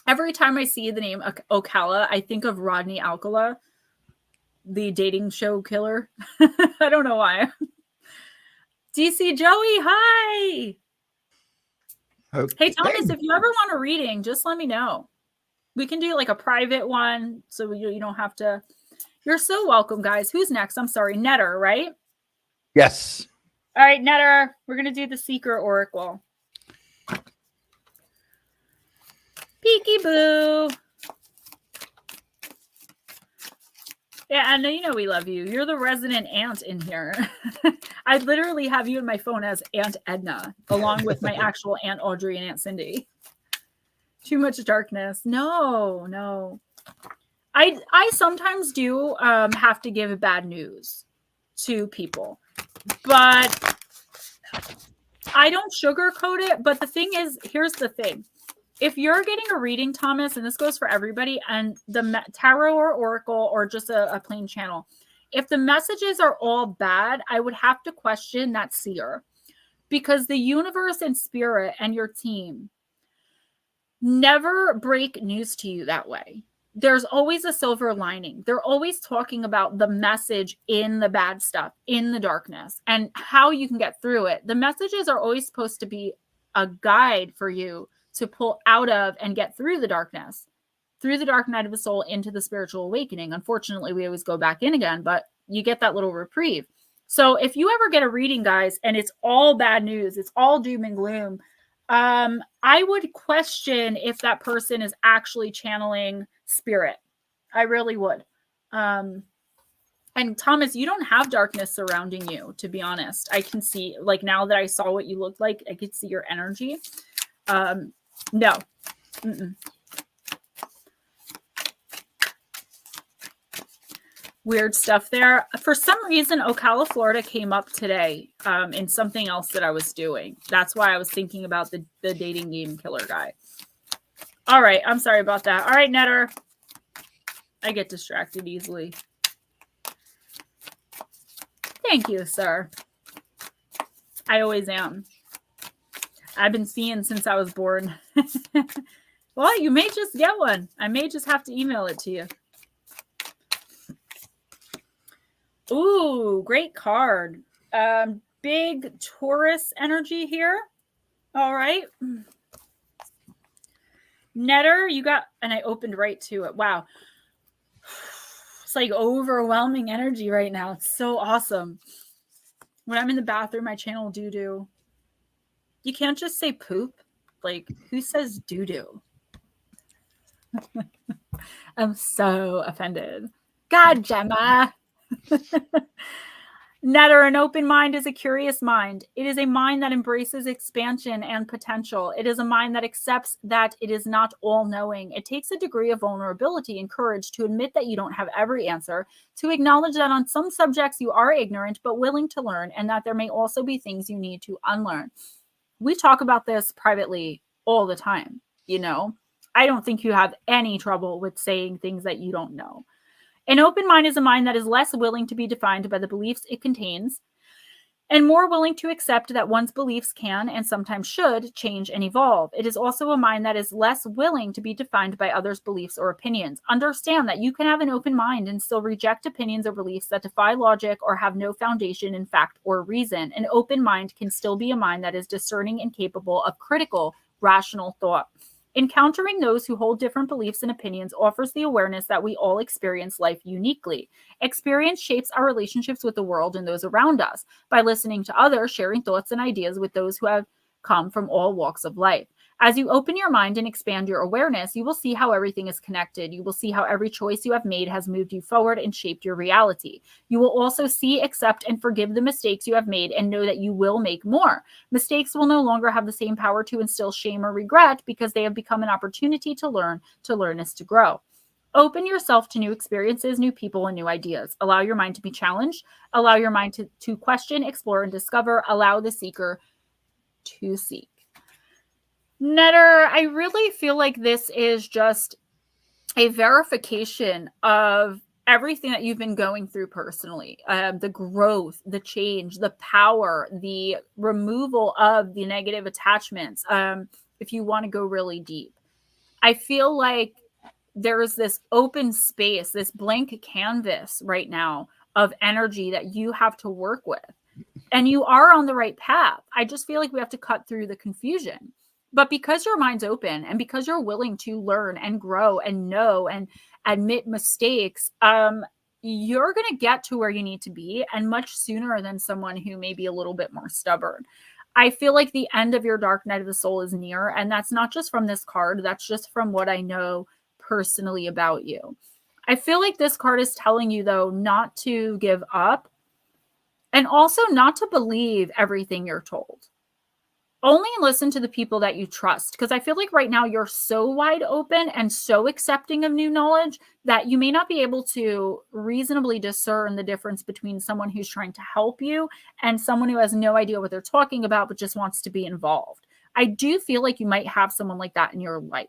Every time I see the name Ocala, I think of Rodney Alcala, the dating show killer. I don't know why. DC Joey, hi. Okay. Hey, Thomas, if you ever want a reading, just let me know. We can do like a private one so you don't have to. You're so welcome, guys. Who's next? I'm sorry. Netter, right? Yes. All right, Netter. We're going to do the Seeker Oracle. Peekaboo. Yeah, I know, you know we love you. You're the resident aunt in here. I literally have you in my phone as Aunt Edna, along with my actual Aunt Audrey and Aunt Cindy. Too much darkness. No. I sometimes do have to give bad news to people, but I don't sugarcoat it. But the thing is, here's the thing. If you're getting a reading, Thomas, and this goes for everybody, and the tarot or oracle or just a plain channel, if the messages are all bad, I would have to question that seer, because the universe and spirit and your team never break news to you that way. There's always a silver lining. They're always talking about the message in the bad stuff, in the darkness, and how you can get through it. The messages are always supposed to be a guide for you to pull out of and get through the darkness, through the dark night of the soul into the spiritual awakening. Unfortunately, we always go back in again, but you get that little reprieve. So if you ever get a reading, guys, and it's all bad news, it's all doom and gloom, I would question if that person is actually channeling spirit. I really would. And Thomas, you don't have darkness surrounding you, to be honest. I can see, like, now that I saw what you looked like, I could see your energy. No. Mm-mm. Weird stuff there. For some reason, Ocala, Florida came up today in something else that I was doing. That's why I was thinking about the dating game killer guy. All right. I'm sorry about that. All right, Netter. I get distracted easily. Thank you, sir. I always am. I've been seeing since I was born. Well, you may just get one. I may just have to email it to you. Ooh, great card. Big Taurus energy here. All right. Netter, you got, and I opened right to it. Wow. It's like overwhelming energy right now. It's so awesome. When I'm in the bathroom, I channel doo-doo. You can't just say poop. Like, who says doo-doo? I'm so offended. God, Gemma. Netter, an open mind is a curious mind. It is a mind that embraces expansion and potential. It is a mind that accepts that it is not all-knowing. It takes a degree of vulnerability and courage to admit that you don't have every answer, to acknowledge that on some subjects you are ignorant but willing to learn, and that there may also be things you need to unlearn. We talk about this privately all the time, you know. I don't think you have any trouble with saying things that you don't know. An open mind is a mind that is less willing to be defined by the beliefs it contains and more willing to accept that one's beliefs can and sometimes should change and evolve. It is also a mind that is less willing to be defined by others' beliefs or opinions. Understand that you can have an open mind and still reject opinions or beliefs that defy logic or have no foundation in fact or reason. An open mind can still be a mind that is discerning and capable of critical, rational thought. Encountering those who hold different beliefs and opinions offers the awareness that we all experience life uniquely. Experience shapes our relationships with the world and those around us by listening to others, sharing thoughts and ideas with those who have come from all walks of life. As you open your mind and expand your awareness, you will see how everything is connected. You will see how every choice you have made has moved you forward and shaped your reality. You will also see, accept, and forgive the mistakes you have made and know that you will make more. Mistakes will no longer have the same power to instill shame or regret because they have become an opportunity to learn is to grow. Open yourself to new experiences, new people, and new ideas. Allow your mind to be challenged. Allow your mind to question, explore, and discover. Allow the seeker to seek. Netter, I really feel like this is just a verification of everything that you've been going through personally. The growth, the change, the power, the removal of the negative attachments. If you want to go really deep, I feel like there is this open space, this blank canvas right now of energy that you have to work with. And you are on the right path. I just feel like we have to cut through the confusion. But because your mind's open and because you're willing to learn and grow and know and admit mistakes, you're going to get to where you need to be, and much sooner than someone who may be a little bit more stubborn. I feel like the end of your dark night of the soul is near, and that's not just from this card. That's just from what I know personally about you. I feel like this card is telling you, though, not to give up and also not to believe everything you're told. Only listen to the people that you trust, because I feel like right now you're so wide open and so accepting of new knowledge that you may not be able to reasonably discern the difference between someone who's trying to help you and someone who has no idea what they're talking about but just wants to be involved. I do feel like you might have someone like that in your life.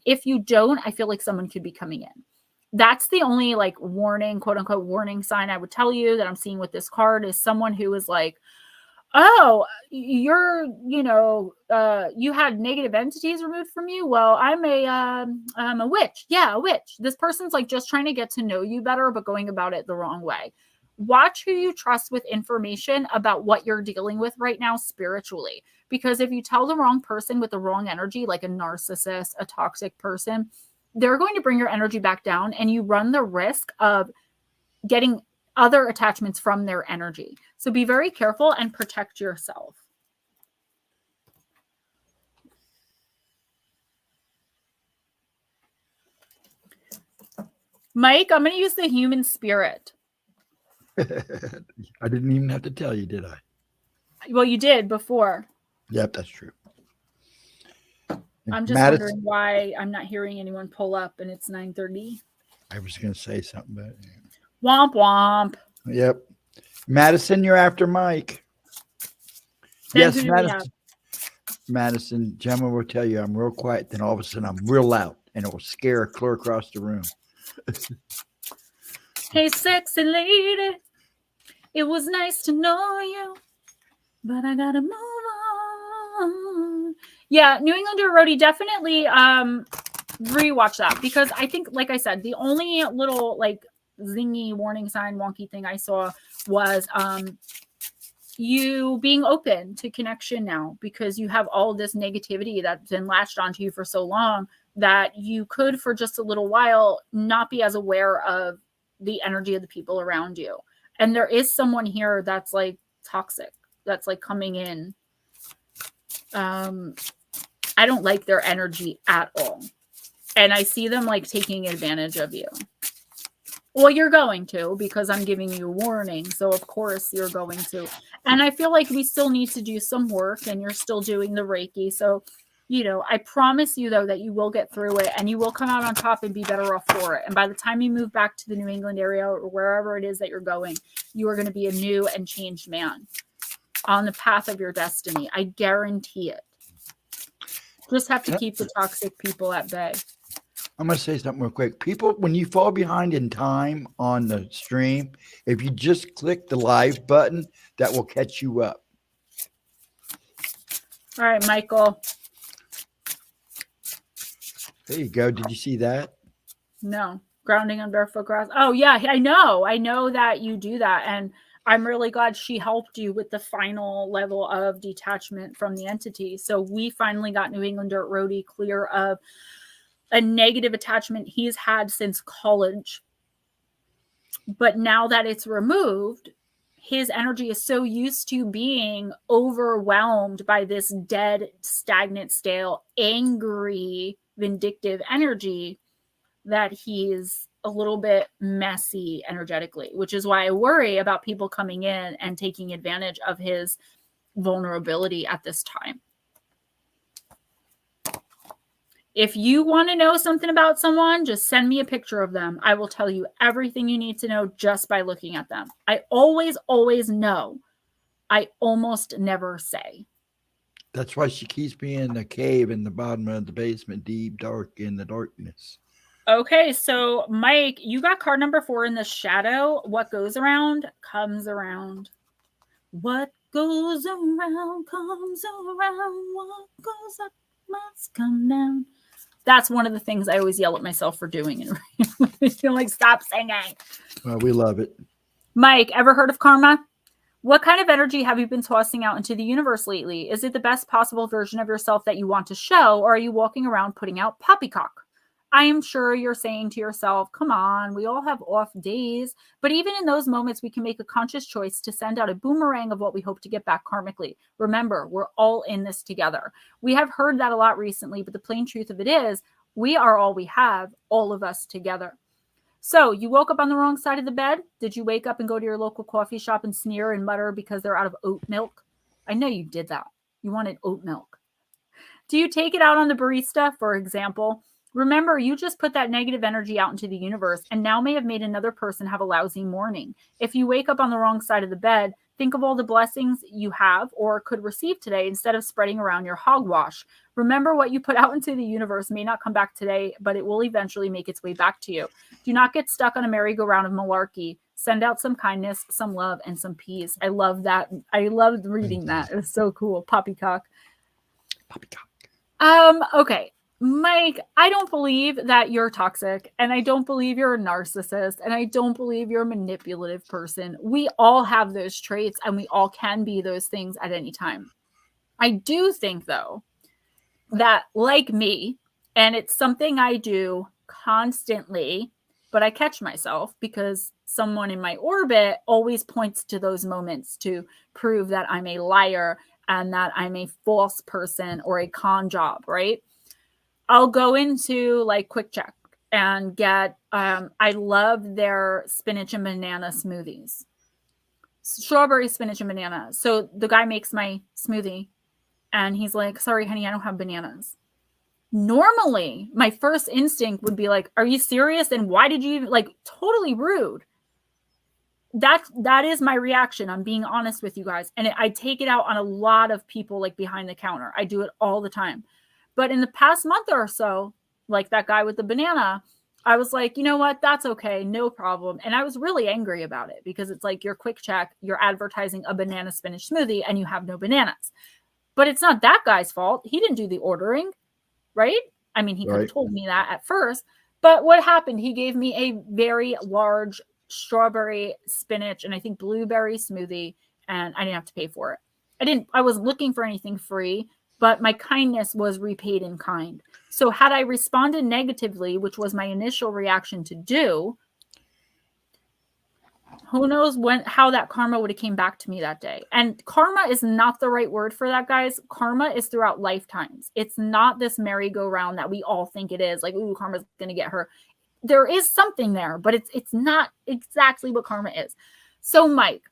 If you don't, I feel like someone could be coming in. That's the only like warning, quote unquote, warning sign I would tell you that I'm seeing with this card is someone who is like, oh, you had negative entities removed from you. Well, I'm a witch. Yeah, a witch. This person's like just trying to get to know you better, but going about it the wrong way. Watch who you trust with information about what you're dealing with right now spiritually. Because if you tell the wrong person with the wrong energy, like a narcissist, a toxic person, they're going to bring your energy back down, and you run the risk of getting other attachments from their energy. So be very careful and protect yourself. Mike, I'm going to use the human spirit. I didn't even have to tell you, did I? Well, you did before. Yep, that's true. I'm just wondering why I'm not hearing anyone pull up and it's 9:30. I was going to say something, but womp womp. Yep. Madison, you're after Mike. Yes, Madison. Madison, Gemma will tell you I'm real quiet, then all of a sudden I'm real loud, and it will scare a clear across the room. Hey, sexy lady, it was nice to know you, but I gotta move on. Yeah, New Englander Roadie, definitely rewatch that, because I think, like I said, the only little like zingy warning sign wonky thing I saw was you being open to connection now, because you have all this negativity that's been latched onto you for so long that you could, for just a little while, not be as aware of the energy of the people around you. And there is someone here that's like toxic, that's like coming in. I don't like their energy at all. And I see them like taking advantage of you. Well, you're going to, because I'm giving you warning. So, of course, you're going to. And I feel like we still need to do some work, and you're still doing the Reiki. So, I promise you, though, that you will get through it and you will come out on top and be better off for it. And by the time you move back to the New England area or wherever it is that you're going, you are going to be a new and changed man on the path of your destiny. I guarantee it. Just have to keep the toxic people at bay. I'm going to say something real quick. People, when you fall behind in time on the stream, if you just click the live button, that will catch you up. All right, Michael. There you go. Did you see that? No. Grounding on barefoot grass. Oh, yeah, I know. I know that you do that. And I'm really glad she helped you with the final level of detachment from the entity. So we finally got New England Dirt Roadie clear of a negative attachment he's had since college. But now that it's removed, his energy is so used to being overwhelmed by this dead, stagnant, stale, angry, vindictive energy that he's a little bit messy energetically, which is why I worry about people coming in and taking advantage of his vulnerability at this time. If you want to know something about someone, just send me a picture of them. I will tell you everything you need to know just by looking at them. I always know. I almost never say. That's why she keeps me in the cave in the bottom of the basement, deep, dark in the darkness. Okay, so Mike, you got card number 4 in the shadow. What goes around comes around. What goes around comes around. What goes up must come down. That's one of the things I always yell at myself for doing. I feel like, stop singing. Well, we love it. Mike, ever heard of karma? What kind of energy have you been tossing out into the universe lately? Is it the best possible version of yourself that you want to show, or are you walking around putting out poppycock? I am sure you're saying to yourself, come on, we all have off days. But even in those moments, we can make a conscious choice to send out a boomerang of what we hope to get back karmically. Remember, we're all in this together. We have heard that a lot recently, but the plain truth of it is, we are all we have, all of us together. So you woke up on the wrong side of the bed? Did you wake up and go to your local coffee shop and sneer and mutter because they're out of oat milk? I know you did that. You wanted oat milk. Do you take it out on the barista, for example? Remember, you just put that negative energy out into the universe and now may have made another person have a lousy morning. If you wake up on the wrong side of the bed, think of all the blessings you have or could receive today instead of spreading around your hogwash. Remember, what you put out into the universe may not come back today, but it will eventually make its way back to you. Do not get stuck on a merry-go-round of malarkey. Send out some kindness, some love, and some peace. I love that. I loved reading that. It was so cool. Poppycock. Okay. Mike, I don't believe that you're toxic, and I don't believe you're a narcissist, and I don't believe you're a manipulative person. We all have those traits, and we all can be those things at any time. I do think, though, that like me, and it's something I do constantly, but I catch myself because someone in my orbit always points to those moments to prove that I'm a liar and that I'm a false person or a con job, right? I'll go into like Quick Check and get, I love their spinach and banana smoothies. Strawberry, spinach, and banana. So the guy makes my smoothie and he's like, sorry, honey, I don't have bananas. Normally, my first instinct would be like, are you serious? And why did you even, like, totally rude. That is my reaction. I'm being honest with you guys. And I take it out on a lot of people like behind the counter. I do it all the time. But in the past month or so, like that guy with the banana, I was like, you know what? That's okay. No problem. And I was really angry about it because it's like your Quick Check, you're advertising a banana spinach smoothie and you have no bananas. But it's not that guy's fault. He didn't do the ordering, right? I mean, he could have told me that at first. But what happened? He gave me a very large strawberry, spinach, and I think blueberry smoothie, and I didn't have to pay for it. I was looking for anything free, but my kindness was repaid in kind. So had I responded negatively, which was my initial reaction to do, who knows how that karma would have came back to me that day. And karma is not the right word for that, guys. Karma is throughout lifetimes. It's not this merry-go-round that we all think it is. Like, ooh, karma's going to get her. there is something there, but it's not exactly what karma is. So Mike,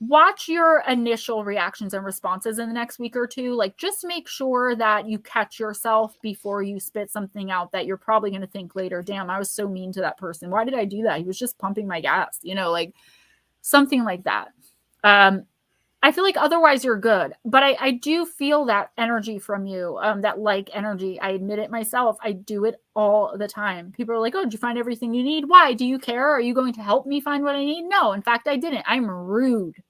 watch your initial reactions and responses in the next week or two. Like, just make sure that you catch yourself before you spit something out that you're probably going to think later, damn, I was so mean to that person. Why did I do that? He was just pumping my gas, like something like that. I feel like otherwise you're good, but I do feel that energy from you, that like energy. I admit it myself. I do it all the time. People are like, oh, did you find everything you need? Why? Do you care? Are you going to help me find what I need? No, in fact, I didn't. I'm rude,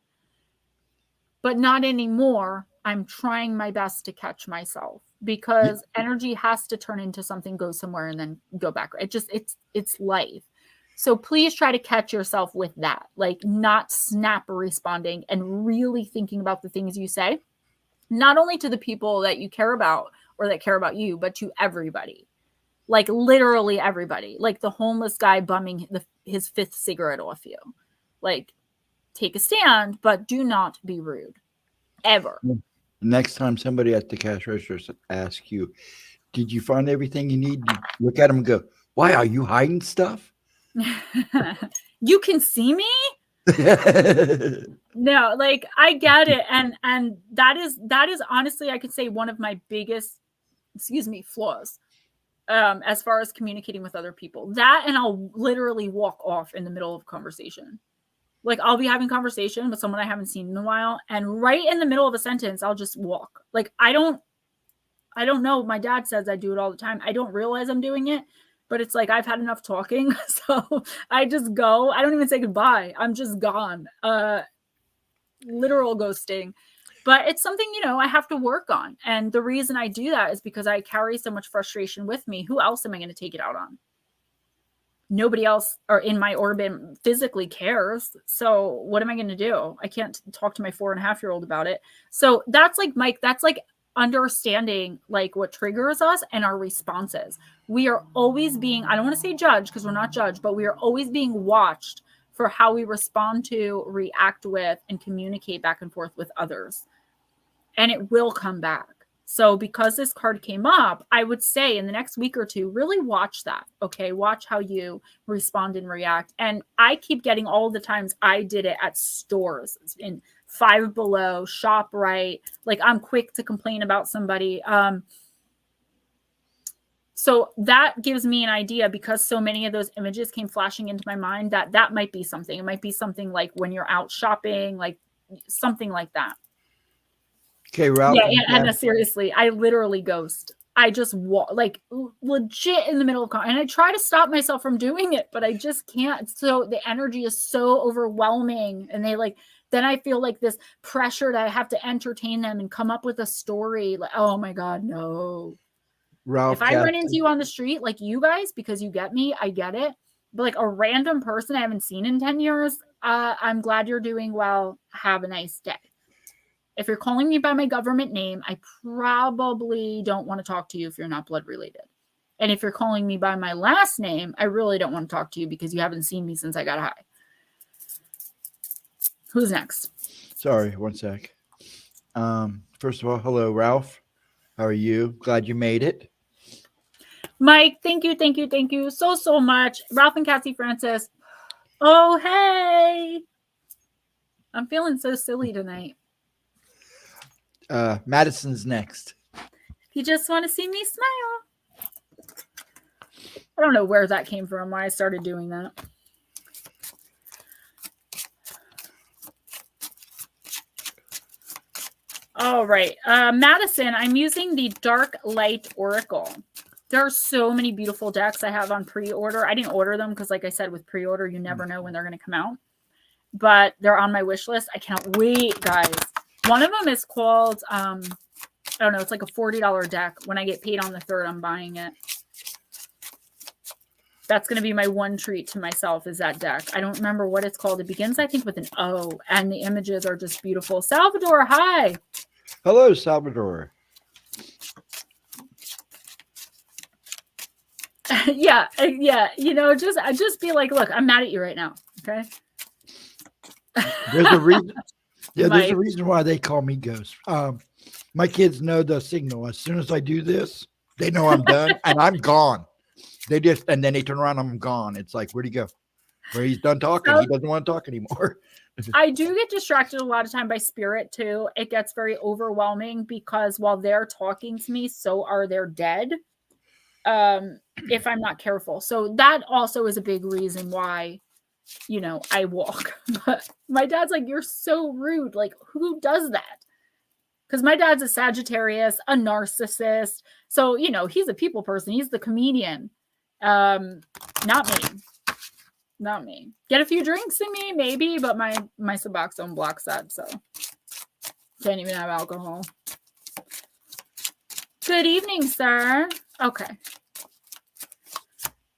but not anymore. I'm trying my best to catch myself, because energy has to turn into something, go somewhere, and then go back. It's life. So please try to catch yourself with that, like not snap responding and really thinking about the things you say, not only to the people that you care about or that care about you, but to everybody, like literally everybody, like the homeless guy bumming his fifth cigarette off you. Like, take a stand, but do not be rude, ever. Next time somebody at the cash register asks you, did you find everything you need? You look at them and go, why are you hiding stuff? You can see me? No, like, I get it. And that is honestly, I could say, one of my biggest, flaws, as far as communicating with other people. That, and I'll literally walk off in the middle of a conversation. Like, I'll be having conversation with someone I haven't seen in a while, and right in the middle of a sentence, I'll just walk. Like, I don't know. My dad says I do it all the time. I don't realize I'm doing it, but it's like, I've had enough talking. So I just go. I don't even say goodbye. I'm just gone. Literal ghosting. But it's something, I have to work on. And the reason I do that is because I carry so much frustration with me. Who else am I going to take it out on? Nobody else or in my orbit physically cares. So what am I going to do? I can't talk to my 4.5-year-old about it. So that's like, Mike, that's like understanding like what triggers us and our responses. We are always being, I don't want to say judged, because we're not judged, but we are always being watched for how we respond to, react with, and communicate back and forth with others. And it will come back. So because this card came up, I would say in the next week or two, really watch that. Okay. Watch how you respond and react. And I keep getting all the times I did it at stores, in Five Below, ShopRite. Like, I'm quick to complain about somebody. So that gives me an idea, because so many of those images came flashing into my mind, that might be something. It might be something like when you're out shopping, like something like that. Okay, Ralph. Yeah, and seriously, I literally ghost. I just walk, like, legit in the middle of and I try to stop myself from doing it, but I just can't. So the energy is so overwhelming, and then I feel like this pressure that I have to entertain them and come up with a story. Like, oh my God, no. Ralph, if I run into you on the street, like you guys, because you get me, I get it. But like a random person I haven't seen in 10 years, I'm glad you're doing well. Have a nice day. If you're calling me by my government name, I probably don't want to talk to you if you're not blood related. And if you're calling me by my last name, I really don't want to talk to you because you haven't seen me since I got high. Who's next? Sorry, one sec. First of all, hello, Ralph. How are you? Glad you made it. Mike, thank you so much. Ralph and Cassie Francis. Oh, hey. I'm feeling so silly tonight. Madison's next. You just want to see me smile. I don't know where that came from, why I started doing that. All right. Madison, I'm using the Dark Light Oracle. There are so many beautiful decks I have on pre-order. I didn't order them because, like I said, with pre-order, you never know when they're going to come out. But they're on my wish list. I cannot wait, guys. One of them is called, I don't know, it's like a $40 deck. When I get paid on the 3rd, I'm buying it. That's going to be my one treat to myself, is that deck. I don't remember what it's called. It begins, I think, with an O, and the images are just beautiful. Salvador, hi. Hello, Salvador. Yeah. You know, just be like, look, I'm mad at you right now. Okay. There's a reason. Yeah, there's a reason why they call me Ghost. My kids know the signal. As soon as I do this, they know I'm done and I'm gone. And then they turn around and I'm gone. It's like, where'd he go? Where he's done talking. So He doesn't want to talk anymore. I do get distracted a lot of time by spirit too. It gets very overwhelming because while they're talking to me, so are their dead. If I'm not careful. So that also is a big reason why, I walk. But my dad's like, you're so rude. Like, who does that? Because my dad's a Sagittarius, a narcissist. So, he's a people person. He's the comedian. Not me. Not me. Get a few drinks in me, maybe, but my Suboxone blocks that, so can't even have alcohol. Good evening, sir. Okay.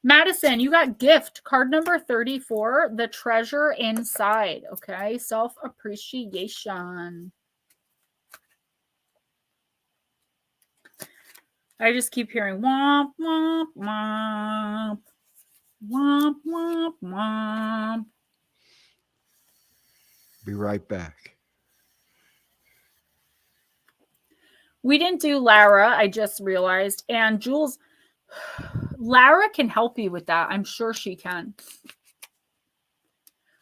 Madison, you got gift. Card number 34, the treasure inside. Okay, self-appreciation. I just keep hearing womp, womp, womp. Womp, womp, womp. Be right back. We didn't do Lara, I just realized. And Jules, Lara can help you with that. I'm sure she can.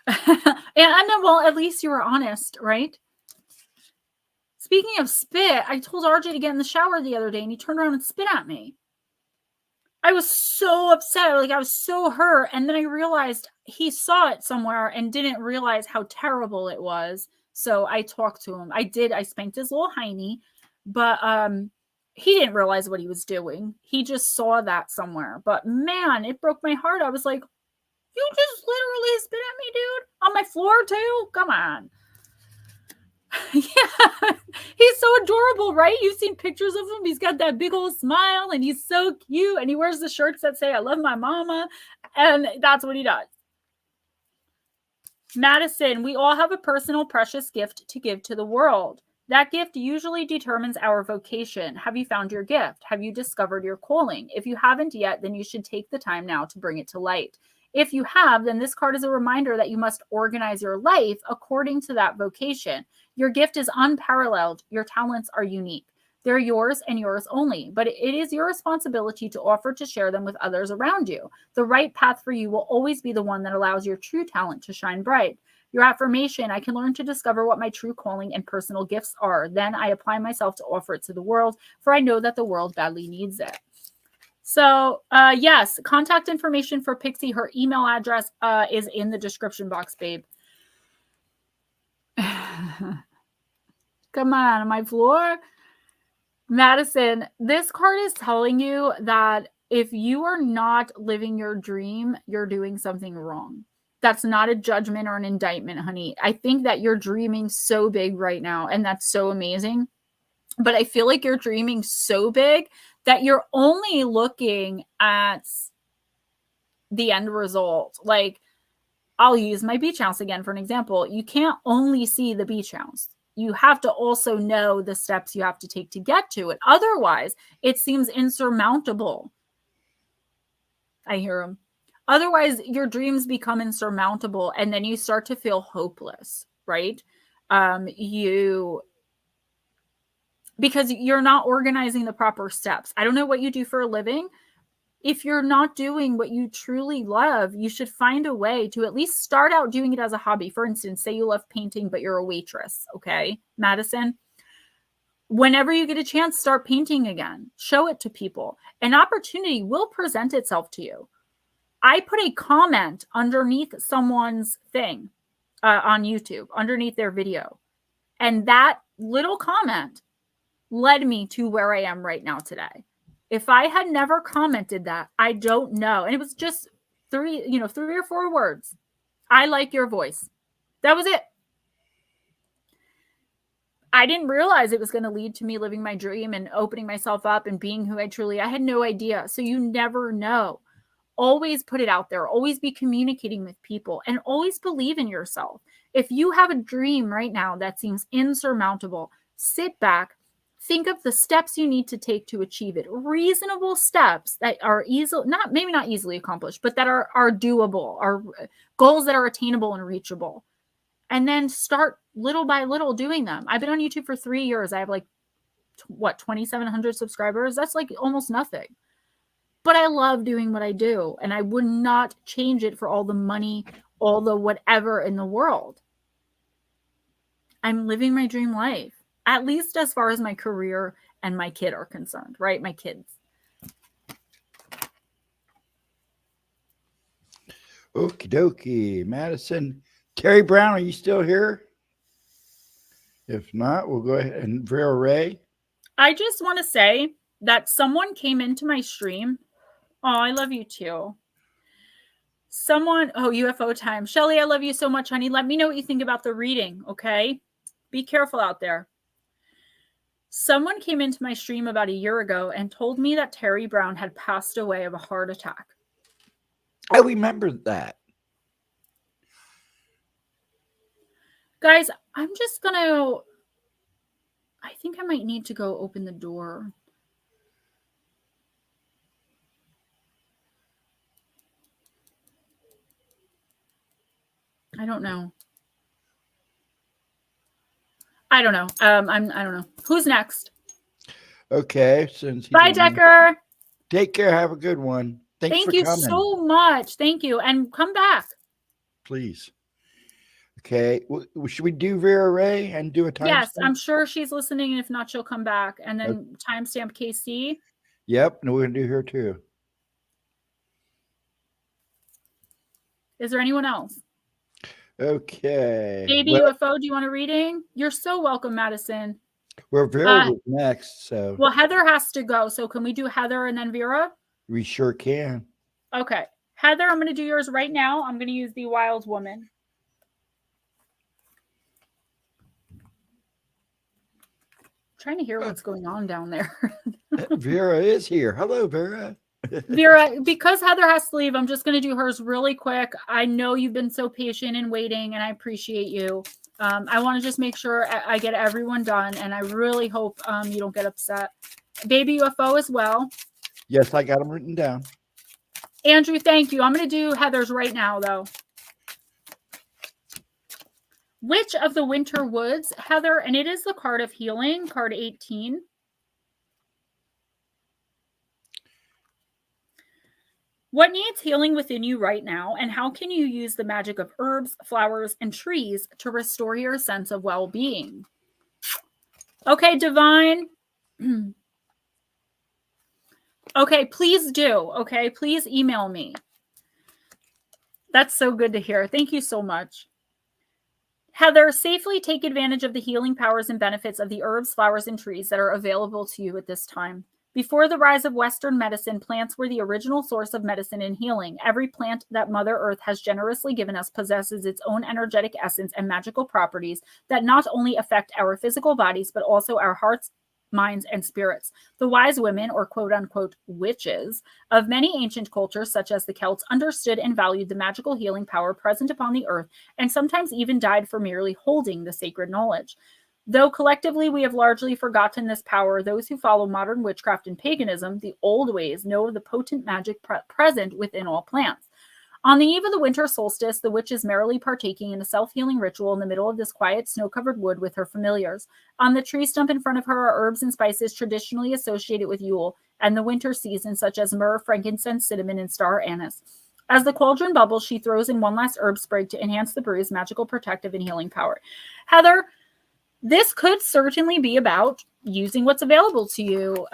and well, at least you were honest, right? Speaking of spit, I told RJ to get in the shower the other day and he turned around and spit at me. I was so upset. Like, I was so hurt. And then I realized he saw it somewhere and didn't realize how terrible it was. So I talked to him. I spanked his little hiney, but he didn't realize what he was doing. He just saw that somewhere. But man, it broke my heart. I was like, you just literally spit at me, dude, on my floor too? Come on. Yeah, he's so adorable, right? You've seen pictures of him. He's got that big old smile and he's so cute. And he wears the shirts that say, I love my mama. And that's what he does. Madison, we all have a personal, precious gift to give to the world. That gift usually determines our vocation. Have you found your gift? Have you discovered your calling? If you haven't yet, then you should take the time now to bring it to light. If you have, then this card is a reminder that you must organize your life according to that vocation. Your gift is unparalleled. Your talents are unique. They're yours and yours only, but it is your responsibility to offer to share them with others around you. The right path for you will always be the one that allows your true talent to shine bright. Your affirmation, I can learn to discover what my true calling and personal gifts are. Then I apply myself to offer it to the world, for I know that the world badly needs it. So, yes, contact information for Pixie. Her email address is in the description box, babe. Come on my floor. Madison, this card is telling you that if you are not living your dream, you're doing something wrong. That's not a judgment or an indictment, honey. I think that you're dreaming so big right now, and that's so amazing. But I feel like you're dreaming so big that you're only looking at the end result. Like, I'll use my beach house again for an example. You can't only see the beach house. You have to also know the steps you have to take to get to it. Otherwise, it seems insurmountable. I hear him. Otherwise, your dreams become insurmountable, and then you start to feel hopeless, right? Because you're not organizing the proper steps. I don't know what you do for a living. If you're not doing what you truly love, you should find a way to at least start out doing it as a hobby. For instance, say you love painting, but you're a waitress. Okay, Madison? Whenever you get a chance, start painting again. Show it to people. An opportunity will present itself to you. I put a comment underneath someone's thing on YouTube, underneath their video. And that little comment led me to where I am right now today. If I had never commented that, I don't know. And it was just three or four words. I like your voice. That was it. I didn't realize it was going to lead to me living my dream and opening myself up and being who I had no idea. So you never know. Always put it out there. Always be communicating with people and always believe in yourself. If you have a dream right now that seems insurmountable, sit back. Think of the steps you need to take to achieve it. Reasonable steps that are maybe not easily accomplished, but that are doable, are goals that are attainable and reachable. And then start little by little doing them. I've been on YouTube for 3 years. I have 2,700 subscribers. That's like almost nothing. but I love doing what I do, and I would not change it for all the money, all the whatever in the world. I'm living my dream life, at least as far as my career and my kid are concerned, right? My kids. Okie dokie. Madison. Terry Brown, are you still here? If not, we'll go ahead. And Vera Ray. I just want to say that someone came into my stream. Oh, I love you too. Someone, oh, UFO time. Shelly, I love you so much, honey. Let me know what you think about the reading, okay? Be careful out there. Someone came into my stream about a year ago and told me that Terry Brown had passed away of a heart attack. I remember that. Guys, I'm just going to, I think I might need to go open the door. I don't know. I don't know. I don't know. Who's next? Okay. Since Bye, Decker. Take care. Have a good one. Thanks Thank for you coming. so much. Thank you. And come back. Please. Okay. Well, should we do Vera Ray and do a timestamp? Yes, I'm sure she's listening. And if not, she'll come back. And then timestamp KC. Yep. And we're going to do her too. Is there anyone else? Okay. Baby UFO, do you want a reading? You're so welcome, Madison. Well, Vera was next. So. Well, Heather has to go. So can we do Heather and then Vera? We sure can. Okay. Heather, I'm going to do yours right now. I'm going to use the Wild Woman. Trying to hear what's going on down there. Vera is here. Hello, Vera. Vera, because Heather has to leave, I'm just going to do hers really quick. I know you've been so patient and waiting, and I appreciate you. I want to just make sure I get everyone done, and I really hope you don't get upset. Baby UFO as well. Yes, I got them written down. Andrew, thank you. I'm going to do Heather's right now, though. Witch of the Winter Woods, Heather, and it is the card of healing, card 18. What needs healing within you right now, and how can you use the magic of herbs, flowers, and trees to restore your sense of well-being? Okay, Divine. Okay, please do. Okay, please email me. That's so good to hear. Thank you so much. Heather, safely take advantage of the healing powers and benefits of the herbs, flowers, and trees that are available to you at this time. Before the rise of Western medicine, plants were the original source of medicine and healing. Every plant that Mother Earth has generously given us possesses its own energetic essence and magical properties that not only affect our physical bodies, but also our hearts, minds, and spirits. The wise women, or quote-unquote witches, of many ancient cultures, such as the Celts, understood and valued the magical healing power present upon the earth, and sometimes even died for merely holding the sacred knowledge. Though collectively we have largely forgotten this power, those who follow modern witchcraft and paganism, the old ways, know of the potent magic present within all plants. On the eve of the winter solstice, the witch is merrily partaking in a self-healing ritual in the middle of this quiet, snow-covered wood with her familiars. On the tree stump in front of her are herbs and spices traditionally associated with Yule and the winter season, such as myrrh, frankincense, cinnamon, and star anise. As the cauldron bubbles, she throws in one last herb sprig to enhance the brew's magical, protective, and healing power. Heather, this could certainly be about using what's available to you.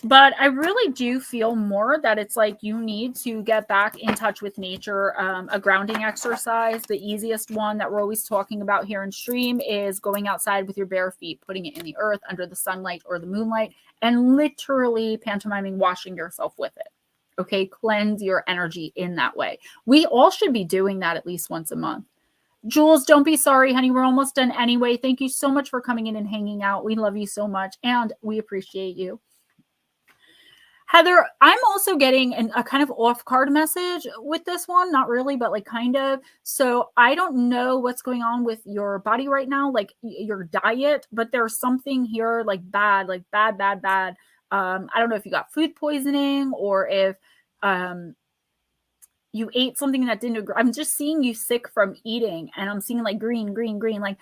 But I really do feel more that it's like you need to get back in touch with nature. A grounding exercise, the easiest one that we're always talking about here in stream, is going outside with your bare feet, putting it in the earth under the sunlight or the moonlight, and literally pantomiming washing yourself with it. Okay, cleanse your energy in that way. We all should be doing that at least once a month. Jules, don't be sorry, honey. We're almost done anyway. Thank you so much for coming in and hanging out. We love you so much, and we appreciate you. Heather, I'm also getting a kind of off-card message with this one. Not really, but like kind of. So I don't know what's going on with your body right now, like your diet, but there's something here like bad. I don't know if you got food poisoning or if you ate something that didn't agree. I'm just seeing you sick from eating, and I'm seeing like green. Like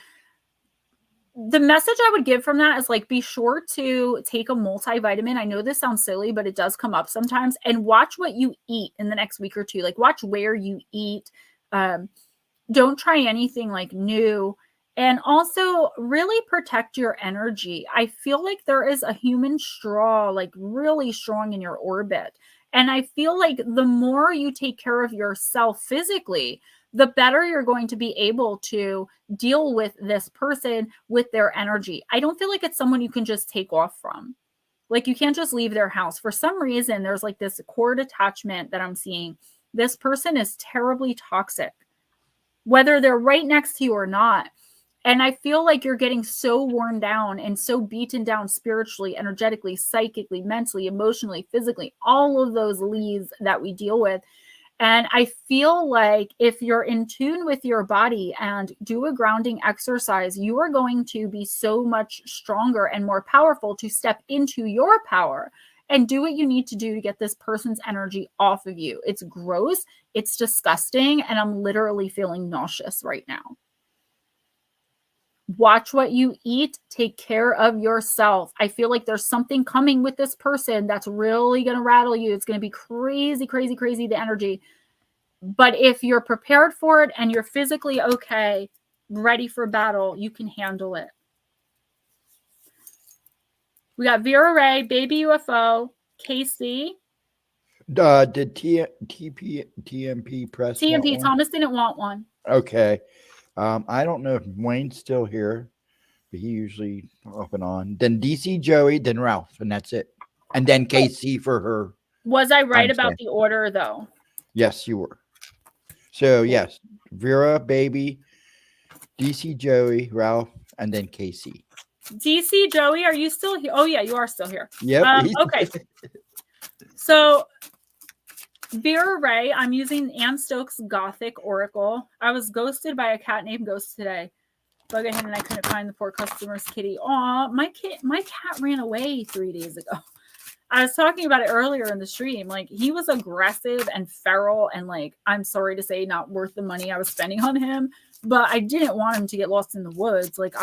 the message I would give from that is like, be sure to take a multivitamin. I know this sounds silly, but it does come up sometimes. And watch what you eat in the next week or two. Like, watch where you eat. Don't try anything like new. And also really protect your energy. I feel like there is a human straw, like really strong in your orbit. And I feel like the more you take care of yourself physically, the better you're going to be able to deal with this person, with their energy. I don't feel like it's someone you can just take off from. Like, you can't just leave their house. For some reason, there's like this cord attachment that I'm seeing. This person is terribly toxic, whether they're right next to you or not. And I feel like you're getting so worn down and so beaten down spiritually, energetically, psychically, mentally, emotionally, physically, all of those leads that we deal with. And I feel like if you're in tune with your body and do a grounding exercise, you are going to be so much stronger and more powerful to step into your power and do what you need to do to get this person's energy off of you. It's gross, it's disgusting, and I'm literally feeling nauseous right now. Watch what you eat. Take care of yourself. I feel like there's something coming with this person that's really going to rattle you. It's going to be crazy, crazy, crazy, the energy. But if you're prepared for it and you're physically okay, ready for battle, you can handle it. We got Vera Ray, Baby UFO, Casey. Did TMP press TMP, Thomas didn't want one. Okay. I don't know if Wayne's still here, but he usually off and on. Then DC Joey, then Ralph, and that's it. And then KC for her. Was I right about the order, though? Yes, you were. So, yes, Vera, Baby, DC Joey, Ralph, and then KC. DC Joey, are you still here? Oh, yeah, you are still here. Yep. Okay. So, Vera Ray, I'm using Anne Stokes Gothic Oracle. I was ghosted by a cat named Ghost today. Bug ahead and I couldn't find the poor customer's kitty. Aw, my cat ran away 3 days ago. I was talking about it earlier in the stream. Like, he was aggressive and feral and, like, I'm sorry to say, not worth the money I was spending on him. But I didn't want him to get lost in the woods. Like,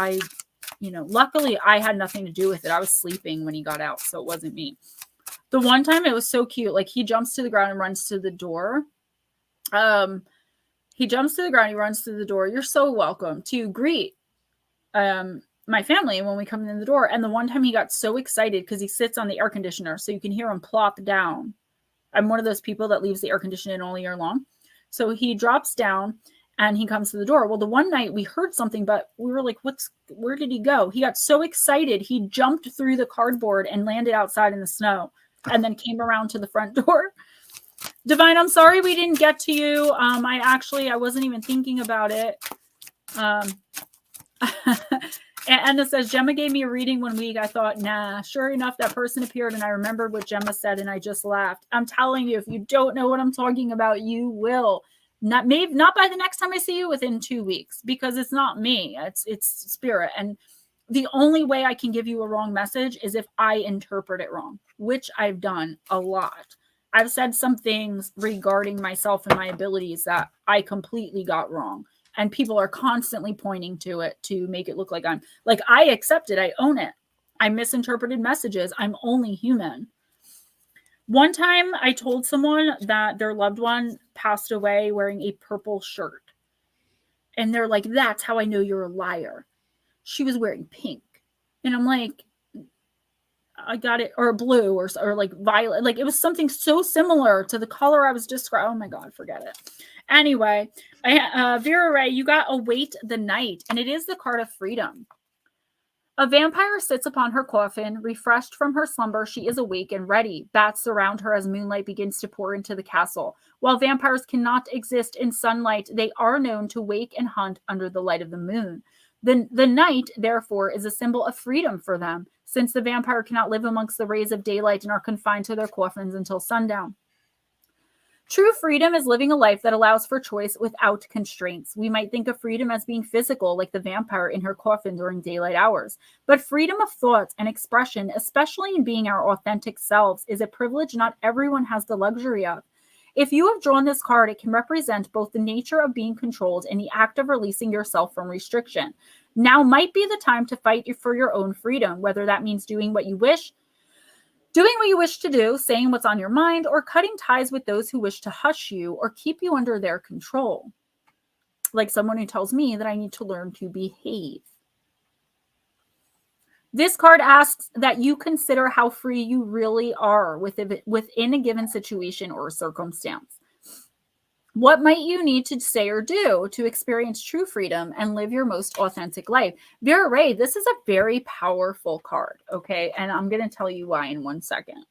luckily I had nothing to do with it. I was sleeping when he got out, so it wasn't me. The one time it was so cute. Like, he jumps to the ground and runs to the door. He jumps to the ground. He runs to the door. You're so welcome to greet my family when we come in the door. And the one time he got so excited because he sits on the air conditioner, so you can hear him plop down. I'm one of those people that leaves the air conditioning all year long. So he drops down and he comes to the door. Well, the one night we heard something, but we were like, where did he go? He got so excited. He jumped through the cardboard and landed outside in the snow and then came around to the front door. Divine, I'm sorry we didn't get to you. I wasn't even thinking about it. And it says, Gemma gave me a reading 1 week. I thought, nah, sure enough, that person appeared and I remembered what Gemma said and I just laughed. I'm telling you, if you don't know what I'm talking about, you will. Not by the next time I see you, within 2 weeks, because it's not me. It's spirit. And the only way I can give you a wrong message is if I interpret it wrong, which I've done a lot. I've said some things regarding myself and my abilities that I completely got wrong. And people are constantly pointing to it to make it look like I accept it. I own it. I misinterpreted messages. I'm only human. One time I told someone that their loved one passed away wearing a purple shirt. And they're like, that's how I know you're a liar. She was wearing pink. And I'm like, I got it, or blue, or like violet. Like, it was something so similar to the color I was describing. Oh my God, forget it. Anyway, Vera Ray, you got Await the Night, and it is the card of freedom. A vampire sits upon her coffin, refreshed from her slumber. She is awake and ready. Bats surround her as moonlight begins to pour into the castle. While vampires cannot exist in sunlight, they are known to wake and hunt under the light of the moon. The night, therefore, is a symbol of freedom for them, since the vampire cannot live amongst the rays of daylight and are confined to their coffins until sundown. True freedom is living a life that allows for choice without constraints. We might think of freedom as being physical, like the vampire in her coffin during daylight hours. But freedom of thought and expression, especially in being our authentic selves, is a privilege not everyone has the luxury of. If you have drawn this card, it can represent both the nature of being controlled and the act of releasing yourself from restriction. Now might be the time to fight for your own freedom, whether that means doing what you wish to do, saying what's on your mind, or cutting ties with those who wish to hush you or keep you under their control. Like someone who tells me that I need to learn to behave. This card asks that you consider how free you really are within a given situation or circumstance. What might you need to say or do to experience true freedom and live your most authentic life? Vera Ray, this is a very powerful card, okay? And I'm going to tell you why in 1 second.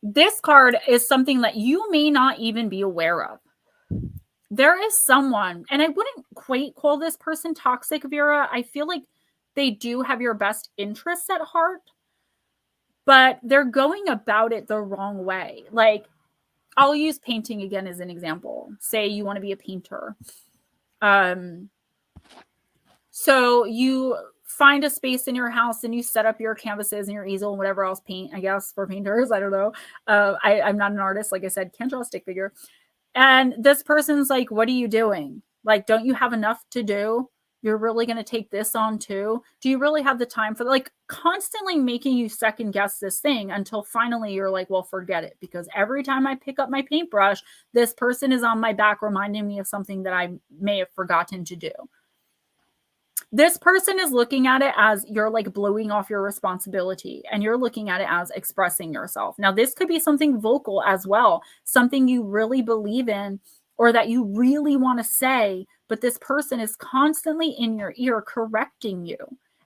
This card is something that you may not even be aware of. There is someone, and I wouldn't quite call this person toxic, Vera. I feel like they do have your best interests at heart, but they're going about it the wrong way. Like, I'll use painting again as an example. Say you want to be a painter. So you find a space in your house and you set up your canvases and your easel and whatever else paint, I guess, for painters. I don't know. I'm not an artist. Like I said, can't draw a stick figure. And this person's like, what are you doing? Like, don't you have enough to do? You're really going to take this on too? Do you really have the time for, like, constantly making you second guess this thing until finally you're like, well, forget it. Because every time I pick up my paintbrush, this person is on my back reminding me of something that I may have forgotten to do. This person is looking at it as you're like blowing off your responsibility, and you're looking at it as expressing yourself. Now, this could be something vocal as well, something you really believe in or that you really want to say, but this person is constantly in your ear correcting you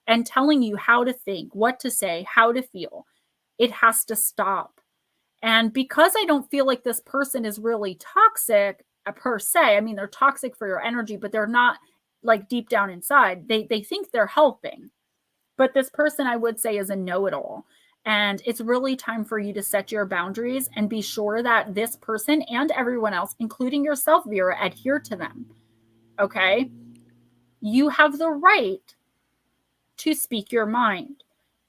and telling you how to think, what to say, how to feel. It has to stop. And because I don't feel like this person is really toxic per se, I mean, they're toxic for your energy, but they're not like deep down inside. They think they're helping. But this person, I would say, is a know-it-all. And it's really time for you to set your boundaries and be sure that this person and everyone else, including yourself, Vera, adhere to them. Okay? You have the right to speak your mind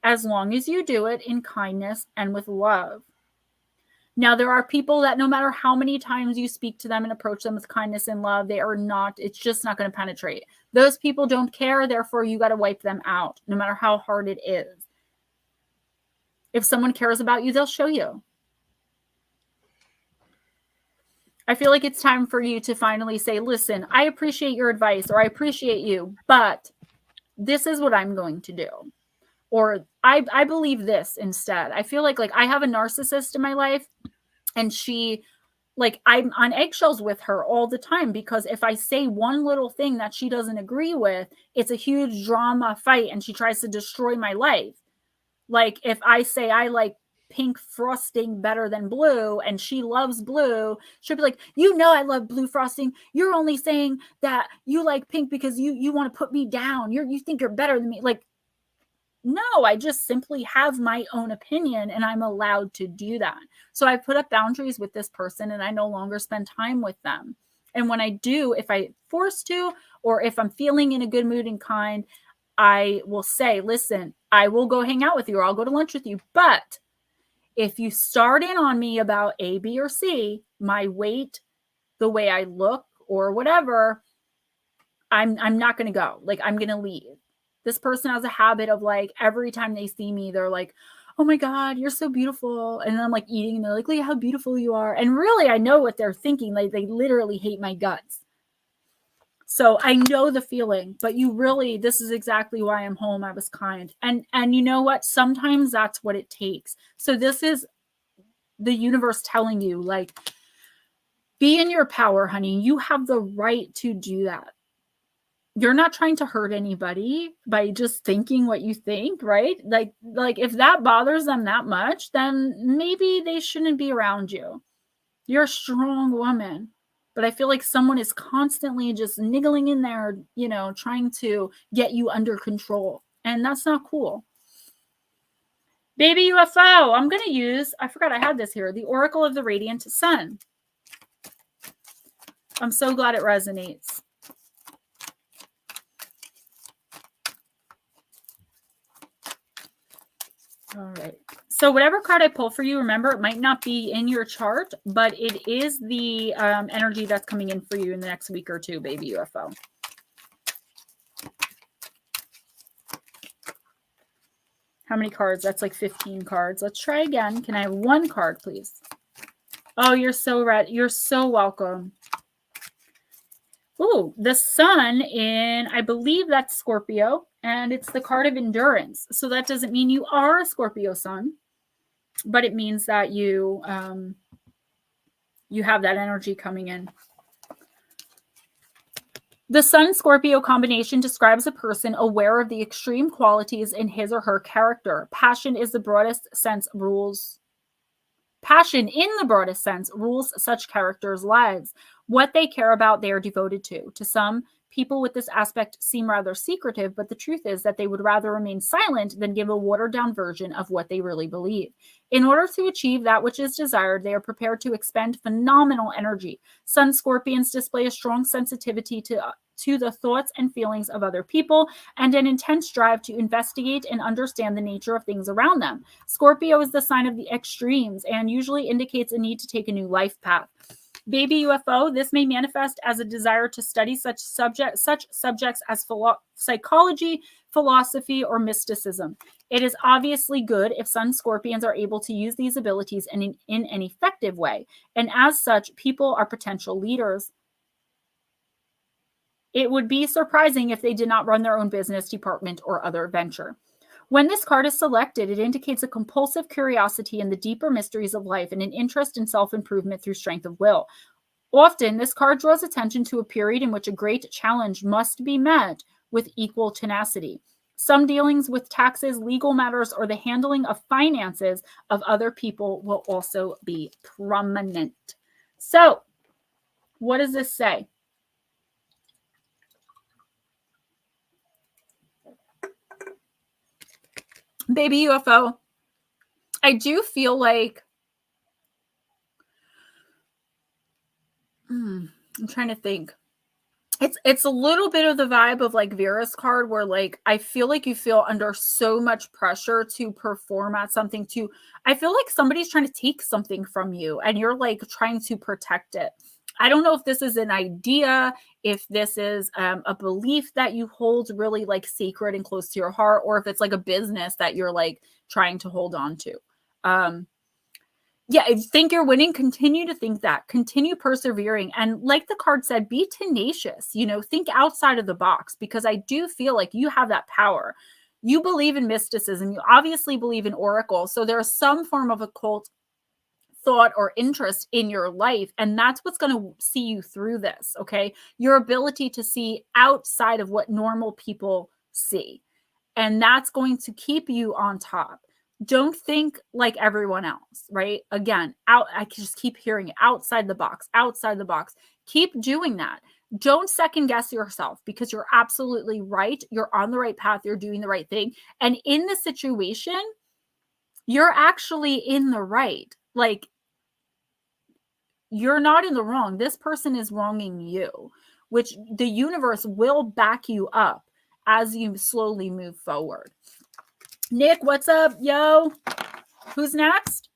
as long as you do it in kindness and with love. Now, there are people that no matter how many times you speak to them and approach them with kindness and love, they are not, it's just not going to penetrate. Those people don't care. Therefore, you got to wipe them out, no matter how hard it is. If someone cares about you, they'll show you. I feel like it's time for you to finally say, listen, I appreciate your advice, or I appreciate you, but this is what I'm going to do. Or I believe this instead. I feel like I have a narcissist in my life, and she, like, I'm on eggshells with her all the time, because if I say one little thing that she doesn't agree with, it's a huge drama fight and she tries to destroy my life. Like, if I say I like pink frosting better than blue and she loves blue, she'll be like, you know, I love blue frosting. You're only saying that you like pink because you want to put me down. You think you're better than me. Like, no, I just simply have my own opinion and I'm allowed to do that. So I put up boundaries with this person and I no longer spend time with them. And when I do, if I forced to, or if I'm feeling in a good mood and kind, I will say, listen, I will go hang out with you or I'll go to lunch with you. But if you start in on me about A, B, or C, my weight, the way I look, or whatever, I'm not going to go. Like, I'm going to leave. This person has a habit of, like, every time they see me, they're like, oh my God, you're so beautiful. And then I'm like eating and they're like, look at how beautiful you are. And really, I know what they're thinking. Like, they literally hate my guts. So I know the feeling, but you really, this is exactly why I'm home. I was kind. And you know what? Sometimes that's what it takes. So this is the universe telling you, like, be in your power, honey. You have the right to do that. You're not trying to hurt anybody by just thinking what you think, right? Like if that bothers them that much, then maybe they shouldn't be around you. You're a strong woman. But I feel like someone is constantly just niggling in there, you know, trying to get you under control. And that's not cool. Baby UFO, I'm going to use, I forgot I had this here, the Oracle of the Radiant Sun. I'm so glad it resonates. All right. So whatever card I pull for you, remember, it might not be in your chart, but it is the energy that's coming in for you in the next week or two, baby UFO. How many cards? That's like 15 cards. Let's try again. Can I have one card, please? Oh, you're so red. You're so welcome. Ooh, the sun in, I believe that's Scorpio, and it's the card of endurance. So that doesn't mean you are a Scorpio sun, but it means that you have that energy coming in. The Sun-Scorpio combination describes a person aware of the extreme qualities in his or her character. Passion in the broadest sense rules such characters' lives. What they care about, they are devoted to. To some, people with this aspect seem rather secretive, but the truth is that they would rather remain silent than give a watered-down version of what they really believe. In order to achieve that which is desired, they are prepared to expend phenomenal energy. Sun Scorpions display a strong sensitivity to the thoughts and feelings of other people and an intense drive to investigate and understand the nature of things around them. Scorpio is the sign of the extremes and usually indicates a need to take a new life path. Baby UFO, this may manifest as a desire to study such subjects as psychology, philosophy, or mysticism. It is obviously good if Sun Scorpions are able to use these abilities in an effective way, and as such, people are potential leaders. It would be surprising if they did not run their own business, department, or other venture. When this card is selected, it indicates a compulsive curiosity in the deeper mysteries of life and an interest in self-improvement through strength of will. Often, this card draws attention to a period in which a great challenge must be met with equal tenacity. Some dealings with taxes, legal matters, or the handling of finances of other people will also be prominent. So, what does this say? Baby UFO, I do feel like I'm trying to think. It's a little bit of the vibe of like Vera's card where like I feel like you feel under so much pressure to perform at something I feel like somebody's trying to take something from you and you're like trying to protect it. I don't know if this is an idea, if this is a belief that you hold really like sacred and close to your heart, or if it's like a business that you're like trying to hold on to. Yeah, if you think you're winning, continue to think that. Continue persevering. And like the card said, be tenacious. Think outside of the box, because I do feel like you have that power. You believe in mysticism. You obviously believe in oracle. So there's some form of occult thought or interest in your life. And that's what's going to see you through this, okay? Your ability to see outside of what normal people see. And that's going to keep you on top. Don't think like everyone else, right? Again, I can just keep hearing it, outside the box, outside the box. Keep doing that. Don't second guess yourself, because you're absolutely right. You're on the right path. You're doing the right thing. And in the situation, you're actually in the right. Like, you're not in the wrong. This person is wronging you, which the universe will back you up as you slowly move forward. Nick, what's up, yo? Who's next?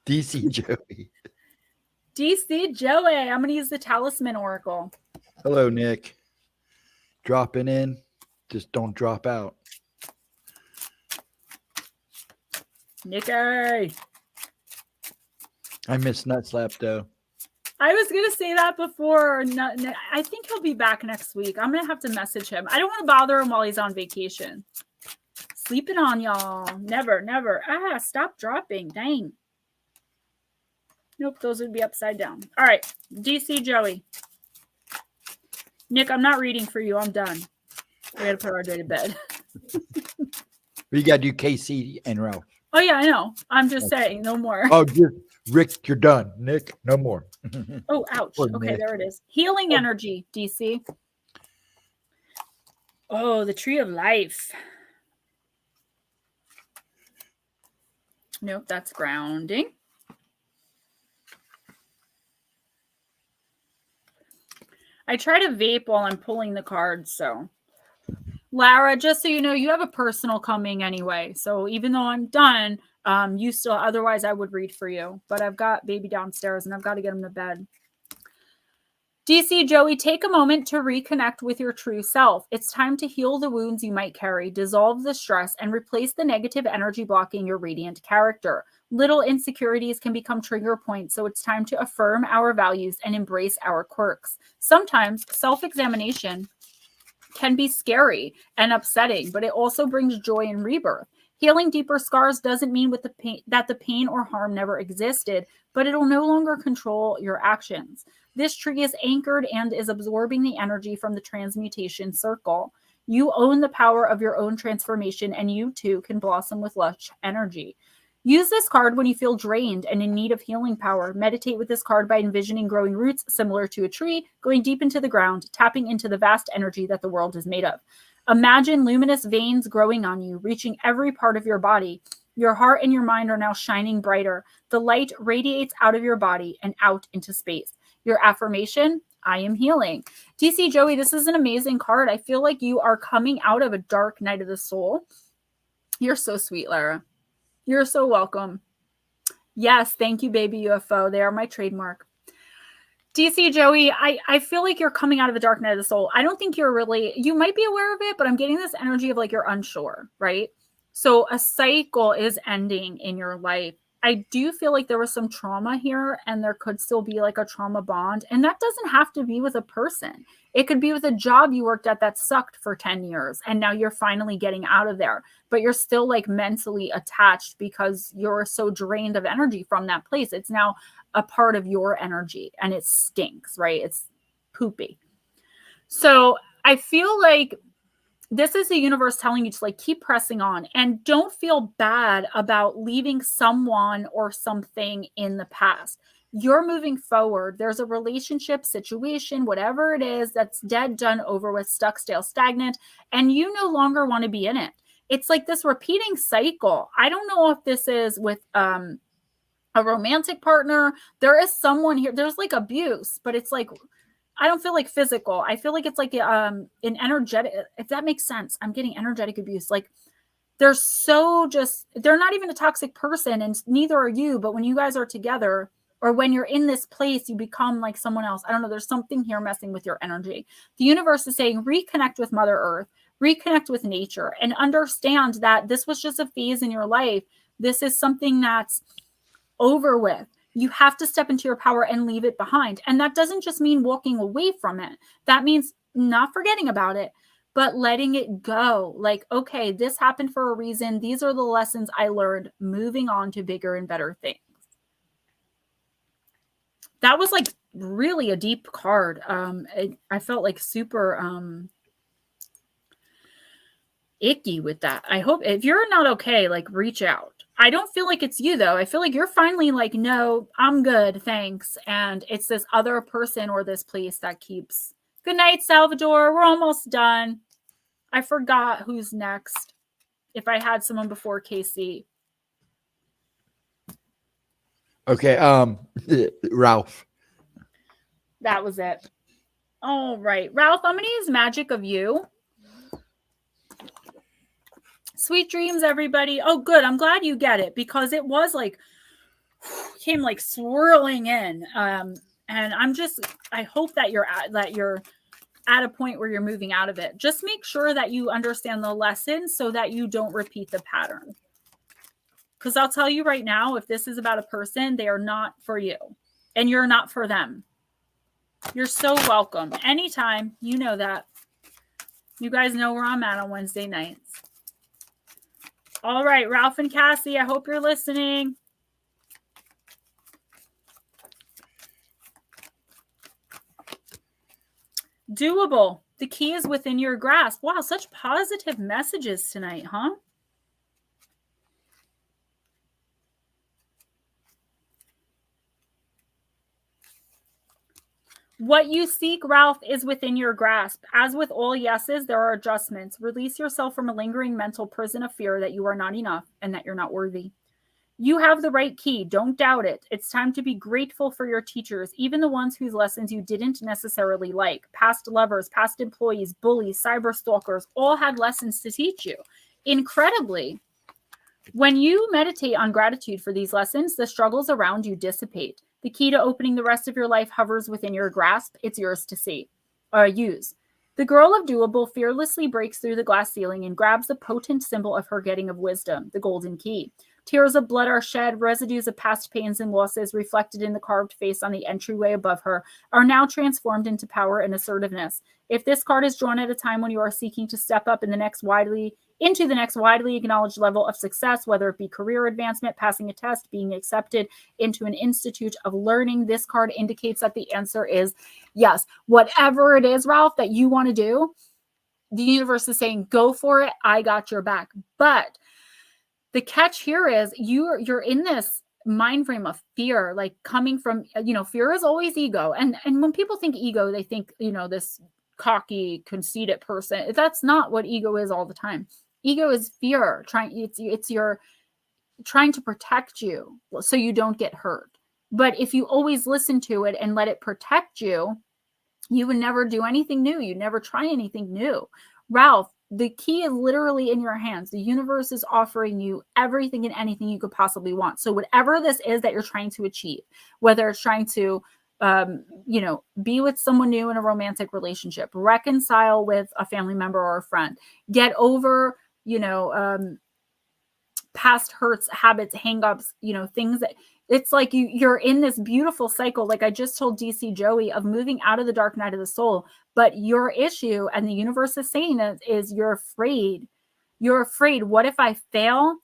DC Joey. DC Joey. I'm going to use the Talisman Oracle. Hello, Nick. Dropping in. Just don't drop out. Nicky. I miss Nut Slap, though. I was going to say that before. I think he'll be back next week. I'm going to have to message him. I don't want to bother him while he's on vacation. Sleeping on y'all. Never, never. Stop dropping. Dang. Nope, those would be upside down. All right, DC Joey. Nick, I'm not reading for you. I'm done. We got to put our day to bed. You got to do KC and Ralph. Oh, yeah, I know. I'm just saying, no more. Oh, Rick, you're done. Nick, no more. Oh, ouch. Poor Okay, Nick. there it is. Healing energy, DC. Oh, the Tree of Life. Nope, that's grounding. I try to vape while I'm pulling the cards, so. Lara, just so you know, you have a personal coming anyway. So even though I'm done, you still, otherwise I would read for you. But I've got baby downstairs and I've got to get him to bed. DC Joey, take a moment to reconnect with your true self. It's time to heal the wounds you might carry, dissolve the stress, and replace the negative energy blocking your radiant character. Little insecurities can become trigger points, so it's time to affirm our values and embrace our quirks. Sometimes self-examination can be scary and upsetting, but it also brings joy and rebirth. Healing deeper scars doesn't mean with the pain, that the pain or harm never existed, but it'll no longer control your actions. This tree is anchored and is absorbing the energy from the transmutation circle. You own the power of your own transformation, and you too can blossom with lush energy. Use this card when you feel drained and in need of healing power. Meditate with this card by envisioning growing roots similar to a tree, going deep into the ground, tapping into the vast energy that the world is made of. Imagine luminous veins growing on you, reaching every part of your body. Your heart and your mind are now shining brighter. The light radiates out of your body and out into space. Your affirmation, I am healing. DC Joey, this is an amazing card. I feel like you are coming out of a dark night of the soul. You're so sweet, Lara. You're so welcome. Yes, thank you, baby UFO. They are my trademark. DC Joey, I feel like you're coming out of the dark night of the soul. I don't think you're really, you might be aware of it, but I'm getting this energy of like you're unsure, right? So a cycle is ending in your life. I do feel like there was some trauma here, and there could still be like a trauma bond. And that doesn't have to be with a person. It could be with a job you worked at that sucked for 10 years. And now you're finally getting out of there, but you're still like mentally attached because you're so drained of energy from that place. It's now a part of your energy and it stinks, right? It's poopy. So I feel like this is the universe telling you to like keep pressing on, and don't feel bad about leaving someone or something in the past. You're moving forward. There's a relationship, situation, whatever it is that's dead, done, over with, stuck, stale, stagnant, and you no longer want to be in it. It's like this repeating cycle. I don't know if this is with a romantic partner. There is someone here. There's like abuse, but it's like, I don't feel like physical. I feel like it's like an energetic, if that makes sense. I'm getting energetic abuse. Like they're so just, they're not even a toxic person, and neither are you. But when you guys are together, or when you're in this place, you become like someone else. I don't know. There's something here messing with your energy. The universe is saying reconnect with Mother Earth, reconnect with nature, and understand that this was just a phase in your life. This is something that's over with. You have to step into your power and leave it behind. And that doesn't just mean walking away from it. That means not forgetting about it, but letting it go. Like, okay, this happened for a reason. These are the lessons I learned, moving on to bigger and better things. That was like really a deep card. I felt like super icky with that. I hope if you're not okay, like reach out. I don't feel like it's you though. I feel like you're finally like, no, I'm good, thanks. And it's this other person or this place that keeps. Good night, Salvador. We're almost done. I forgot who's next. If I had someone before Casey. Okay, Ralph. That was it. All right, Ralph, I'm gonna use Magic of You. Sweet dreams, everybody. Oh, good. I'm glad you get it, because it was like, came like swirling in. And I hope that you're at a point where you're moving out of it. Just make sure that you understand the lesson so that you don't repeat the pattern. Because I'll tell you right now, if this is about a person, they are not for you, and you're not for them. You're so welcome. Anytime. You know that. You guys know where I'm at on Wednesday nights. All right, Ralph and Cassie, I hope you're listening. Doable. The key is within your grasp. Wow, such positive messages tonight, huh? What you seek, Ralph, is within your grasp. As with all yeses, there are adjustments. Release yourself from a lingering mental prison of fear that you are not enough and that you're not worthy. You have the right key. Don't doubt it. It's time to be grateful for your teachers, even the ones whose lessons you didn't necessarily like. Past lovers, past employees, bullies, cyber stalkers, all had lessons to teach you. Incredibly, when you meditate on gratitude for these lessons, the struggles around you dissipate. The key to opening the rest of your life hovers within your grasp. It's yours to see or use. The girl of doable fearlessly breaks through the glass ceiling and grabs the potent symbol of her getting of wisdom, the golden key. Tears of blood are shed, residues of past pains and losses reflected in the carved face on the entryway above her are now transformed into power and assertiveness. If this card is drawn at a time when you are seeking to step up into the next widely acknowledged level of success, whether it be career advancement, passing a test, being accepted into an institute of learning, this card indicates that the answer is yes. Whatever it is, Ralph, that you want to do, the universe is saying, go for it. I got your back. But the catch here is you're in this mind frame of fear, like coming from, fear is always ego. And when people think ego, they think, this cocky, conceited person. That's not what ego is all the time. Ego is fear. It's your trying to protect you so you don't get hurt. But if you always listen to it and let it protect you, you would never do anything new. You never try anything new. Ralph, the key is literally in your hands. The universe is offering you everything and anything you could possibly want. So whatever this is that you're trying to achieve, whether it's trying to, be with someone new in a romantic relationship, reconcile with a family member or a friend, get over, past hurts, habits, hangups, things that it's like you're in this beautiful cycle. Like I just told DC Joey, of moving out of the dark night of the soul. But your issue, and the universe is saying it, is you're afraid. You're afraid. What if I fail?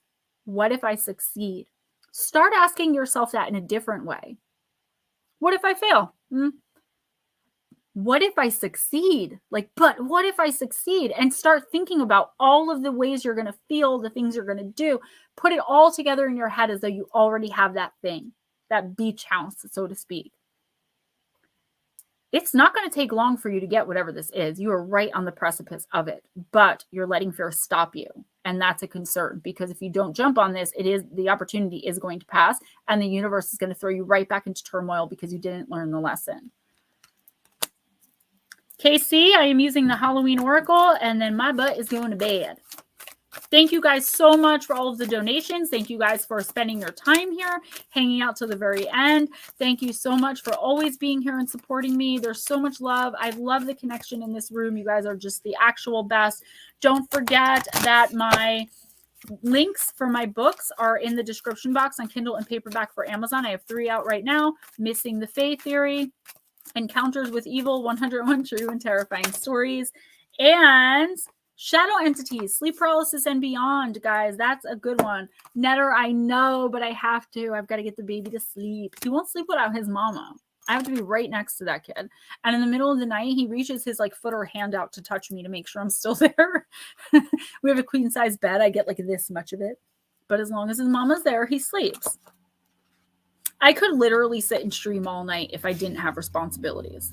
What if I succeed? Start asking yourself that in a different way. What if I fail? What if I succeed? But what if I succeed? And start thinking about all of the ways you're going to feel, the things you're going to do. Put it all together in your head as though you already have that thing, that beach house, so to speak. It's not going to take long for you to get whatever this is. You are right on the precipice of it, but you're letting fear stop you. And that's a concern, because if you don't jump on this, the opportunity is going to pass, and the universe is going to throw you right back into turmoil because you didn't learn the lesson. KC, I am using the Halloween Oracle, and then my butt is going to bed. Thank you guys so much for all of the donations. Thank you guys for spending your time here, hanging out to the very end. Thank you so much for always being here and supporting me. There's so much love. I love the connection in this room. You guys are just the actual best. Don't forget that my links for my books are in the description box on Kindle and paperback for Amazon. I have 3 out right now. Missing the Fae Theory, Encounters with Evil, 101 True and Terrifying Stories, and Shadow Entities, Sleep Paralysis and Beyond, guys. That's a good one. Netter, I know, but I have to. I've got to get the baby to sleep. He won't sleep without his mama. I have to be right next to that kid. And in the middle of the night, he reaches his foot or hand out to touch me to make sure I'm still there. We have a queen size bed. I get this much of it. But as long as his mama's there, he sleeps. I could literally sit and stream all night if I didn't have responsibilities.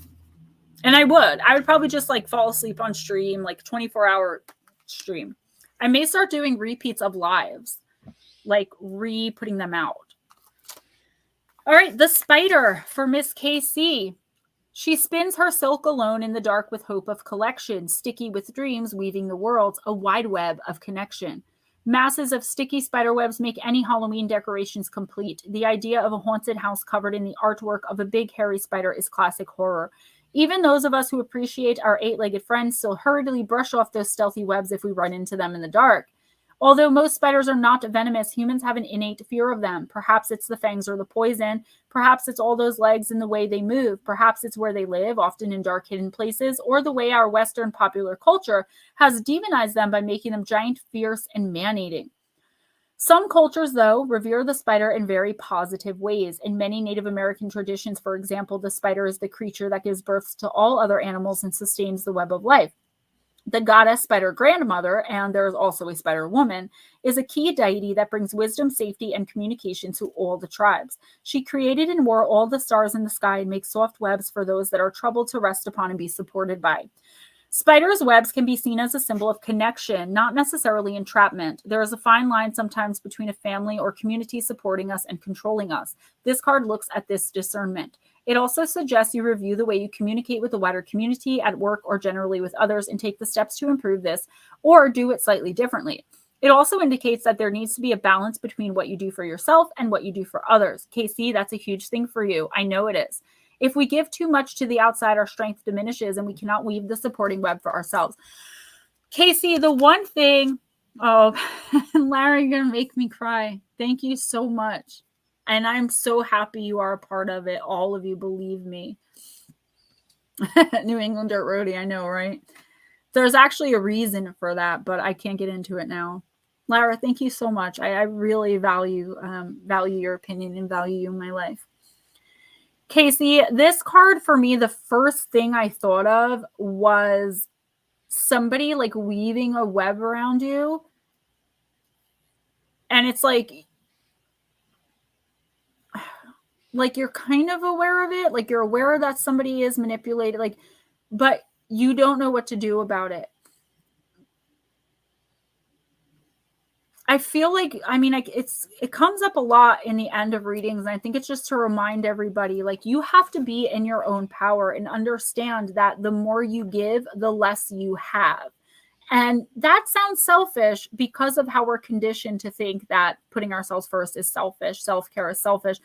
And I would probably just fall asleep on stream, 24-hour stream. I may start doing repeats of lives, putting them out. All right, the spider for Miss KC. She spins her silk alone in the dark with hope of collection, sticky with dreams, weaving the worlds, a wide web of connection. Masses of sticky spiderwebs make any Halloween decorations complete. The idea of a haunted house covered in the artwork of a big hairy spider is classic horror. Even those of us who appreciate our 8-legged friends still hurriedly brush off those stealthy webs if we run into them in the dark. Although most spiders are not venomous, humans have an innate fear of them. Perhaps it's the fangs or the poison. Perhaps it's all those legs and the way they move. Perhaps it's where they live, often in dark hidden places, or the way our Western popular culture has demonized them by making them giant, fierce, and man-eating. Some cultures, though, revere the spider in very positive ways. In many Native American traditions, for example, the spider is the creature that gives birth to all other animals and sustains the web of life. The goddess spider grandmother, and there is also a spider woman, is a key deity that brings wisdom, safety, and communication to all the tribes. She created and wore all the stars in the sky and makes soft webs for those that are troubled to rest upon and be supported by. Spiders' webs can be seen as a symbol of connection, not necessarily entrapment. There is a fine line sometimes between a family or community supporting us and controlling us. This card looks at this discernment. It also suggests you review the way you communicate with the wider community, at work, or generally with others, and take the steps to improve this or do it slightly differently. It also indicates that there needs to be a balance between what you do for yourself and what you do for others. Casey, that's a huge thing for you. I know it is. If we give too much to the outside, our strength diminishes and we cannot weave the supporting web for ourselves. Casey, the one thing, oh, Larry, you're going to make me cry. Thank you so much. And I'm so happy you are a part of it. All of you, believe me. New England Dirt Roadie, I know, right? There's actually a reason for that, but I can't get into it now. Lara, thank you so much. I really value your opinion and value you in my life. Casey, this card for me, the first thing I thought of was somebody like weaving a web around you. And it's like you're kind of aware of it. Like you're aware that somebody is manipulated, but you don't know what to do about it. I feel like, it comes up a lot in the end of readings. And I think it's just to remind everybody, like, you have to be in your own power and understand that the more you give, the less you have. And that sounds selfish because of how we're conditioned to think that putting ourselves first is selfish. Self-care is selfish.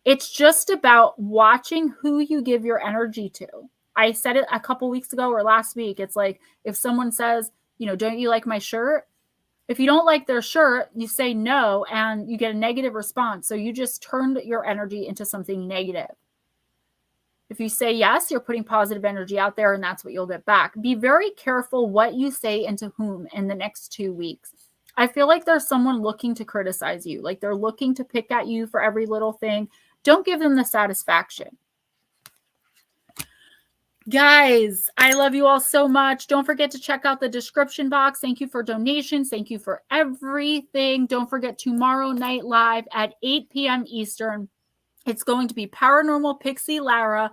It's just about watching who you give your energy to. I said it a couple weeks ago or last week. It's like, if someone says, don't you like my shirt? If you don't like their shirt, you say no, and you get a negative response. So you just turned your energy into something negative. If you say yes, you're putting positive energy out there, and that's what you'll get back. Be very careful what you say and to whom in the next 2 weeks. I feel like there's someone looking to criticize you, like they're looking to pick at you for every little thing. Don't give them the satisfaction. Guys, I love you all so much. Don't forget to check out the description box. Thank you for donations. Thank you for everything. Don't forget tomorrow night live at 8 p.m. Eastern. It's going to be Paranormal Pixie Lara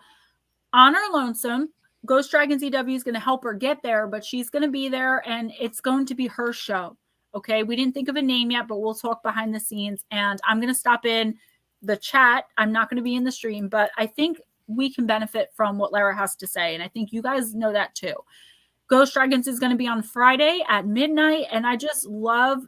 on her lonesome. Ghostdragonzw is going to help her get there, but she's going to be there, and it's going to be her show. Okay, we didn't think of a name yet, but we'll talk behind the scenes, and I'm going to stop in the chat. I'm not going to be in the stream, but I think we can benefit from what Lara has to say. And I think you guys know that too. Ghost Dragons is going to be on Friday at midnight. And I just love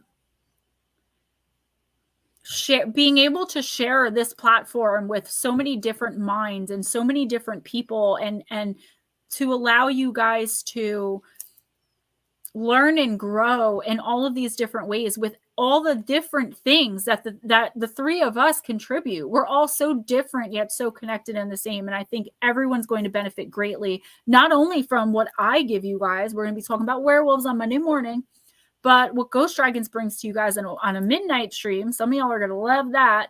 being able to share this platform with so many different minds and so many different people, and to allow you guys to learn and grow in all of these different ways with all the different things that the three of us contribute. We're all so different yet so connected and the same. And I think everyone's going to benefit greatly, not only from what I give you guys. We're going to be talking about werewolves on Monday morning, but what Ghost Dragons brings to you guys on a midnight stream. Some of y'all are going to love that.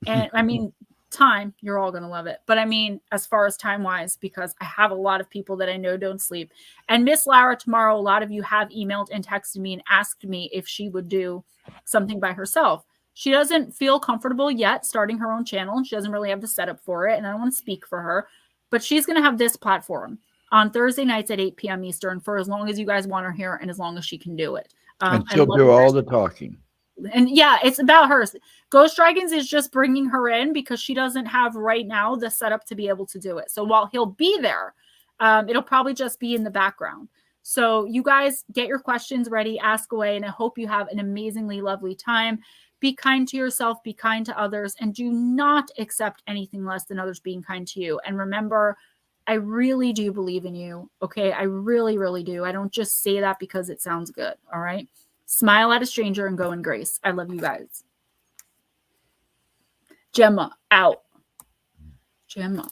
And I mean, time, you're all going to love it. But I mean, as far as time wise, because I have a lot of people that I know don't sleep. And Miss Lara, tomorrow, a lot of you have emailed and texted me and asked me if she would do something by herself. She doesn't feel comfortable yet starting her own channel, and she doesn't really have the setup for it. And I don't want to speak for her, but she's going to have this platform on Thursday nights at 8 p.m. Eastern for as long as you guys want her here and as long as she can do it. And she'll do all the talking. And yeah, it's about her. Ghost Dragons is just bringing her in because she doesn't have right now the setup to be able to do it. So while he'll be there, it'll probably just be in the background. So you guys get your questions ready, ask away, and I hope you have an amazingly lovely time. Be kind to yourself, be kind to others, and do not accept anything less than others being kind to you. And remember, I really do believe in you. Okay, I really, really do. I don't just say that because it sounds good. All right. Smile at a stranger and go in grace. I love you guys. Gemma out. Gemma